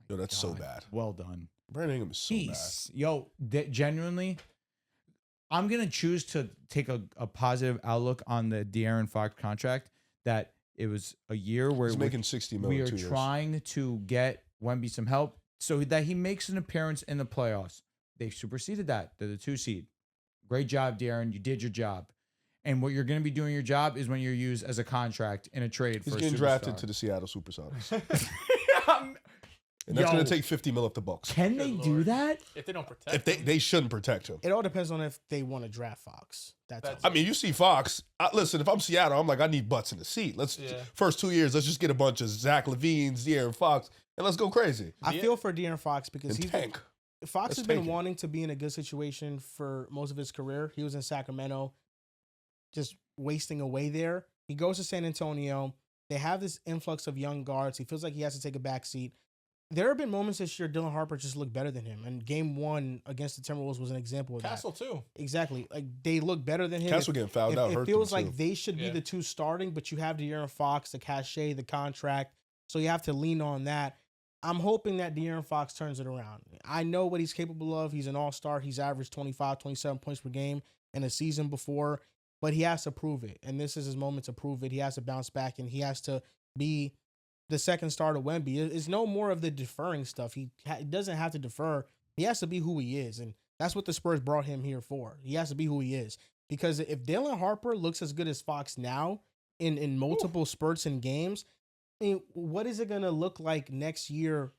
Yo, that's so God, bad. Well done. Brandon Ingram is so bad. Genuinely, I'm gonna choose to take a positive outlook on the De'Aaron Fox contract. That it was a year where He's making $60 we million are in 2 years. trying to get Wemby some help so that he makes an appearance in the playoffs. They superseded that. They're the 2 seed. Great job, De'Aaron. You did your job. And what you're going to be doing your job is when you're used as a contract in a trade. He's for getting a drafted superstar. to the Seattle Supersonics. And that's Yo. going to take $50 million off the Bucks. Can they Good do Lord. that? If they don't protect If him, they shouldn't protect him. It all depends on if they want to draft Fox. That's I mean, you see Fox. Listen, if I'm Seattle, I'm like, I need butts in the seat. First 2 years, let's just get a bunch of Zach LaVine's, De'Aaron Fox, and let's go crazy. I feel for De'Aaron Fox because And tank. Fox Let's has been tank it. wanting to be in a good situation for most of his career. He was in Sacramento, just wasting away there. He goes to San Antonio. They have this influx of young guards. He feels like he has to take a back seat. There have been moments this year Dylan Harper just looked better than him. And game 1 against the Timberwolves was an example of Castle that. too. Exactly. Like they look better than him. Castle getting fouled out. It hurt feels them, like too. they should be Yeah. the 2 starting, but you have De'Aaron Fox, the cachet, the contract. So you have to lean on that. I'm hoping that De'Aaron Fox turns it around. I know what he's capable of. He's an all-star. He's averaged 25, 27 points per game in a season before, but he has to prove it. And this is his moment to prove it. He has to bounce back, and he has to be the second star to Wemby. It's no more of the deferring stuff. He doesn't have to defer. He has to be who he is, and that's what the Spurs brought him here for. He has to be who he is. Because if Dylan Harper looks as good as Fox now in multiple spurts in games, I mean, what is it going to look like next year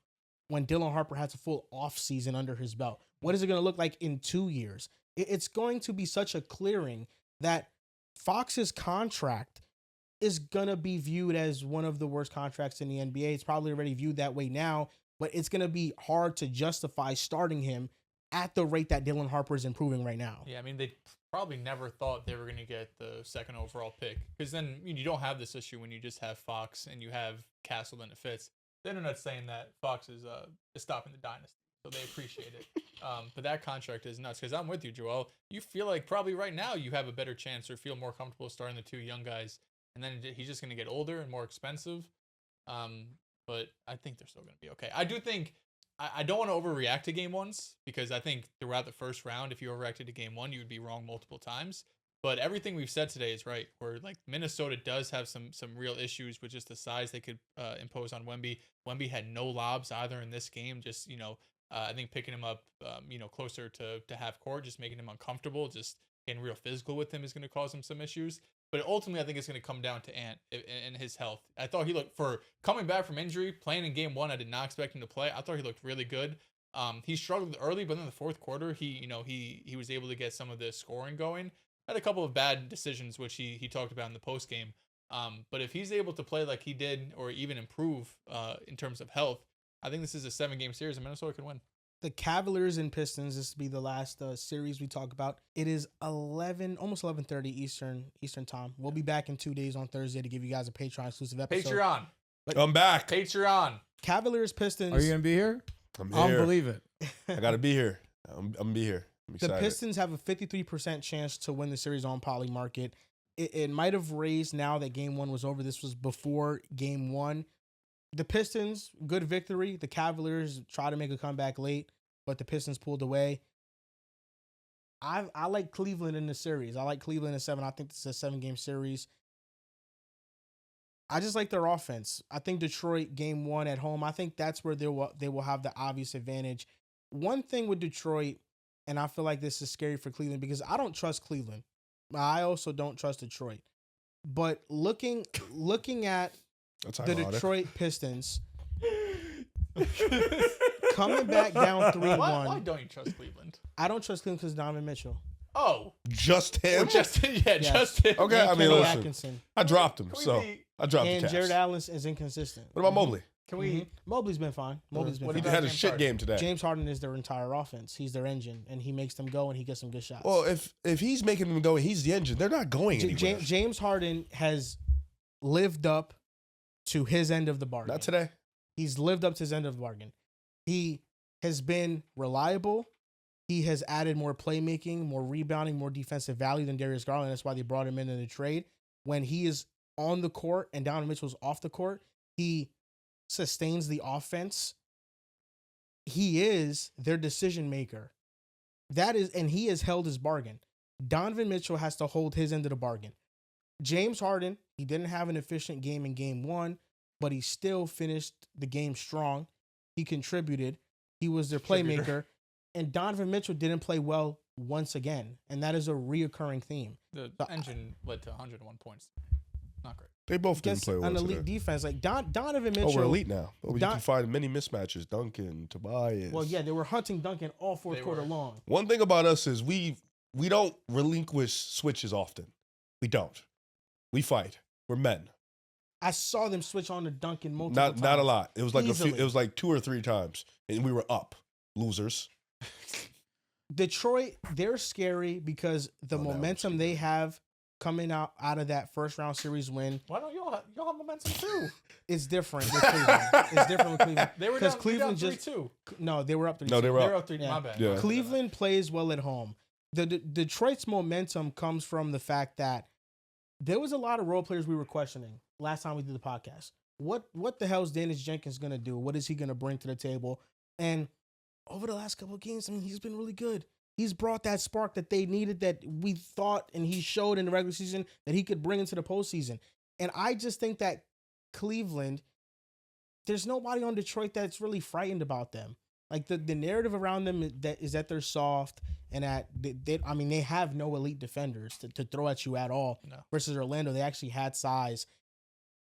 when Dylan Harper has a full offseason under his belt? What is it going to look like in 2 years? It's going to be such a clearing that Fox's contract is going to be viewed as one of the worst contracts in the NBA. It's probably already viewed that way now, but it's going to be hard to justify starting him at the rate that Dylan Harper is improving right now. Yeah, I mean, they probably never thought they were going to get the second overall pick because then you don't have this issue when you just have Fox and you have Castle and it fits. The internet's saying that Fox is stopping the dynasty, so they appreciate it. But that contract is nuts because I'm with you, Joel. You feel like probably right now you have a better chance or feel more comfortable starting the 2 young guys, and then he's just going to get older and more expensive. But I think they're still going to be okay. I do think I don't want to overreact to game 1s because I think throughout the first round, if you overreacted to game 1, you would be wrong multiple times. But everything we've said today is right. Where like Minnesota does have some real issues with just the size they could impose on Wemby. Wemby had no lobs either in this game. Just I think picking him up closer to half court, just making him uncomfortable, just getting real physical with him is going to cause him some issues. But ultimately, I think it's going to come down to Ant and his health. I thought he looked, for coming back from injury, playing in game 1, I did not expect him to play. I thought he looked really good. He struggled early, but in the fourth quarter, he was able to get some of the scoring going. Had a couple of bad decisions, which he talked about in the post game. But if he's able to play like he did, or even improve in terms of health, I think this is a 7-game series and Minnesota can win. The Cavaliers and Pistons, this will be the last series we talk about. It is almost 11:30 Eastern time. We'll be back in 2 days on Thursday to give you guys a Patreon exclusive episode. Patreon. I'm back. Patreon. Cavaliers, Pistons. Are you going to be here? I'm I don't here. believe it. I got to be here. I'm going to be here. I'm The excited. Pistons have a 53% chance to win the series on Poly Market. It might have raised now that game 1 was over. This was before game 1. The Pistons, good victory. The Cavaliers try to make a comeback late, but the Pistons pulled away. I like Cleveland in the series. I like Cleveland in 7. I think this is a 7-game series. I just like their offense. I think Detroit game 1 at home, I think that's where they will have the obvious advantage. One thing with Detroit, and I feel like this is scary for Cleveland because I don't trust Cleveland. I also don't trust Detroit. But looking at That's the ironic. Detroit Pistons coming back down 3-1. Why don't you trust Cleveland? I don't trust Cleveland because Donovan Mitchell. Oh, Just him? just Yes. just him. Okay, And I mean, Kenny listen. Atkinson. I dropped him, Can we so be- I dropped And the Jared Cavs. Allen is inconsistent. What about Mobley? Can we? Mhm. Mobley's been fine. Mobley's been What fine. He about had a James shit Harden? game today. James Harden is their entire offense. He's their engine, and he makes them go, and he gets some good shots. Well, if he's making them go, he's the engine. They're not going anywhere. James Harden has lived up to his end of the bargain. Not today. He's lived up to his end of the bargain. He has been reliable. He has added more playmaking, more rebounding, more defensive value than Darius Garland. That's why they brought him in the trade. When he is on the court and Donovan Mitchell's off the court, he sustains the offense. He is their decision maker. And he has held his bargain. Donovan Mitchell has to hold his end of the bargain. James Harden, he didn't have an efficient game in game 1, but he still finished the game strong. He contributed. He was their playmaker. And Donovan Mitchell didn't play well once again. And that is a reoccurring theme. The engine led to 101 points. Not great. They both didn't play well an elite today. defense. Like Donovan Mitchell. Oh, we're elite now. You can find many mismatches. Duncan, Tobias. Well, yeah, they were hunting Duncan all fourth quarter long. One thing about us is we don't relinquish switches often. We don't. We fight. We're men. I saw them switch on to Duncan multiple times. Not a lot. It was like Easily. It was like 2 or 3 times, and we were up. Losers. Detroit, they're scary because the momentum they have coming out of that first round series win. Why don't y'all have momentum too? It's different with Cleveland. It's different with Cleveland. They were down, Cleveland just 3-2. No, they were up 3-2. No, they were up 3. Yeah. My bad. Yeah. Cleveland plays well at home. The Detroit's momentum comes from the fact that there was a lot of role players we were questioning last time we did the podcast. What the hell is Dennis Jenkins going to do? What is he going to bring to the table? And over the last couple of games, I mean, he's been really good. He's brought that spark that they needed, that we thought, and he showed in the regular season that he could bring into the postseason. And I just think that Cleveland, there's nobody on Detroit that's really frightened about them. Like the narrative around them is that they're soft and that they have no elite defenders to throw at you at all. No. Versus Orlando, they actually had size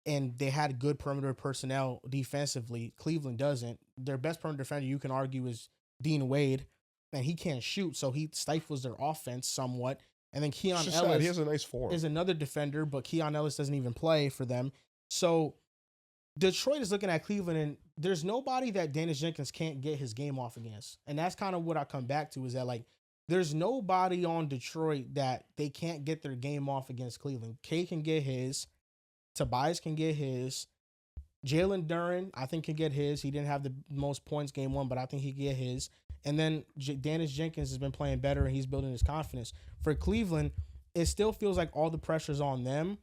and they had good perimeter personnel defensively. Cleveland doesn't. Their best perimeter defender, you can argue, is Dean Wade, and he can't shoot, so he stifles their offense somewhat. And then Keon Ellis he has a nice form. Is another defender, but Keon Ellis doesn't even play for them. So Detroit is looking at Cleveland, and there's nobody that Dennis Jenkins can't get his game off against. And that's kind of what I come back to, is that, like, there's nobody on Detroit that they can't get their game off against Cleveland. K can get his. Tobias can get his. Jalen Duren, I think, can get his. He didn't have the most points game 1, but I think he can get his. And then Dennis Jenkins has been playing better, and he's building his confidence. For Cleveland, it still feels like all the pressure's on them.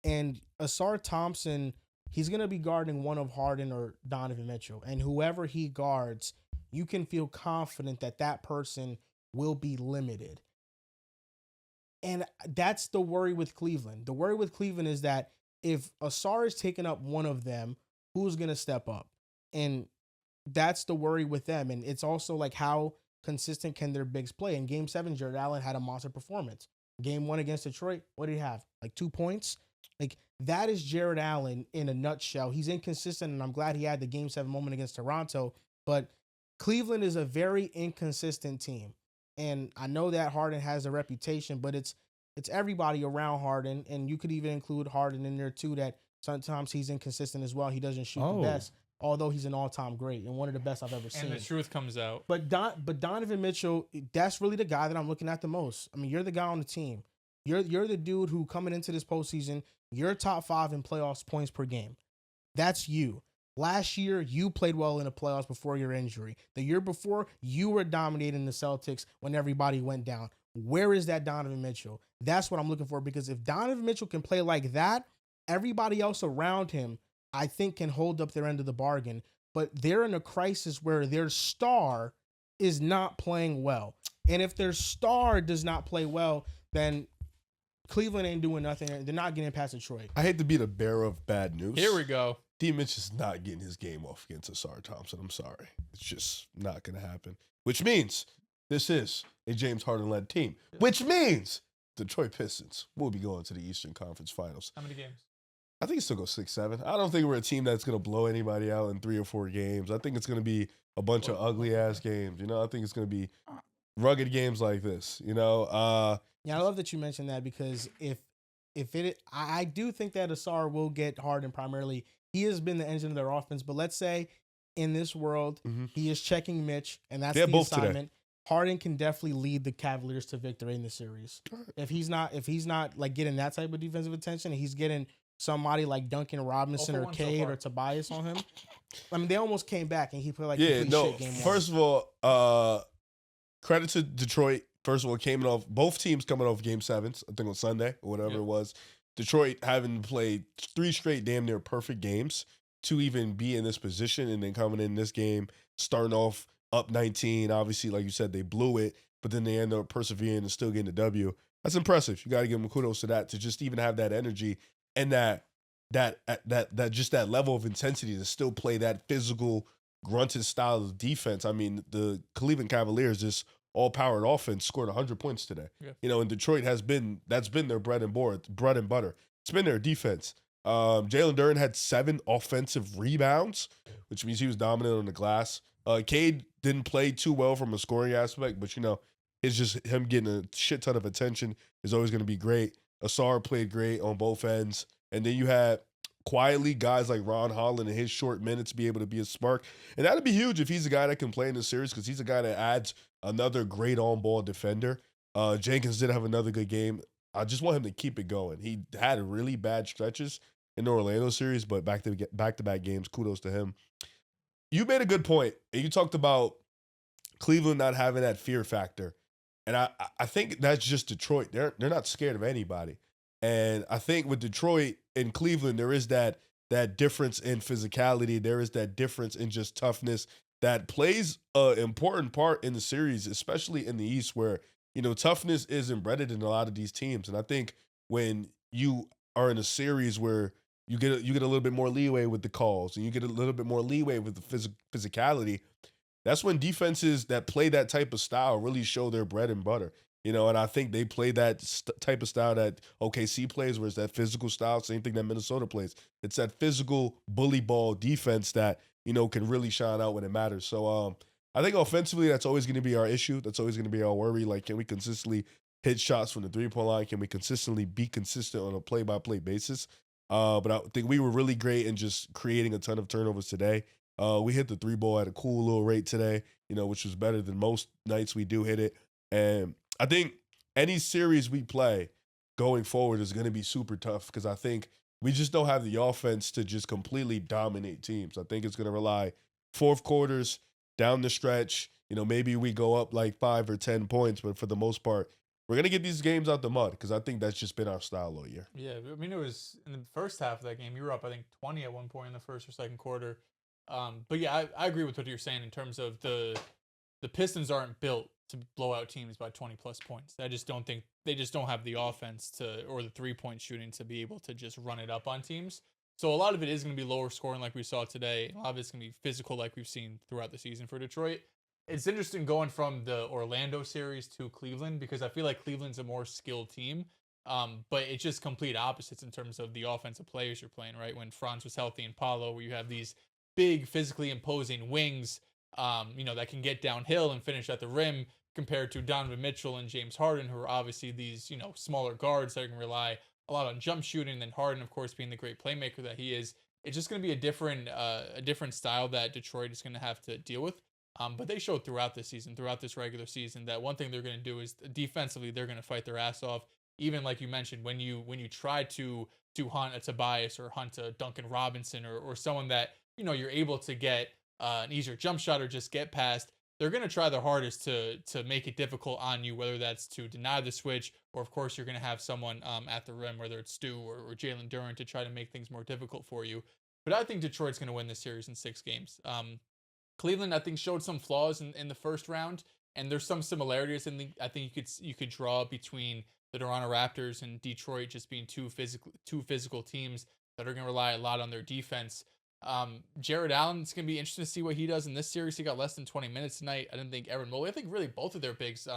And Asar Thompson, he's going to be guarding one of Harden or Donovan Mitchell. And whoever he guards, you can feel confident that that person will be limited. And that's the worry with Cleveland. The worry with Cleveland is that if Asar is taking up one of them, who's going to step up? And that's the worry with them. And it's also like, how consistent can their bigs play? In Game 7, Jared Allen had a monster performance. Game 1 against Detroit, what did he have? Like 2 points? Like, that is Jared Allen in a nutshell. He's inconsistent, and I'm glad he had the Game 7 moment against Toronto. But Cleveland is a very inconsistent team. And I know that Harden has a reputation, but it's everybody around Harden, and you could even include Harden in there too, that sometimes he's inconsistent as well. He doesn't shoot the best, although he's an all-time great and one of the best I've ever seen. And the truth comes out. But Donovan Mitchell, that's really the guy that I'm looking at the most. I mean, you're the guy on the team. You're the dude who, coming into this postseason, you're top 5 in playoffs points per game. That's you. Last year, you played well in the playoffs before your injury. The year before, you were dominating the Celtics when everybody went down. Where is that Donovan Mitchell? That's what I'm looking for, because if Donovan Mitchell can play like that, everybody else around him, I think, can hold up their end of the bargain. But they're in a crisis where their star is not playing well. And if their star does not play well, then Cleveland ain't doing nothing. They're not getting past Detroit. I hate to be the bearer of bad news. Here we go. D. Mitch is not getting his game off against Asar Thompson. I'm sorry. It's just not going to happen. Which means this is a James Harden-led team. Which means Detroit Pistons will be going to the Eastern Conference Finals. How many games? I think it still goes 6-7. I don't think we're a team that's going to blow anybody out in 3 or 4 games. I think it's going to be a bunch of ugly-ass games. You know, I think it's going to be rugged games like this. You know, yeah, I love that you mentioned that, because I do think that Asar will get Harden primarily. He has been the engine of their offense, but let's say in this world, he is checking Mitch, and that's the assignment. Today. Harden can definitely lead the Cavaliers to victory in the series. If he's not like getting that type of defensive attention, and he's getting somebody like Duncan Robinson or Cade or Tobias on him. I mean, they almost came back, and he played like shit game 1. First of all, credit to Detroit. First of all, both teams coming off Game 7s, I think on Sunday or whatever it was. Detroit having played 3 straight damn near perfect games to even be in this position, and then coming in this game, starting off up 19. Obviously, like you said, they blew it, but then they end up persevering and still getting the W. That's impressive. You got to give them kudos to that, to just even have that energy and that just that level of intensity to still play that physical, grunted style of defense. I mean, the Cleveland Cavaliers just all powered offense scored 100 points today. Yeah. You know, and Detroit that's been their bread and butter. It's been their defense. Jalen Duren had 7 offensive rebounds, which means he was dominant on the glass. Cade didn't play too well from a scoring aspect, but you know, it's just him getting a shit ton of attention is always going to be great. Asar played great on both ends. And then you had quietly guys like Ron Holland in his short minutes be able to be a spark. And that'd be huge if he's a guy that can play in the series, because he's a guy that adds another great on-ball defender. Jenkins did have another good game. I just want him to keep it going. He had really bad stretches in the Orlando series, but back-to-back games, kudos to him. You made a good point, and you talked about Cleveland not having that fear factor. And I think that's just Detroit. They're not scared of anybody. And I think with Detroit and Cleveland, there is that difference in physicality. There is that difference in just toughness that plays an important part in the series, especially in the East, where, you know, toughness is embedded in a lot of these teams. And I think when you are in a series where you get a little bit more leeway with the calls and you get a little bit more leeway with the physicality, that's when defenses that play that type of style really show their bread and butter. You know, and I think they play that type of style that OKC plays, where it's that physical style, same thing that Minnesota plays. It's that physical bully ball defense that, you know, can really shine out when it matters. So I think offensively, that's always going to be our issue. That's always going to be our worry. Like, can we consistently hit shots from the three-point line? Can we consistently be consistent on a play-by-play basis? But I think we were really great in just creating a ton of turnovers today. We hit the 3-ball at a cool little rate today, you know, which was better than most nights we do hit it. And I think any series we play going forward is going to be super tough, because I think we just don't have the offense to just completely dominate teams. I think it's going to rely fourth quarters down the stretch. You know, maybe we go up like 5 or 10 points, but for the most part, we're going to get these games out the mud, because I think that's just been our style all year. Yeah, I mean, it was in the first half of that game, you were up, I think, 20 at one point in the first or second quarter. But yeah, I agree with what you're saying in terms of the Pistons aren't built to blow out teams by 20 plus points. I just don't think they just don't have the offense or the 3-point shooting to be able to just run it up on teams. So a lot of it is going to be lower scoring like we saw today. A lot of it's going to be physical like we've seen throughout the season for Detroit. It's interesting going from the Orlando series to Cleveland, because I feel like Cleveland's a more skilled team. But it's just complete opposites in terms of the offensive players you're playing, right? When Franz was healthy and Paolo, where you have these big physically imposing wings, that can get downhill and finish at the rim, compared to Donovan Mitchell and James Harden, who are obviously these, smaller guards that can rely a lot on jump shooting. And then Harden, of course, being the great playmaker that he is. It's just going to be a different style that Detroit is going to have to deal with. But they showed throughout this regular season, that one thing they're going to do is defensively, they're going to fight their ass off. Even like you mentioned, when you try to hunt a Tobias or hunt a Duncan Robinson or someone that, you're able to get an easier jump shot or just get past, they're going to try their hardest to make it difficult on you, whether that's to deny the switch, or of course you're going to have someone at the rim, whether it's Stu or Jalen Duren, to try to make things more difficult for you. But I think Detroit's going to win this series in 6 games. Cleveland, I think, showed some flaws in the first round, and there's some similarities I think you could draw between the Toronto Raptors and Detroit, just being two physical teams that are going to rely a lot on their defense. Jared Allen, it's going to be interesting to see what he does in this series. He got less than 20 minutes tonight. I didn't think Evan Mobley. I think really both of their bigs,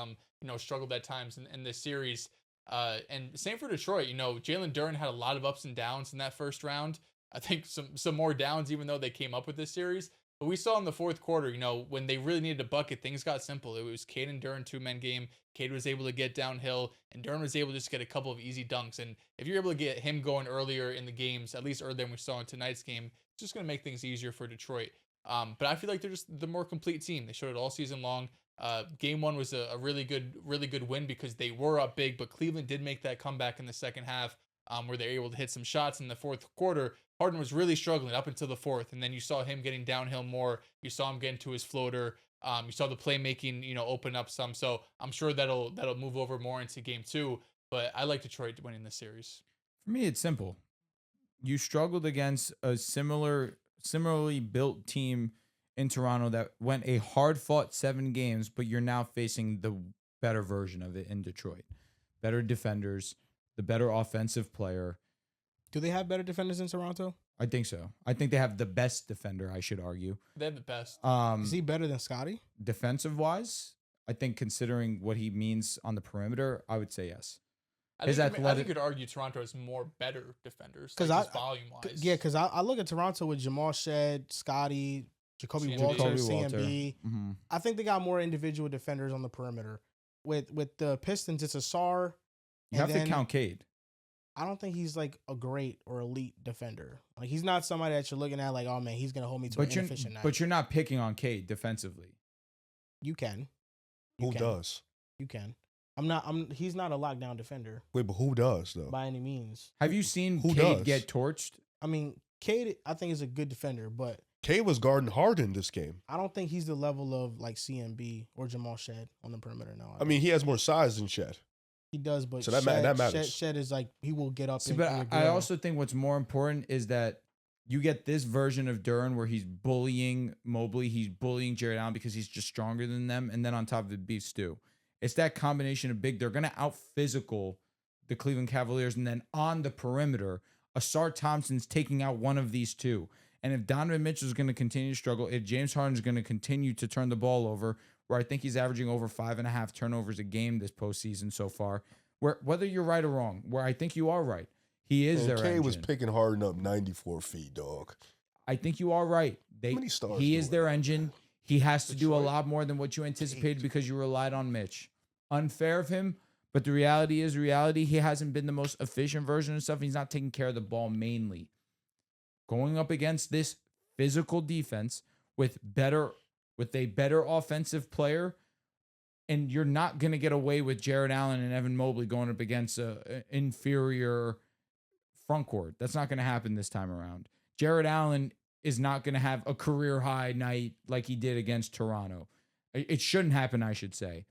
struggled at times in this series. And same for Detroit. Jalen Duren had a lot of ups and downs in that first round. I think some more downs, even though they came up with this series. But we saw in the fourth quarter, when they really needed a bucket, things got simple. It was Cade and Duren 2-man game. Cade was able to get downhill, and Duren was able to just get a couple of easy dunks. And if you're able to get him going earlier in the games, at least earlier than we saw in tonight's game, it's just going to make things easier for Detroit. But I feel like they're just the more complete team. They showed it all season long. Game 1 was a really good win, because they were up big, but Cleveland did make that comeback in the second half, where they were able to hit some shots in the fourth quarter. Harden was really struggling up until the fourth, and then you saw him getting downhill more. You saw him getting to his floater. You saw the playmaking, open up some. So I'm sure that'll move over more into game 2. But I like Detroit winning this series. For me, it's simple. You struggled against a similarly built team in Toronto that went a hard-fought 7 games, but you're now facing the better version of it in Detroit. Better defenders, the better offensive player. Do they have better defenders in Toronto? I think so. I think they have the best defender, I should argue. They have the best. Is he better than Scotty? Defensive-wise, I think considering what he means on the perimeter, I would say yes. I His think athletic- you could argue Toronto has more better defenders. 'Cause Like volume wise. Yeah, because I look at Toronto with Jamal Shed, Scotty, Jacoby CMB. Walter, Jacoby Walter. CMB. Mhm. I think they got more individual defenders on the perimeter. With the Pistons, it's Asar. You and have to then count Cade. I don't think he's like a great or elite defender. Like he's not somebody that you're looking at like, oh man, he's gonna hold me to an inefficient night. But you're not picking on Cade defensively. You can. You Who can. does? You can. He's not a lockdown defender Wait, but who does though? by any means. Have you seen Who Cade does? get torched? I mean, Cade, I think is a good defender, but K was guarding Harden this game. I don't think he's the level of like CMB or Jamal Shed on the perimeter now. I mean, he has more size than Shed. he does, but So that matters. Shed is like he will get up. See, and but do a I drill. also think what's more important is that you get this version of Duren where he's bullying Mobley, he's bullying Jared Allen because he's just stronger than them, and then on top of it, beef stew. It's that combination of big. They're gonna out physical the Cleveland Cavaliers, and then on the perimeter, Asar Thompson's taking out one of these two. And if Donovan Mitchell is going to continue to struggle, if James Harden is going to continue to turn the ball over, where I think he's averaging over 5.5 turnovers a game this postseason so far, where whether you're right or wrong, where I think you are right, he is And their K engine. was picking Harden up 94 feet, dog. I think you are right. many stars He do is it? their engine. He has to do a Detroit. lot more than what you anticipated because you relied on Mitch. Unfair of him, but the reality is reality. He hasn't been the most efficient version of stuff. He's not taking care of the ball mainly. Going up against this physical defense with a better offensive player, and you're not going to get away with Jared Allen and Evan Mobley going up against a inferior front court. That's not going to happen this time around. Jared Allen is not going to have a career high night like he did against Toronto. It shouldn't happen, I should say.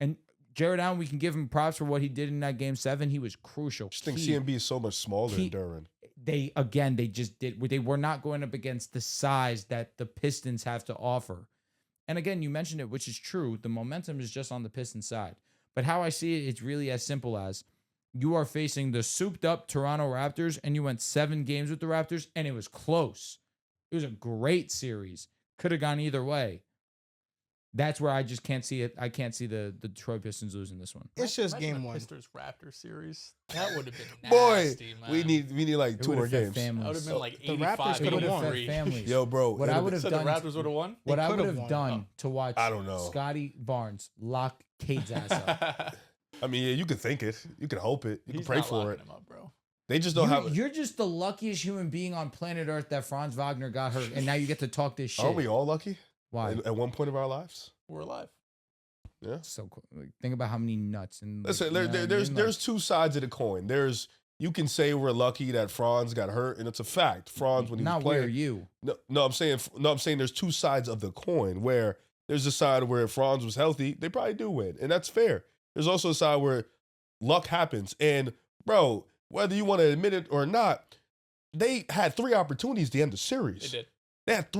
And Jared Allen, we can give him props for what he did in that game 7. He was crucial. I just think Key. CMB is so much smaller Key. than Duren. They were not going up against the size that the Pistons have to offer. And again, you mentioned it, which is true. The momentum is just on the Pistons side. But how I see it, it's really as simple as you are facing the souped up Toronto Raptors and you went 7 games with the Raptors and it was close. It was a great series. Could have gone either way. That's where I just can't see it. I can't see the Detroit Pistons losing this one. it's just Imagine game a one. Pistons Raptors series. That would have been Boy, nasty, man. we need like It 2 would more have fed games. That would families. have been like The 85 Raptors It would have fed 83. families. Yo, bro. What I would have So the done. Raptors would have won? What They I would could've have won. done to watch I don't know. Scotty Barnes lock Cade's ass up. I mean, yeah, you could think it. You could hope it. You He's could pray not for locking it. him up, bro. They just don't have it. You're just the luckiest human being on planet Earth that Franz Wagner got hurt, and now you get to talk this shit. Aren't we all lucky? Why? At one point of our lives? We're alive. Yeah. So cool. Like, think about how many nuts and Listen, you know what I there's mean? there's 2 sides of the coin. You can say we're lucky that Franz got hurt, and it's a fact. Franz, when he was Not where playing, you. I'm saying there's 2 sides of the coin. Where there's a side where if Franz was healthy, they probably do win, and that's fair. There's also a side where luck happens, and bro, whether you want to admit it or not, they had 3 opportunities to end the series. They did. They had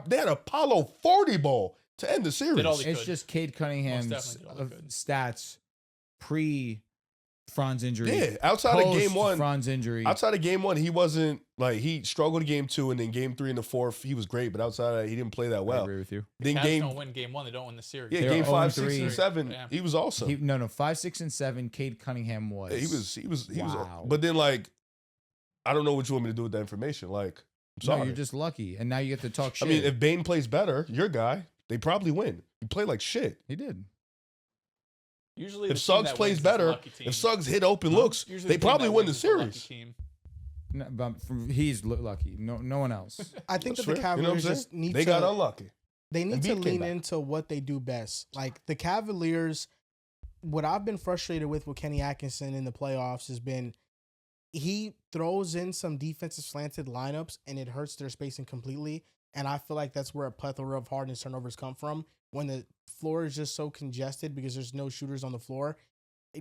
they had Apollo 40 ball to end the series. Did all they It's could. just Cade Cunningham's definitely did all they could. stats pre Franz injury. Yeah, outside of game 1, Franz injury. outside of game 1, he wasn't like he struggled in game 2, and then game 3 and the 4th, he was great. But outside of that, he didn't play that I well. agree with you. Then Cavs game don't win game 1. They don't win the series. yeah, They game were 5, 0-3. 6, and 7, Yeah. he was awesome. No, 5, 6, and 7. Cade Cunningham was. He was. Wow. But then like, I don't know what you want me to do with that information. Like, I'm No, sorry. you're just lucky, and now you get to talk I shit. mean, if Bane plays better, your guy, they probably win. He played like shit. he did. Usually, If the team Suggs that plays wins is the better, lucky team. if Suggs hit open looks, Usually they the team probably that win the wins is lucky series. team. No, but he's lucky. No one else. I think That's that the fair. You know what I'm Cavaliers saying? just need They to. got unlucky. They need And to Embiid came lean back. into what they do best. Like the Cavaliers, what I've been frustrated with Kenny Atkinson in the playoffs has been he throws in some defensive slanted lineups and it hurts their spacing completely. And I feel like that's where a plethora of Harden's turnovers come from when the floor is just so congested because there's no shooters on the floor.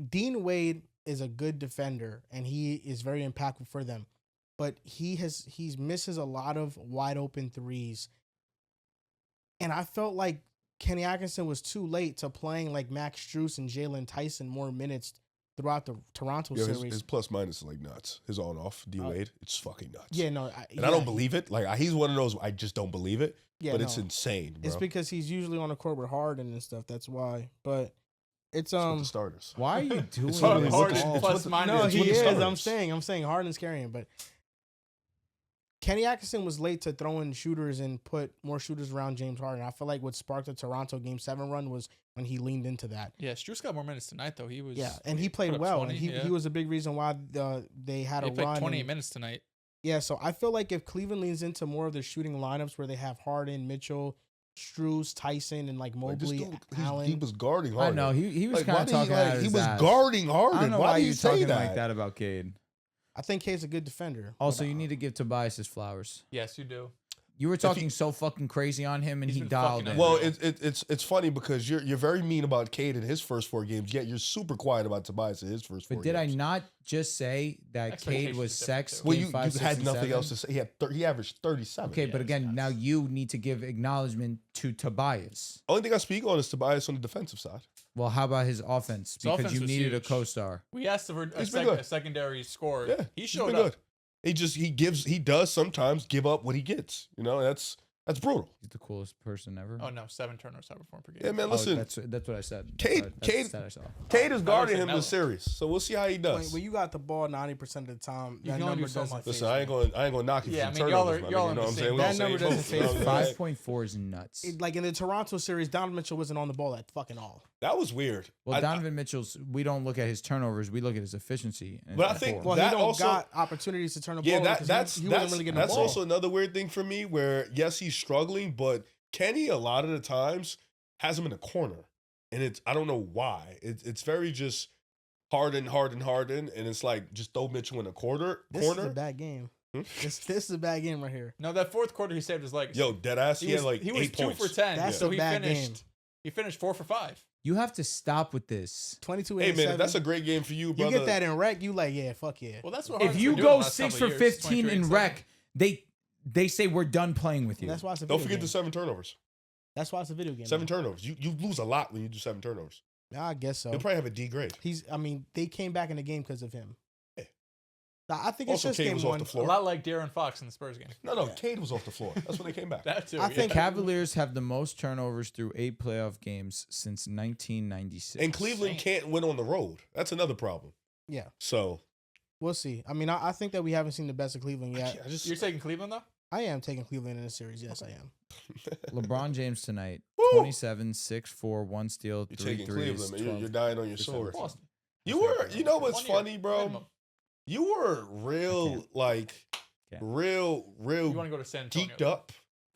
Dean Wade is a good defender and he is very impactful for them. But he's misses a lot of wide open threes. And I felt like Kenny Atkinson was too late to playing like Max Strus and Jalen Tyson more minutes throughout the Toronto series. His plus minus is like nuts. His on off D Wade, it's fucking nuts. Yeah, no, I don't believe it. Like he's one of those I just don't believe it. Yeah, but it's insane, bro. It's because he's usually on the court with Harden and stuff. That's why. But it's with the starters. Why are you doing this? Harden plus minus. No, he is. starters. I'm saying Harden's carrying, but Kenny Atkinson was late to throw in shooters and put more shooters around James Harden. I feel like what sparked the Toronto Game 7 run was when he leaned into that. Yeah, Strus got more minutes tonight though. He was and he played put up well. 20, and he was a big reason why they had he a played run. 28 minutes tonight. Yeah, so I feel like if Cleveland leans into more of the shooting lineups where they have Harden, Mitchell, Strus, Tyson, and like Mobley, Like, Allen. he was guarding I Harden. know he was Like, kind why of did he, talking like, out of he his was ass. guarding Harden. I don't know why why do you're you say talking that? like that about Cade. I think Cade's a good defender. Also, but, you need to give Tobias his flowers. Yes, you do. You were talking so fucking crazy on him, and He's he been dialed fucking in. Well, it's funny because you're very mean about Cade in his first 4 games, yet you're super quiet about Tobias in his first 4 but games. did I not just say that Cade Expectations was are different, sex? too. Well, game you 5, 6, had and nothing 7? else to say. He averaged 37. Okay, Yeah, but it's again, nuts. now you need to give acknowledgement to Tobias. Only thing I speak on is Tobias on the defensive side. Well, how about his offense? His Because offense you was needed a huge. co-star. We asked for He's been good. a secondary scorer. Yeah, he he's showed been up. good. He does sometimes give up what he gets. You know, that's brutal. He's the coolest person ever. Oh no, 7 turnovers, 7 per game. Yeah, man. Oh, Listen, that's what I said. Cade- That's the Cade- stat I saw. Cade is I guarding would say him Melo. this series, so we'll see how he does. when you got the ball 90% of the time, You that can only number do so doesn't much. faze Listen, I ain't gonna knock you Yeah, for I mean, y'all turnovers, are- my y'all nigga, you know are what I'm the saying? same. We That don't say number both, doesn't you know faze what I'm me. saying? 5.4 is nuts. Like in the Toronto series, Donovan Mitchell wasn't on the ball at fucking all. That was weird. Well, Donovan Mitchell's, we don't look at his turnovers, we look at his efficiency. And But I it's think poor. Well, That he don't also- got opportunities to turn the Yeah, ball over 'cause he wasn't really getting the that's ball. also another weird thing for me. Where yes, he's struggling, but Kenny a lot of the times has him in a corner, and I don't know why. It's very just Harden, and it's like just throw Mitchell in a corner. This is a bad game. Hmm? This is a bad game right here. No, that fourth quarter he saved his legacy. Yo, dead ass. He had like he was 8 2 points. for 10. That's so a he bad finished. game. He finished 4 for 5. You have to stop with this. 22 Hey and man, 7. if that's a great game for you, You brother. get that in rec, you like, yeah, fuck yeah. Well, that's what. If Harden's you been doing go the last 6 couple for of years, 15 23 in and rec, they say we're done playing with you. That's why it's a Don't video forget game. the 7 turnovers. That's why it's a video game. 7 turnovers. You lose a lot when you do 7 turnovers. I guess so. You'll probably have a D grade. They came back in the game because of him. Yeah. I think it's Also, just Cade game was off one. the A floor. lot like De'Aaron Fox in the Spurs game. No, Cade was off the floor. That's when they came back. That too. I yeah. think- Cavaliers have the most turnovers through 8 playoff games since 1996. And Cleveland can't win on the road. That's another problem. Yeah, So we'll see. I mean, I think that we haven't seen the best of Cleveland yet. I just You're taking Cleveland though. I am taking Cleveland in this series. Yes, I am. LeBron James tonight, Woo! 27, 6, 4, 1 steal, You're 3 taking threes. Cleveland, man. You're 12. dying on your 12%. sword. Boston. You know what's 1 year, funny, bro? minimum. You were real, can't. like, Can't. real You want to go to San Antonio? geeked up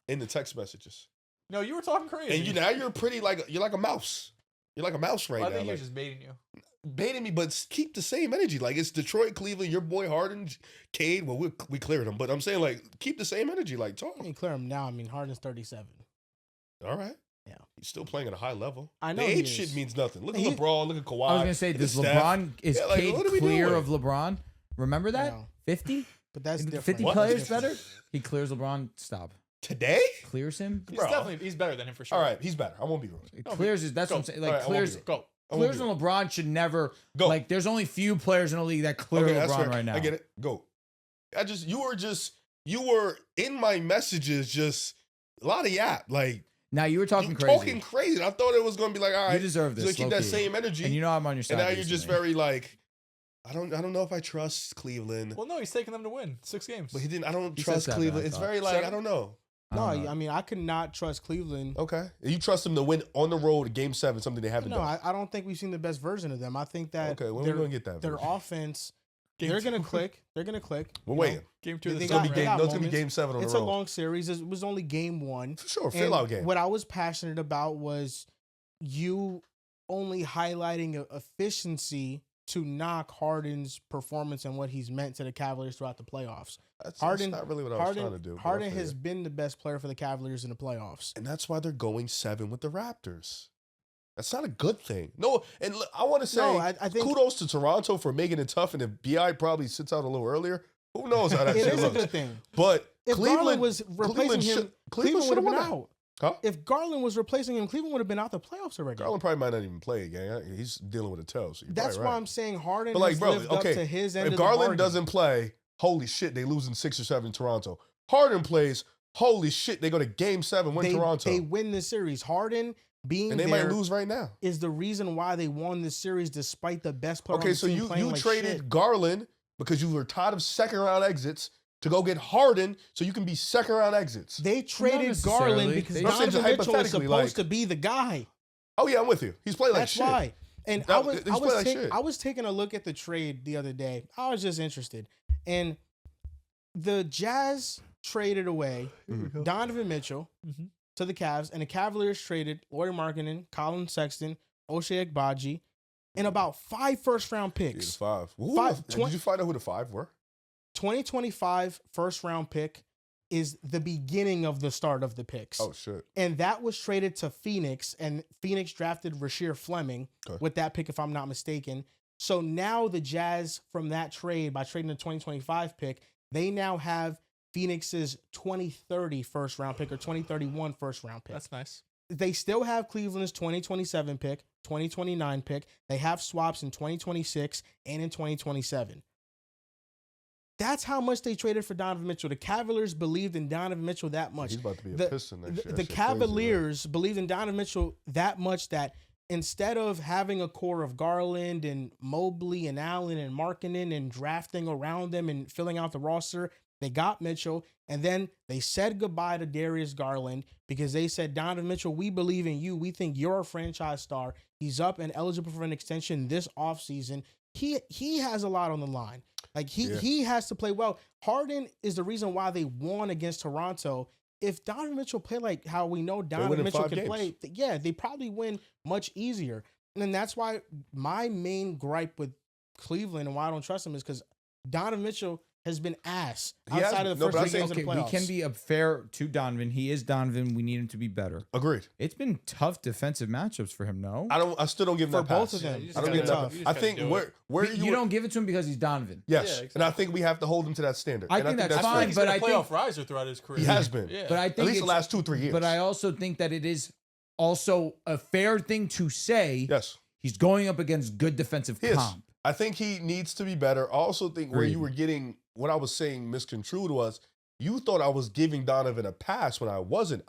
in the text messages. No, you were talking crazy. And you're pretty, you're like a mouse. You're like a mouse right I now. think he Like, was just baiting you. baiting me, but keep the same energy. Like, it's Detroit, Cleveland, your boy Harden, Cade. Well, we cleared him, but I'm saying, like, keep the same energy. Like, talk. I mean, clear him now. I mean, Harden's 37. All right. Yeah. He's still playing at a high level. I know The he age is. shit means nothing. Look at He- LeBron. Look at Kawhi. I was gonna say, look at does Steph. LeBron is Yeah, like, Cade what are we clear doing? of LeBron? Remember that? No. 50? But that's different. 50 What? players That's different. better? He clears LeBron. Stop. Today? Clears him. He's Bro. he's better than him for sure. All right, he's better. I won't be rude. It Go, clears is that's go. what I'm saying. All Like right, I won't clears be rude. Go. I won't clears be and rude. LeBron should never Go. like there's only few players in the league that clear Okay, that's LeBron fair. right now. I get it. Go. You were in my messages just a lot of yap. Like, Now you were talking you crazy. talking crazy. I thought it was going to be like, all right. You deserve this. So keep that low-key. same energy. And you know I'm on your side. And now you're just recently. very like, I don't know if I trust Cleveland. Well, no, he's taking them to win 6 games. But I don't He said trust 7, Cleveland. I It's thought. very like, 7? I don't know. No, I don't know. I mean, I could not trust Cleveland. Okay. You trust them to win on the road, game 7, something they haven't No, done. I don't think we've seen the best version of them. I think that Okay, when are we going to get that? their version? offense, Game they're 2. going to click. They're going to click. We're you know? waiting. Game 2 of They the It's going to got- be they got game moments. 7 on It's the a road. long series. It was only game 1. For sure. And Fill out game. what I was passionate about was you only highlighting efficiency to knock Harden's performance and what he's meant to the Cavaliers throughout the playoffs. That's Harden- not really what I was trying to do. but Harden I feel has you. been the best player for the Cavaliers in the playoffs. And that's why they're going 7 with the Raptors. That's not a good thing. No, and I want to say I think kudos to Toronto for making it tough, and if BI probably sits out a little earlier, who knows how that it shit is a looks. good thing. But If Cleveland Garland was replacing him, Cleveland would have been out. Huh? If Garland was replacing him, Cleveland would have been out the playoffs already. Garland probably might not even play again. He's dealing with a toe. So That's probably why right. I'm saying Harden But like, has bro, lived up okay, to his end if of the Garland bargain. doesn't play, holy shit, they lose in 6 or 7 in Toronto. Harden plays, holy shit, they go to Game 7, win Toronto. They win the series. Harden being and they there might lose right now. is the reason why they won the series despite the best player on the Okay, so team playing you like traded shit. Garland because you were tired of second-round exits to go get Harden so you can be second-round exits. They traded necessarily. Garland because They- I'm saying Donovan Mitchell is hypothetically, supposed like- to be the guy. Oh, yeah, I'm with you. He's playing like That's shit. why. And He's playing like shit. I was taking a look at the trade the other day. I was just interested. And the Jazz traded away Donovan Mitchell to the Cavs, and the Cavaliers traded Lauri Markkanen, Colin Sexton, Ochai Agbaji, and about 5 first-round Yeah, picks. 5. Did you find out who the 5 were? 2025 first-round pick is the beginning of the start of the picks. Oh, shit. And that was traded to Phoenix, and Phoenix drafted Rasheer Fleming with that pick, if I'm not mistaken. So now the Jazz, from that trade, by trading the 2025 pick, they now have Phoenix's 2030 first-round pick or 2031 first-round pick. That's nice. They still have Cleveland's 2027 pick, 2029 pick. They have swaps in 2026 and in 2027. That's how much they traded for Donovan Mitchell. The Cavaliers believed in Donovan Mitchell that much. He's about to be a The- Piston next year. The Cavaliers believed in Donovan Mitchell that much that instead of having a core of Garland and Mobley and Allen and Markkanen and drafting around them and filling out the roster, they got Mitchell, and then they said goodbye to Darius Garland because they said, Donovan Mitchell, we believe in you. We think you're a franchise star. He's up and eligible for an extension this offseason. He has a lot on the line. Like he has to play well. Harden is the reason why they won against Toronto. If Donovan Mitchell played like how we know Donovan Mitchell can play, they probably win much easier. And that's why my main gripe with Cleveland and why I don't trust him is because Donovan Mitchell has been ass outside of the first 3 games of the playoffs. We can be fair to Donovan. He is Donovan. We need him to be better. Agreed. It's been tough defensive matchups for him, no? I still don't give him For that pass. both of them. Yeah, I don't give him that tough. pass. I think where You don't give it to him because he's Donovan. Yes, Yeah, exactly. and I think we have to hold him to that standard. I And think that's fair. fine, He's but been a I think- playoff riser throughout his career. He has been. Yeah. But I think At least the it's- last 2-3 years. But I also think that it is also a fair thing to say yes, he's going up against good defensive he is. comp. I think he needs to be better. I also think where Agreed. you were getting what I was saying misconstrued was you thought I was giving Donovan a pass when I wasn't.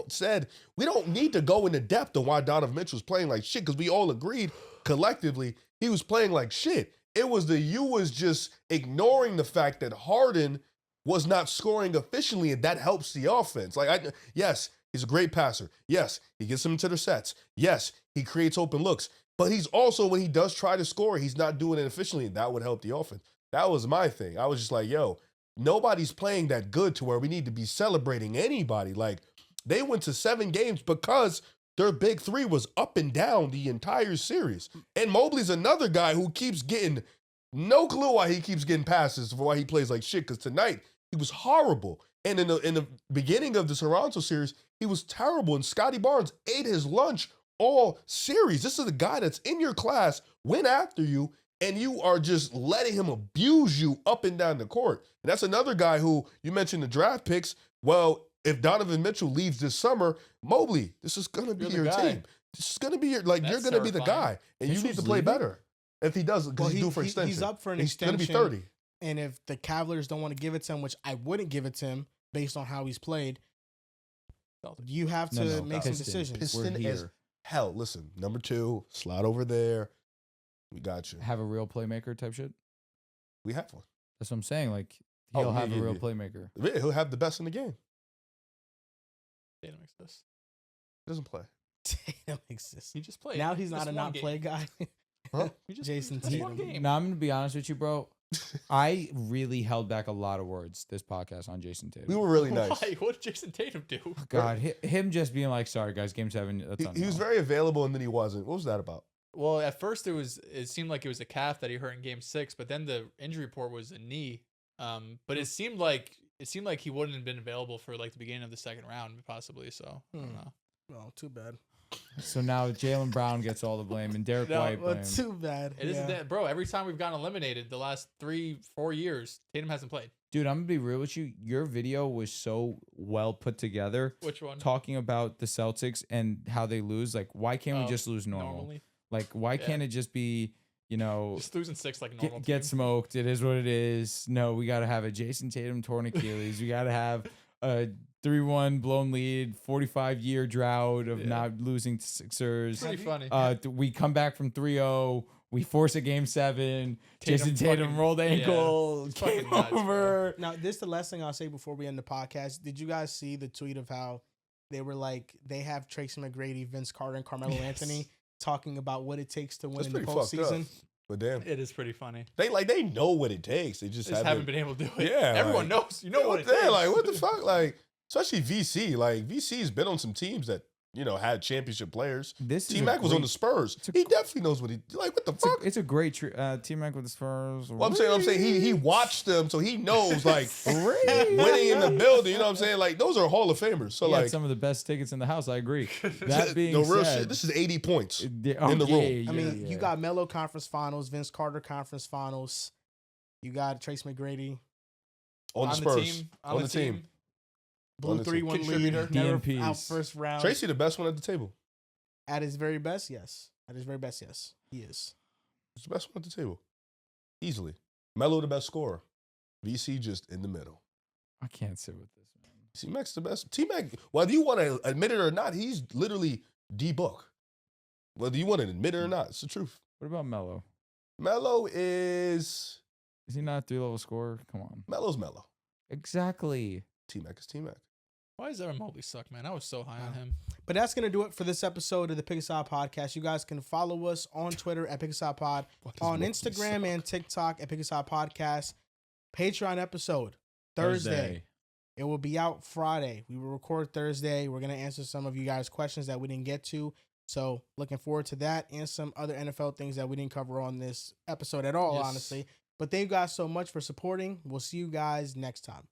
Said we don't need to go into depth on why Donovan Mitchell was playing like shit because we all agreed collectively he was playing like shit. It was you was just ignoring the fact that Harden was not scoring efficiently, and that helps the offense. Yes, he's a great passer. Yes, he gets them into their sets. Yes, he creates open looks. But he's also, when he does try to score, he's not doing it efficiently, and that would help the offense. That was my thing. I was just like, yo, nobody's playing that good to where we need to be celebrating anybody. Like, they went to 7 games because their big 3 was up and down the entire series. And Mobley's another guy who keeps getting no clue why he keeps getting passes for why he plays like shit. Because tonight he was horrible. And in the beginning of the Toronto series, he was terrible. And Scotty Barnes ate his lunch all series. This is a guy that's in your class, went after you, and you are just letting him abuse you up and down the court. And that's another guy who, you mentioned the draft picks. Well, if Donovan Mitchell leaves this summer, Mobley, this is going to be your team. This is going to be you're going to be the guy. And you need to play better. If he does, because he's due for extension. He's up for an extension. He's extension. going to be 30. And if the Cavaliers don't want to give it to him, which I wouldn't give it to him based on how he's played, you have to make some decisions. Piston as hell. Listen, number 2, slide over there. We got you. Have a real playmaker type shit. We have one. That's what I'm saying. Like he'll have a real playmaker. Yeah, he'll have the best in the game. Tatum exists. He doesn't play. Tatum exists. He just played. Now he's not Just a one not game. play guy. Huh? Jason just one Tatum. game. Now I'm gonna be honest with you, bro. I really held back a lot of words this podcast on Jason Tatum. We were really nice. Why? What did Jason Tatum do? God, him just being like, "Sorry guys, game 7." That's He was very available, and then he wasn't. What was that about? Well, at first it seemed like it was a calf that he hurt in game 6, but then the injury report was a knee. But it seemed like he wouldn't have been available for like the beginning of the second round, possibly. So I don't know. Well, too bad. So now Jalen Brown gets all the blame and Derek No, White Well, blame. too bad. It isn't that, bro. Every time we've gotten eliminated the last 3-4 years, Tatum hasn't played. Dude, I'm gonna be real with you. Your video was so well put together. Which one? Talking about the Celtics and how they lose. Like, why can't we just lose normal? Normally, Like, why can't it just be, just losing 6 like a normal get team. smoked? It is what it is. No, we got to have a Jason Tatum torn Achilles. We got to have a 3-1 blown lead, 45-year drought of not losing to Sixers. Pretty funny. We come back from 3-0. We force a game 7. Jason Tatum Tatum rolled ankle. It's fucking Game nuts, over. Now, this is the last thing I'll say before we end the podcast. Did you guys see the tweet of how they were like, they have Tracy McGrady, Vince Carter, and Carmelo Anthony talking about what it takes to win That's in the pretty fucked postseason? up. But damn, It is pretty funny. they know what it takes. They just Haven't been able to do it. Yeah, Everyone like, knows. You know what it is. Like, what the fuck? Like, especially VC. Like, VC's been on some teams that, had championship players. T-Mac was on the Spurs. He definitely knows what he, like, what the fuck? It's a great T-Mac with the Spurs. Well, I'm saying he watched them, so he knows, like, winning in the building, you know what I'm saying? Like, those are Hall of Famers. So, He like, had some of the best tickets in the house. I agree. That being no real said, shit. This is 80 points in in the room. I mean, you got Melo Conference Finals, Vince Carter Conference Finals. You got Trace McGrady. On the Spurs. Team, on the team. Blew On the 3-1 lead. Contributor. Never DNPs. out first round. Tracy, the best one at the table. At his very best, yes. At his very best, yes. He is. He's the best one at the table. Easily. Melo, the best scorer. VC just in the middle. I can't sit with this, man. T-Mac's the best. T-Mac, whether you want to admit it or not, he's literally D-Book. Whether you want to admit it or not, it's the truth. What about Melo? Melo is... Is he not a 3-level scorer? Come on. Melo's Melo. Exactly. T-Mac is T-Mac. Why does Evan Mobley suck, man? I was so high on him. But that's going to do it for this episode of the Pick a Side Podcast. You guys can follow us on Twitter at Pick a Side Pod, Why does on Mobley Instagram suck? and TikTok at Pick a Side Podcast. Patreon episode Thursday. It will be out Friday. We will record Thursday. We're going to answer some of you guys' questions that we didn't get to. So looking forward to that and some other NFL things that we didn't cover on this episode at all, Yes. honestly. But thank you guys so much for supporting. We'll see you guys next time.